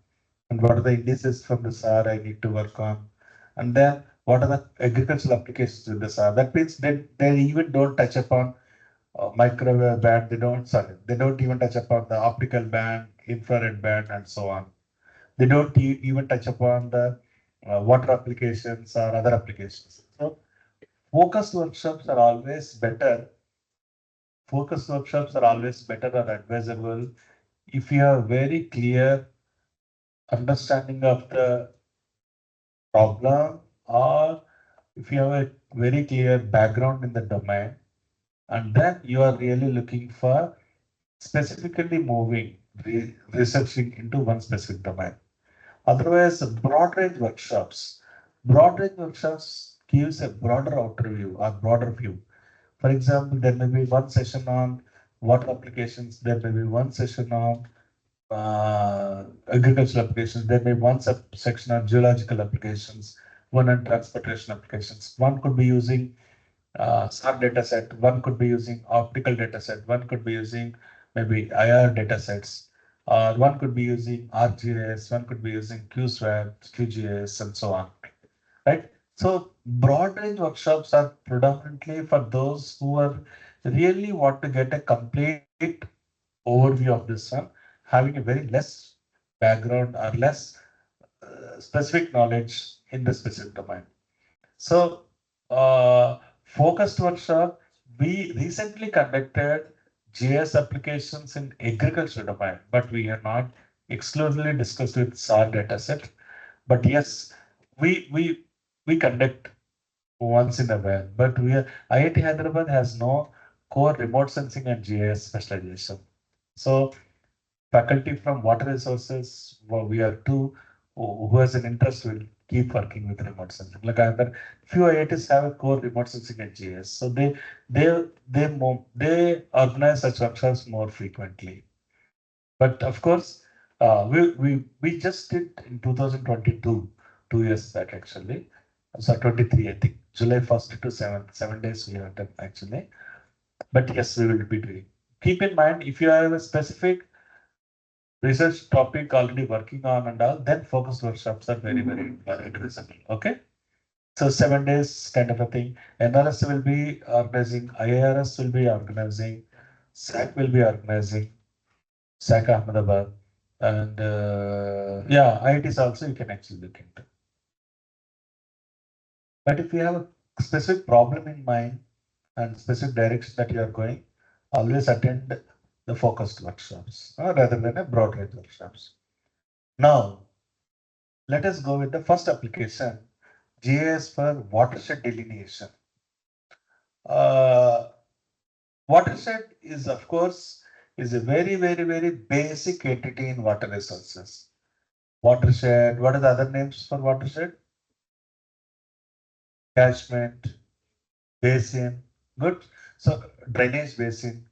And what are the indices from the SAR I need to work on? And then what are the agricultural applications with the SAR? That means they even don't touch upon microwave band. They don't even touch upon the optical band, infrared band, and so on. They don't even touch upon the water applications or other applications. So focused workshops are always better. Focused workshops are always better or advisable if you have very clear understanding of the problem or if you have a very clear background in the domain and then you are really looking for specifically moving, researching into one specific domain. Otherwise, broad range workshops gives a broader outer view or broader view. For example, there may be one session on water applications, there may be one session on agricultural applications, there may be one section on geological applications, one on transportation applications. One could be using SAR data set, one could be using optical data set, one could be using maybe IR data sets, or one could be using RGIS, one could be using QSWAP, QGIS, and so on, right? So broad range workshops are predominantly for those who are really want to get a complete overview of this one, having a very less background or less specific knowledge in the specific domain. So, focused workshop, we recently conducted GIS applications in agriculture domain, but we are not exclusively discussed with SAR dataset. But yes, we conduct once in a while. But IIT Hyderabad has no core remote sensing and GIS specialization. So faculty from water resources, well, we are two who has an interest will keep working with remote sensing. Like other few IITs have a core remote sensing and GIS, so they organize such workshops more frequently. But of course, we just did in 2022, 2 years back actually. So 23, I think July 1st to 7th, 7 days we have done actually. But yes, we will be doing. Keep in mind if you have a specific research topic already working on and all, then focused workshops are very, very advisable. Okay. So 7 days kind of a thing. NRS will be organizing, IARS will be organizing, SAC will be organizing, SAC Ahmedabad, and yeah, IITs also you can actually look into. But if you have a specific problem in mind and specific direction that you are going, always attend the focused workshops rather than a broad range workshops. Now, let us go with the first application, GIS for watershed delineation. Watershed is, of course, is a very, very, very basic entity in water resources. Watershed, what are the other names for watershed? Catchment, basin, good. So drainage basin,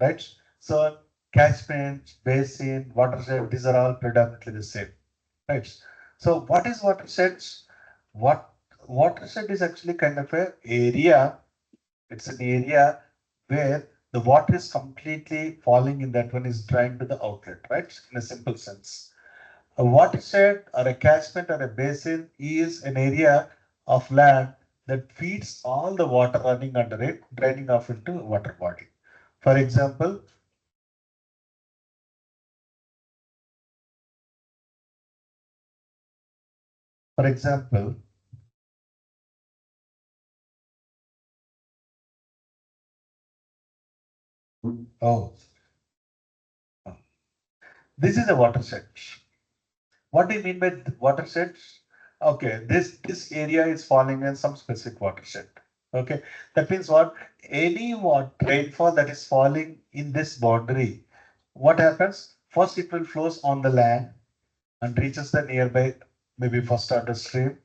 right? So catchment, basin, watershed, these are all predominantly the same, right? So what is watershed? What watershed is actually kind of a area. It's an area where the water is completely falling in that one is drained to the outlet, right? In a simple sense. A watershed or a catchment or a basin is an area of land that feeds all the water running under it, draining off into a water body. For example, oh, this is a watershed. What do you mean by watershed? Okay, this area is falling in some specific watershed. Okay, that means what? Any rainfall that is falling in this boundary, what happens? First, it will flows on the land and reaches the nearby, maybe first order stream,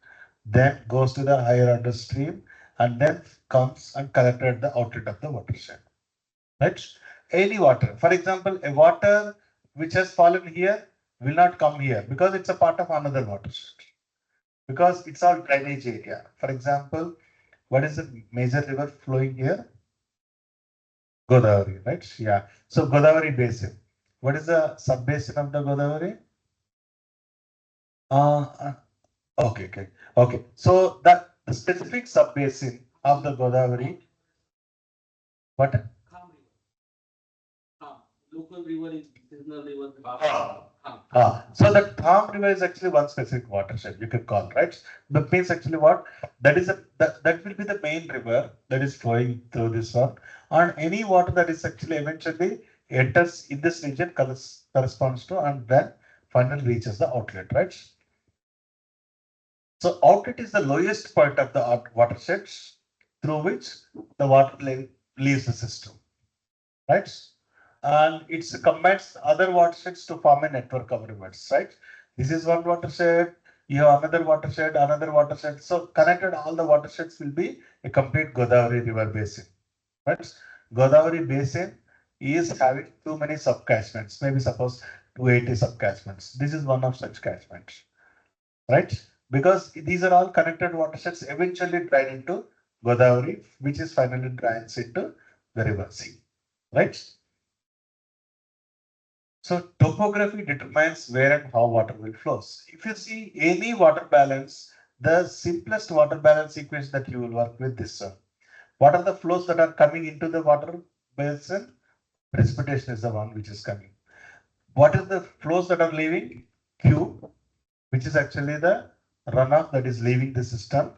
then goes to the higher order stream, and then comes and collected at the outlet of the watershed. Right? Any water, for example, a water which has fallen here will not come here because it's a part of another watershed. Because it's all drainage area. For example, what is the major river flowing here? Godavari, right? Yeah. So Godavari basin. What is the sub basin of the Godavari? Okay. So that the specific sub basin of the Godavari. What? Local river is seasonal river. So the Tham river is actually one specific watershed you can call, right? That means actually what? That is that will be the main river that is flowing through this one. And any water that is actually eventually enters in this region corresponds to and then finally reaches the outlet, right? So outlet is the lowest point of the watershed through which the water leaves the system, right? And it combines other watersheds to form a network of rivers, right? This is one watershed, you have another watershed. So connected, all the watersheds will be a complete Godavari river basin, right? Godavari basin is having too many subcatchments, maybe suppose 280 subcatchments. This is one of such catchments, right? Because these are all connected watersheds eventually drain into Godavari, which is finally drains into the river sea, right? So topography determines where and how water will flow. If you see any water balance, the simplest water balance equation that you will work with this one. What are the flows that are coming into the water basin? Precipitation is the one which is coming. What is the flows that are leaving? Q, which is actually the runoff that is leaving the system,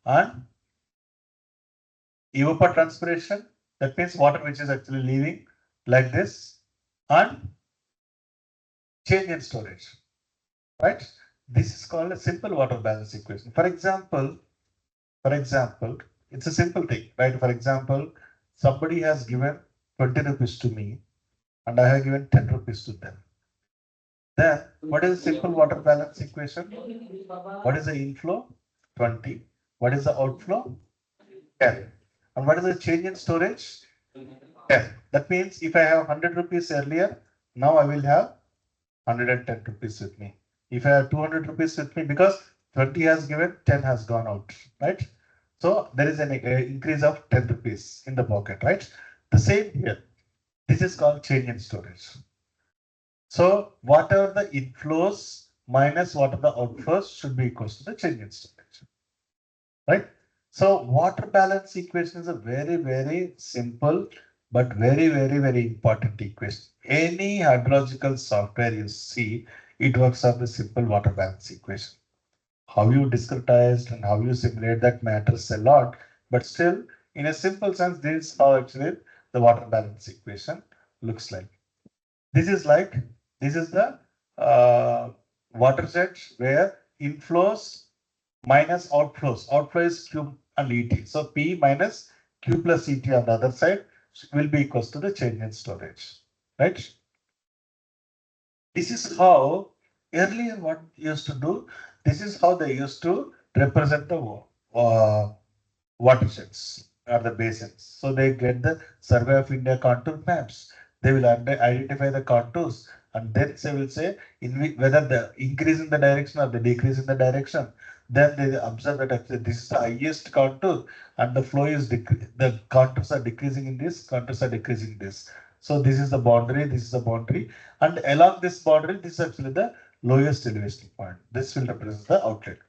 and evapotranspiration, that means water which is actually leaving like this, and change in storage, right? This is called a simple water balance equation. For example, it's a simple thing, right? For example, somebody has given 20 rupees to me and I have given 10 rupees to them. Then what is the simple water balance equation? What is the inflow? 20. What is the outflow? 10. And what is the change in storage? 10. That means if I have 100 rupees earlier, now I will have 110 rupees with me. If I have 200 rupees with me, because 20 has given, 10 has gone out, right? So there is an increase of 10 rupees in the pocket, right? The same here. This is called change in storage. So whatever the inflows minus what are the outflows should be equal to the change in storage, right? So water balance equation is a very, very simple, but very, very, very important equation. Any hydrological software you see, it works on the simple water balance equation. How you discretized and how you simulate that matters a lot, but still in a simple sense, this is how actually the water balance equation looks like. This is the watershed where inflows minus outflows. Outflow is Q and ET. So P minus Q plus ET on the other side will be equals to the change in storage, right? This is how earlier what used to do. This is how they used to represent the watersheds or the basins. So they get the Survey of India contour maps. They will identify the contours, and then they will say whether the increase in the direction or the decrease in the direction. Then they observe that actually this is the highest contour, and the flow is the contours are decreasing in this, contours are decreasing in this. So this is the boundary, this is the boundary, and along this boundary, this is actually the lowest elevation point. This will represent the outlet.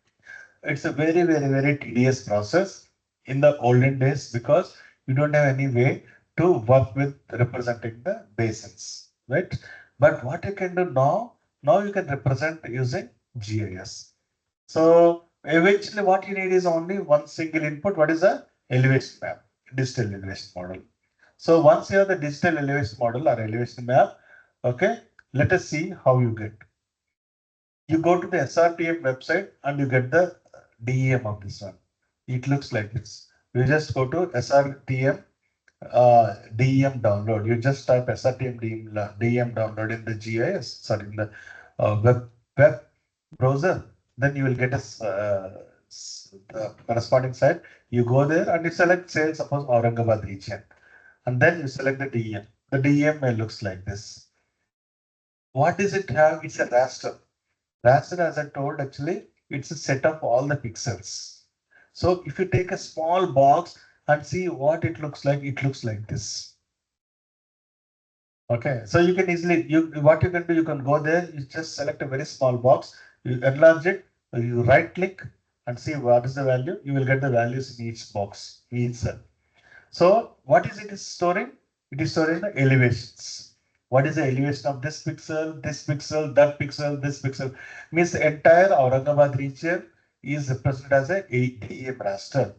It's a very tedious process in the olden days because you don't have any way to work with representing the basins, right? But what you can do now you can represent using GIS. So eventually what you need is only one single input. What is the elevation map, digital elevation model. So once you have the digital elevation model or elevation map, okay, let us see how you get. You go to the SRTM website and you get the DEM of this one. It looks like this. You just go to SRTM DEM download. You just type SRTM DEM download in the GIS, sorry, in the web browser. Then you will get the corresponding site. You go there and you select, say, suppose Aurangabad region, and then you select the DEM. The DEM looks like this. What does it have? It's a raster. Raster, as I told, actually, it's a set of all the pixels. So if you take a small box and see what it looks like this. Okay, so you can easily, what you can do, you can go there, you just select a very small box, you enlarge it, you right click and see what is the value. You will get the values in each box, each cell. So what is it storing? It is storing the elevations. What is the elevation of this pixel, that pixel, this pixel? Means the entire Aurangabad region is represented as a DEM raster,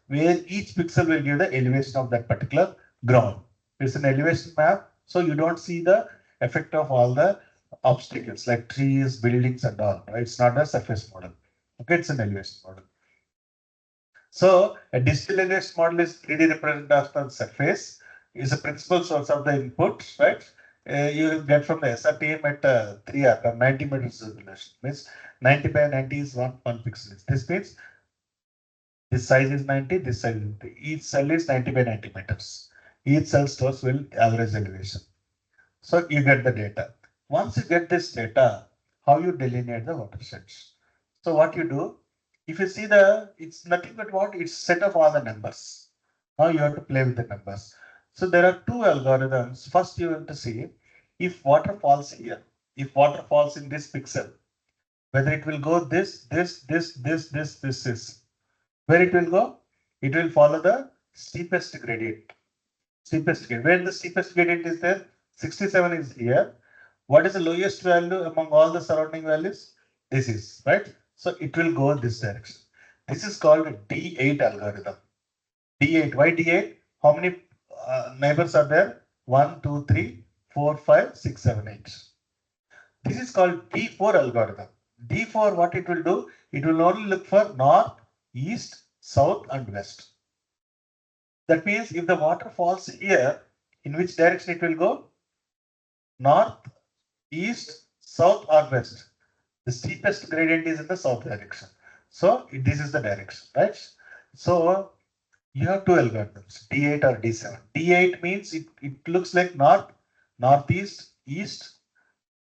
where each pixel will give the elevation of that particular ground. It's an elevation map, so you don't see the effect of all the obstacles like trees, buildings, and all. Right? It's not a surface model. Okay, it's an elevation model. So a digital elevation model is 3D representation of the surface, is a principal source of the input, right? You will get from the SRTM at 3R, 90 meters resolution. Means 90 by 90 is one pixel. This means this size is 90, this size is 90. Each cell is 90 by 90 meters. Each cell stores will average elevation. So you get the data. Once you get this data, how you delineate the watersheds? So what you do, if you see it's nothing but what? It's set of all the numbers. Now you have to play with the numbers. So there are two algorithms. First, you have to see if water falls here, if water falls in this pixel, whether it will go this. Where it will go? It will follow the steepest gradient. Where the steepest gradient is there? 67 is here. What is the lowest value among all the surrounding values? This is, right? So it will go this direction. This is called a D8 algorithm. D8. Why D8? How many neighbors are there? 1, 2, 3, 4, 5, 6, 7, 8. This is called D4 algorithm. D4, what it will do? It will only look for north, east, south, and west. That means if the water falls here, in which direction it will go? North, east, south, or west. The steepest gradient is in the south direction. So this is the direction, right? So you have two algorithms, D8 or D7. D8 means it looks like north, northeast, east,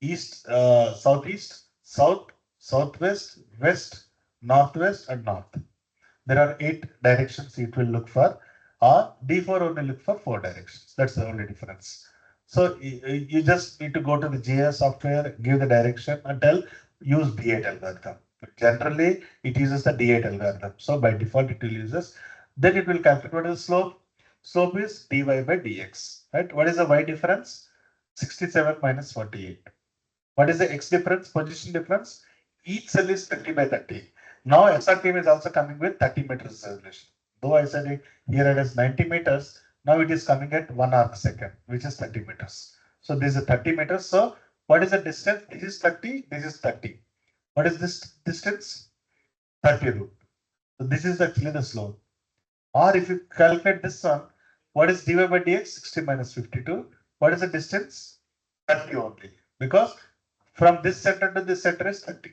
southeast, south, southwest, west, northwest, and north. There are 8 directions it will look for, or D4 only look for 4 directions. That's the only difference. So you just need to go to the GIS software, give the direction, and use D8 algorithm. But generally, it uses the D8 algorithm. So by default, it will use this. Then it will calculate what is the slope. Slope is dy by dx. Right? What is the y difference? 67 minus 48. What is the x difference? Position difference? Each cell is 30 by 30. Now SRTM is also coming with 30 meters resolution. Though I said here it is 90 meters, now it is coming at 1 arc second, which is 30 meters. So this is 30 meters. So what is the distance? This is 30, this is 30. What is this distance? 30 root. So this is actually the slope. Or if you calculate this one, what is dy by dx? 60 minus 52. What is the distance? 30 only. Because from this center to this center is 30.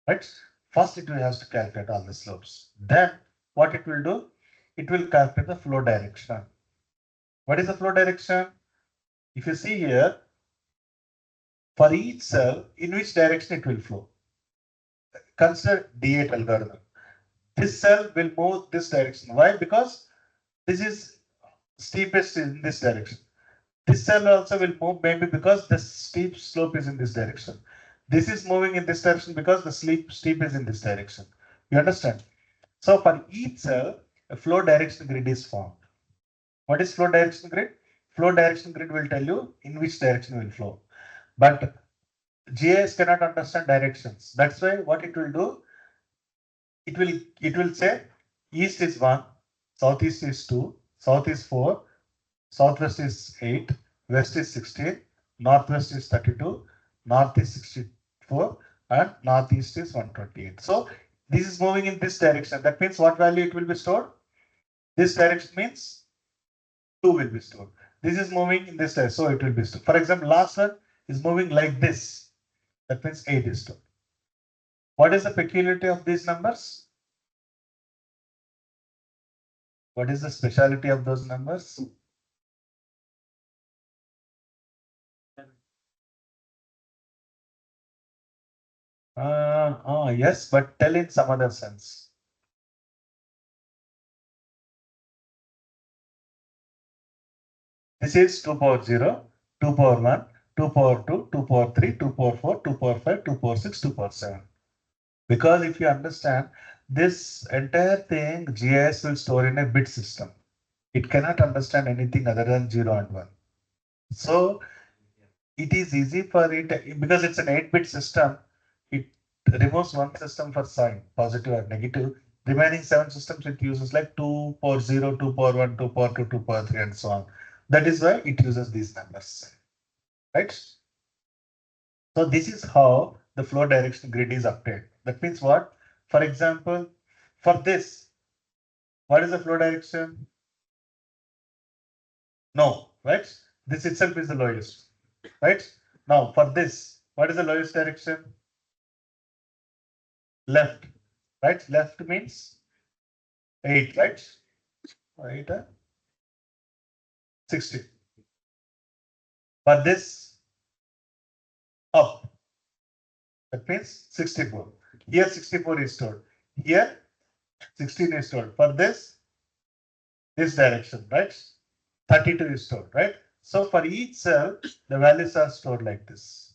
Right? First it will have to calculate all the slopes. Then what it will do? It will calculate the flow direction. What is the flow direction? If you see here, for each cell, in which direction it will flow? Consider D8 algorithm. This cell will move this direction. Why? Because this is steepest in this direction. This cell also will move maybe because the steep slope is in this direction. This is moving in this direction because the steep is in this direction. You understand? So for each cell, a flow direction grid is formed. What is flow direction grid? Flow direction grid will tell you in which direction will flow. But GIS cannot understand directions. That's why what it will do, it will say east is 1, southeast is 2, south is 4, southwest is 8, west is 16, northwest is 32, north is 64, and northeast is 128. So this is moving in this direction. That means what value it will be stored? This direction means 2 will be stored. This is moving in this direction, so it will be stored. For example, last one is moving like this. That means 8 is stored. What is the peculiarity of these numbers? What is the speciality of those numbers? Yes, but tell in some other sense. This is 2 power 0, 2 power 1, 2 power 2, 2 power 3, 2 power 4, 2 power 5, 2 power 6, 2 power 7. Because if you understand, this entire thing GIS will store in a bit system. It cannot understand anything other than 0 and 1. So it is easy for it because it's an 8-bit system. It removes one system for sign, positive or negative. Remaining 7 systems it uses like 2 power 0, 2 power 1, 2 power 2, 2 power 3, and so on. That is why it uses these numbers, right? So this is how the flow direction grid is updated. That means what? For example, for this, what is the flow direction? No, right? This itself is the lowest, right? Now for this, what is the lowest direction? Left, right? Left means 8, right? 8, 60. For this, up, that means 64. Here 64 is stored. Here 16 is stored. For this direction, right? 32 is stored, right? So for each cell, the values are stored like this.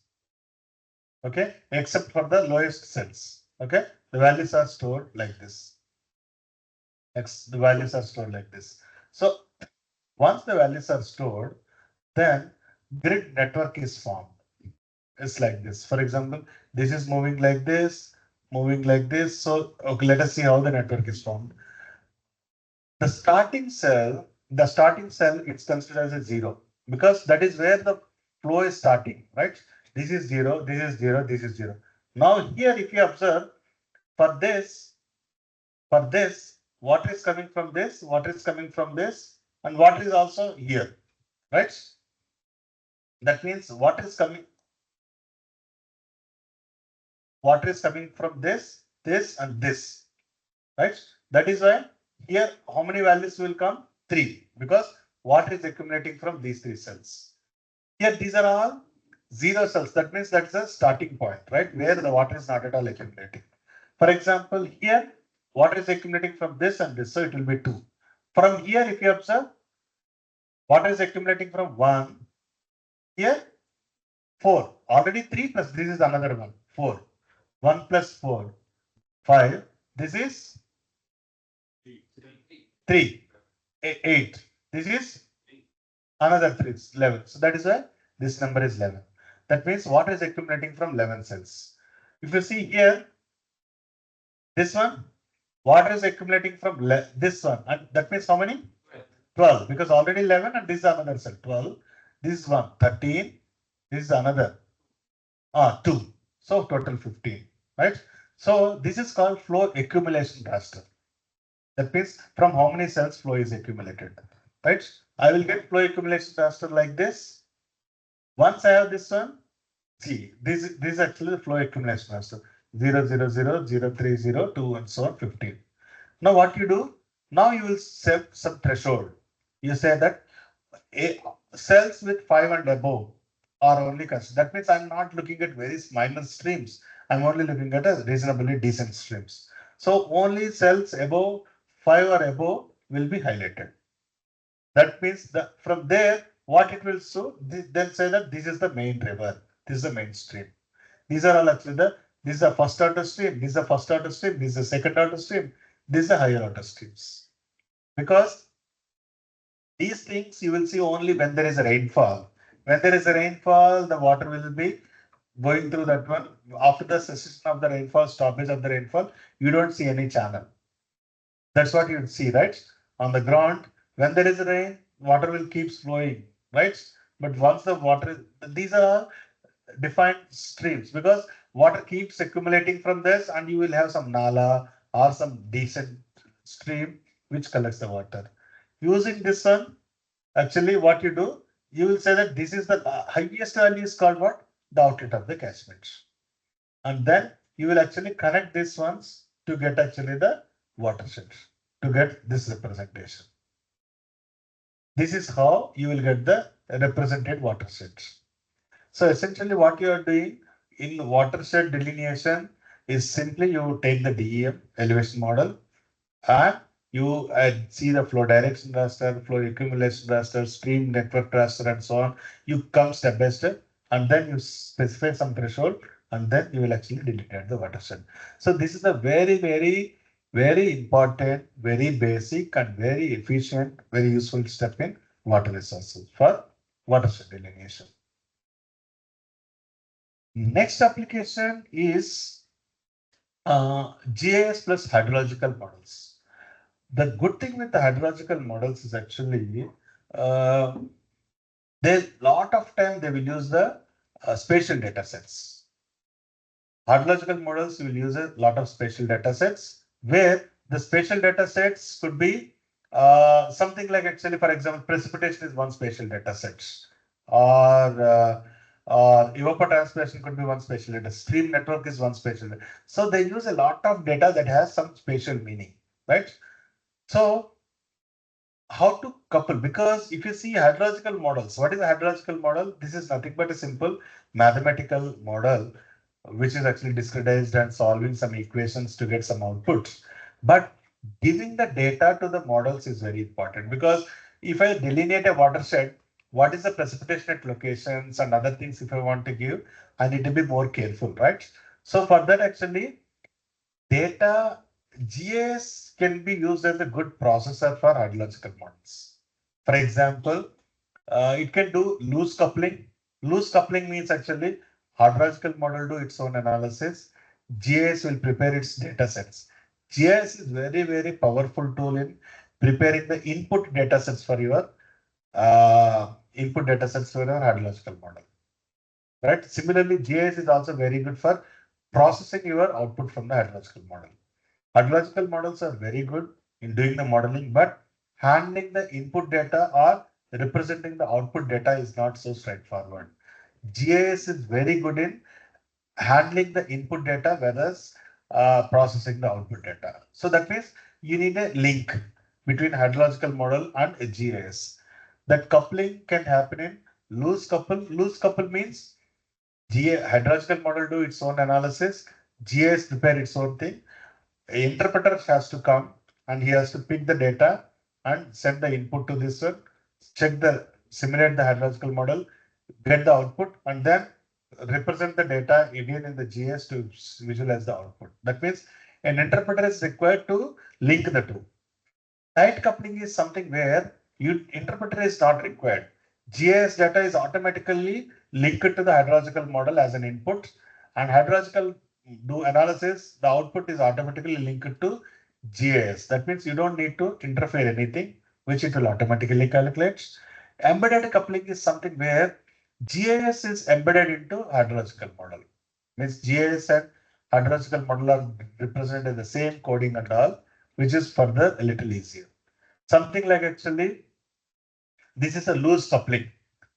Okay, except for the lowest cells. Okay, the values are stored like this. The values are stored like this. So once the values are stored, then grid network is formed. It's like this. For example, this is moving like this, moving like this. So okay, let us see how the network is formed. The starting cell, it's considered as a 0 because that is where the flow is starting, right? This is 0, this is 0, this is 0. Now here, if you observe, for this, water is coming from this, water is coming from this, and water is also here, right? That means water is coming from this, and this, right? That is why here, how many values will come? 3, because water is accumulating from these 3 cells. Here, these are all 0 cells. That means that's the starting point, right? Where the water is not at all accumulating. For example, here, water is accumulating from this and this, so it will be 2. From here, if you observe, water is accumulating from 1. Here, 4. Already 3 plus this is another one, 4. 1 plus 4, 5. This is 3, 8. This is another 3, 11. So that is why this number is 11. That means water is accumulating from 11 cells. If you see here, this one, Water is accumulating from this one, and that means how many? 12, because already 11 and this is another cell, 12. This is one, 13. This is another, 2. So total 15, right? So this is called flow accumulation raster. That means from how many cells flow is accumulated, right? I will get flow accumulation raster like this. Once I have this one, see, this is actually the flow accumulation raster. 0, 0, 0, 0, 3, 0, 2, and so on, 15. Now what you do? Now you will set some threshold. You say that cells with 5 and above are only considered. That means I'm not looking at very minor streams. I'm only looking at a reasonably decent streams. So only cells above 5 or above will be highlighted. That means that from there, what it will show, they'll say that this is the main river. This is the main stream. These are all actually this is a first order stream. This is a first order stream. This is a second order stream. This is a higher order streams. Because these things you will see only when there is a rainfall. When there is a rainfall, the water will be going through that one. After the cessation of the rainfall, stoppage of the rainfall, you don't see any channel. That's what you see, right? On the ground, when there is rain, water will keep flowing, right? But once the water, these are defined streams because water keeps accumulating from this, and you will have some nala or some decent stream which collects the water. Using this one, actually what you do, you will say that this is the highest value is called what? The outlet of the catchment. And then you will actually connect these ones to get actually the watershed, to get this representation. This is how you will get the represented watershed. So essentially what you are doing in watershed delineation is simply you take the DEM elevation model and you see the flow direction raster, flow accumulation raster, stream network raster, and so on. You come step by step, and then you specify some threshold, and then you will actually delineate the watershed. So this is a very, very, very important, very basic, and very efficient, very useful step in water resources for watershed delineation. Next application is GIS plus hydrological models. The good thing with the hydrological models is actually there's a lot of time they will use the spatial data sets. Hydrological models will use a lot of spatial data sets where the spatial data sets could be something like actually, for example, precipitation is one spatial data set, or evapotranspiration could be one spatial data. Stream network is one spatial data. So they use a lot of data that has some spatial meaning, right? So how to couple? Because if you see hydrological models, what is a hydrological model? This is nothing but a simple mathematical model, which is actually discretized and solving some equations to get some outputs. But giving the data to the models is very important, because if I delineate a watershed, what is the precipitation at locations and other things if I want to give, I need to be more careful, right? So for that, actually, data GIS can be used as a good processor for hydrological models. For example, it can do loose coupling. Loose coupling means actually hydrological model do its own analysis. GIS will prepare its data sets. GIS is very, very powerful tool in preparing the input data sets for your hydrological model. Right. Similarly, GIS is also very good for processing your output from the hydrological model. Hydrological models are very good in doing the modeling, but handling the input data or representing the output data is not so straightforward. GIS is very good in handling the input data, whereas processing the output data. So that means you need a link between hydrological model and a GIS. That coupling can happen in loose couple. Loose couple means hydrological model do its own analysis, GIS prepare its own thing. Interpreter has to come and he has to pick the data and send the input to this one, simulate the hydrological model, get the output, and then represent the data again in the GIS to visualize the output. That means an interpreter is required to link the two. Tight coupling is something where interpreter is not required. GIS data is automatically linked to the hydrological model as an input, and hydrological do analysis, the output is automatically linked to GIS. That means you don't need to interfere anything, which it will automatically calculate. Embedded coupling is something where GIS is embedded into hydrological model. Means GIS and hydrological model are represented in the same coding and all, which is further a little easier. Something like actually, this is a loose coupling.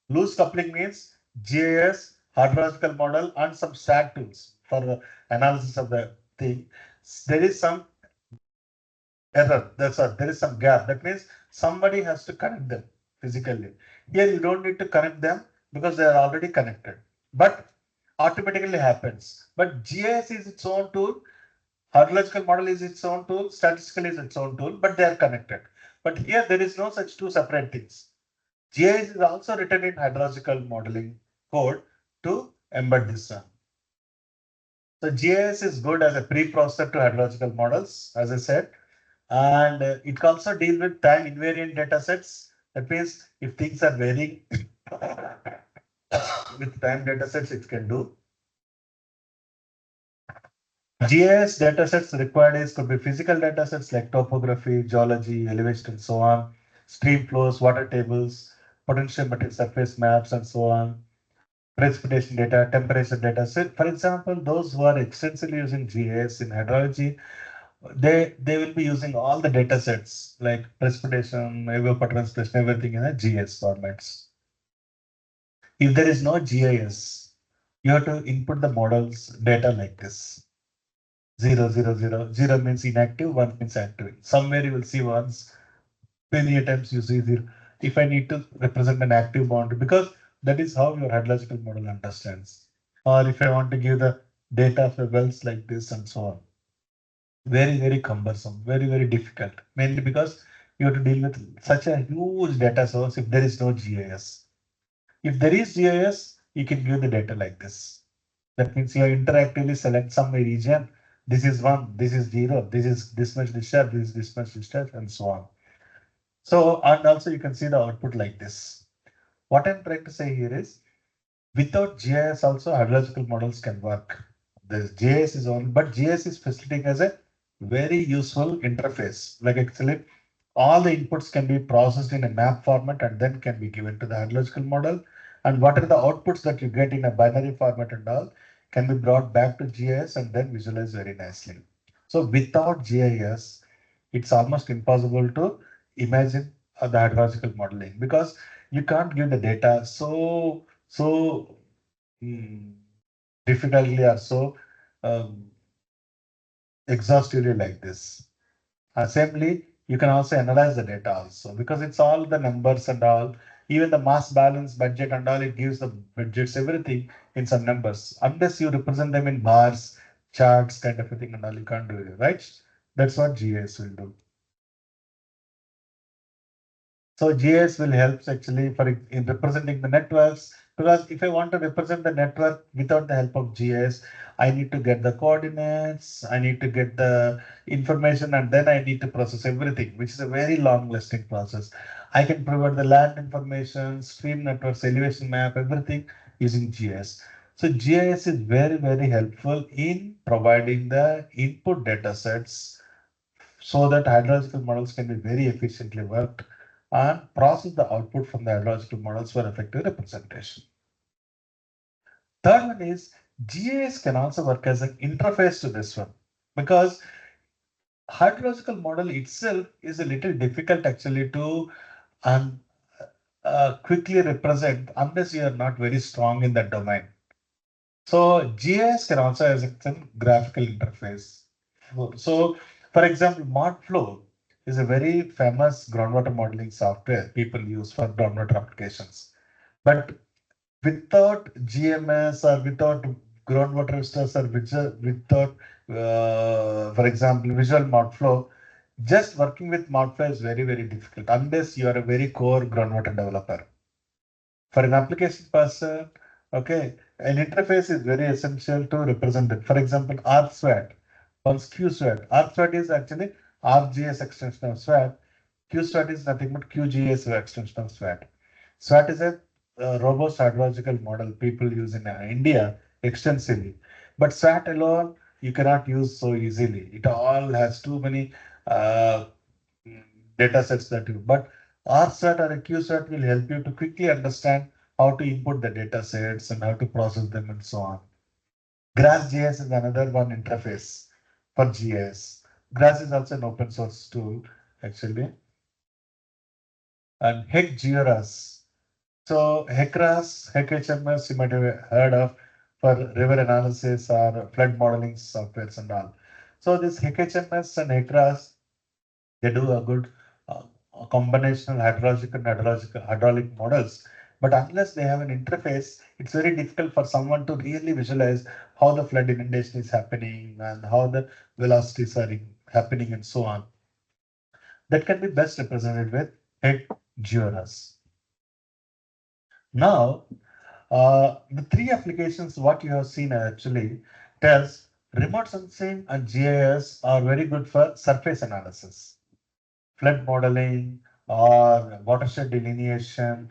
Loose coupling means GIS, hydrological model, and some stat tools for the analysis of the thing. There is some error. There is some gap. That means somebody has to connect them physically. Here you don't need to connect them because they are already connected. But automatically happens. But GIS is its own tool. Hydrological model is its own tool. Statistical is its own tool, but they are connected. But here there is no such two separate things. GIS is also written in hydrological modeling code to embed this one. So GIS is good as a preprocessor to hydrological models, as I said, and it can also deal with time invariant data sets. That means if things are varying with time data sets, it can do. GIS datasets required is could be physical datasets like topography, geology, elevation, and so on, stream flows, water tables, potential material surface maps, and so on, precipitation data, temperature data. So, for example, those who are extensively using GIS in hydrology, they will be using all the datasets like precipitation, evapotranspiration, everything in a GIS formats. If there is no GIS, you have to input the model's data like this. 0, 0, 0. 0 means inactive, 1 means active. Somewhere you will see ones, many times you see 0. If I need to represent an active boundary, because that is how your hydrological model understands. Or if I want to give the data for wells like this and so on. Very, very cumbersome, very, very difficult. Mainly because you have to deal with such a huge data source if there is no GIS. If there is GIS, you can give the data like this. That means you interactively select some region. This is 1, this is 0, this is this much discharge, this is this much discharge, and so on. So, and also you can see the output like this. What I'm trying to say here is, without GIS also hydrological models can work. The GIS is on, but GIS is facilitating as a very useful interface. Like actually, all the inputs can be processed in a map format and then can be given to the hydrological model. And what are the outputs that you get in a binary format and all can be brought back to GIS and then visualized very nicely. So without GIS, it's almost impossible to imagine the hydrological modeling because you can't give the data so difficultly or so exhaustively like this. Assembly, you can also analyze the data also because it's all the numbers and all, even the mass balance budget and all, it gives the budgets, everything in some numbers. Unless you represent them in bars, charts, kind of a thing and all, you can't do it, right? That's what GIS will do. So GIS will help actually for in representing the networks, because if I want to represent the network without the help of GIS, I need to get the coordinates, I need to get the information, and then I need to process everything, which is a very long listing process. I can provide the land information, stream networks, elevation map, everything using GIS. So GIS is very, very helpful in providing the input data sets so that hydrological models can be very efficiently worked and process the output from the hydrological models for effective representation. Third one is GIS can also work as an interface to this one because hydrological model itself is a little difficult actually to quickly represent unless you are not very strong in that domain. So GIS can also as a graphical interface. So for example, ModFlow is a very famous groundwater modeling software people use for groundwater applications. But without GMS or without groundwater stress or without, for example, visual ModFlow, just working with ModFlow is very, very difficult unless you are a very core groundwater developer. For an application person, okay, an interface is very essential to represent it. For example, RSWAT, once QSWAT. RSWAT is actually RGS extension of SWAT. QSWAT is nothing but QGS extension of SWAT. SWAT is a robust hydrological model people use in India extensively. But SWAT alone you cannot use so easily. It all has too many uh, data sets that you, but RSAT or QSAT will help you to quickly understand how to input the data sets and how to process them and so on. GRASS GIS is another one interface for GIS. GRASS is also an open source tool, actually. And HEC GIS. So HECRAS, HECHMS, you might have heard of for river analysis or flood modeling softwares and all. So this HECHMS and HECRAS, they do a good combinational hydraulic models. But unless they have an interface, it's very difficult for someone to really visualize how the flood inundation is happening and how the velocities are happening and so on. That can be best represented with HEC GIS. Now, the three applications what you have seen actually tells remote sensing and GIS are very good for surface analysis, flood modeling or watershed delineation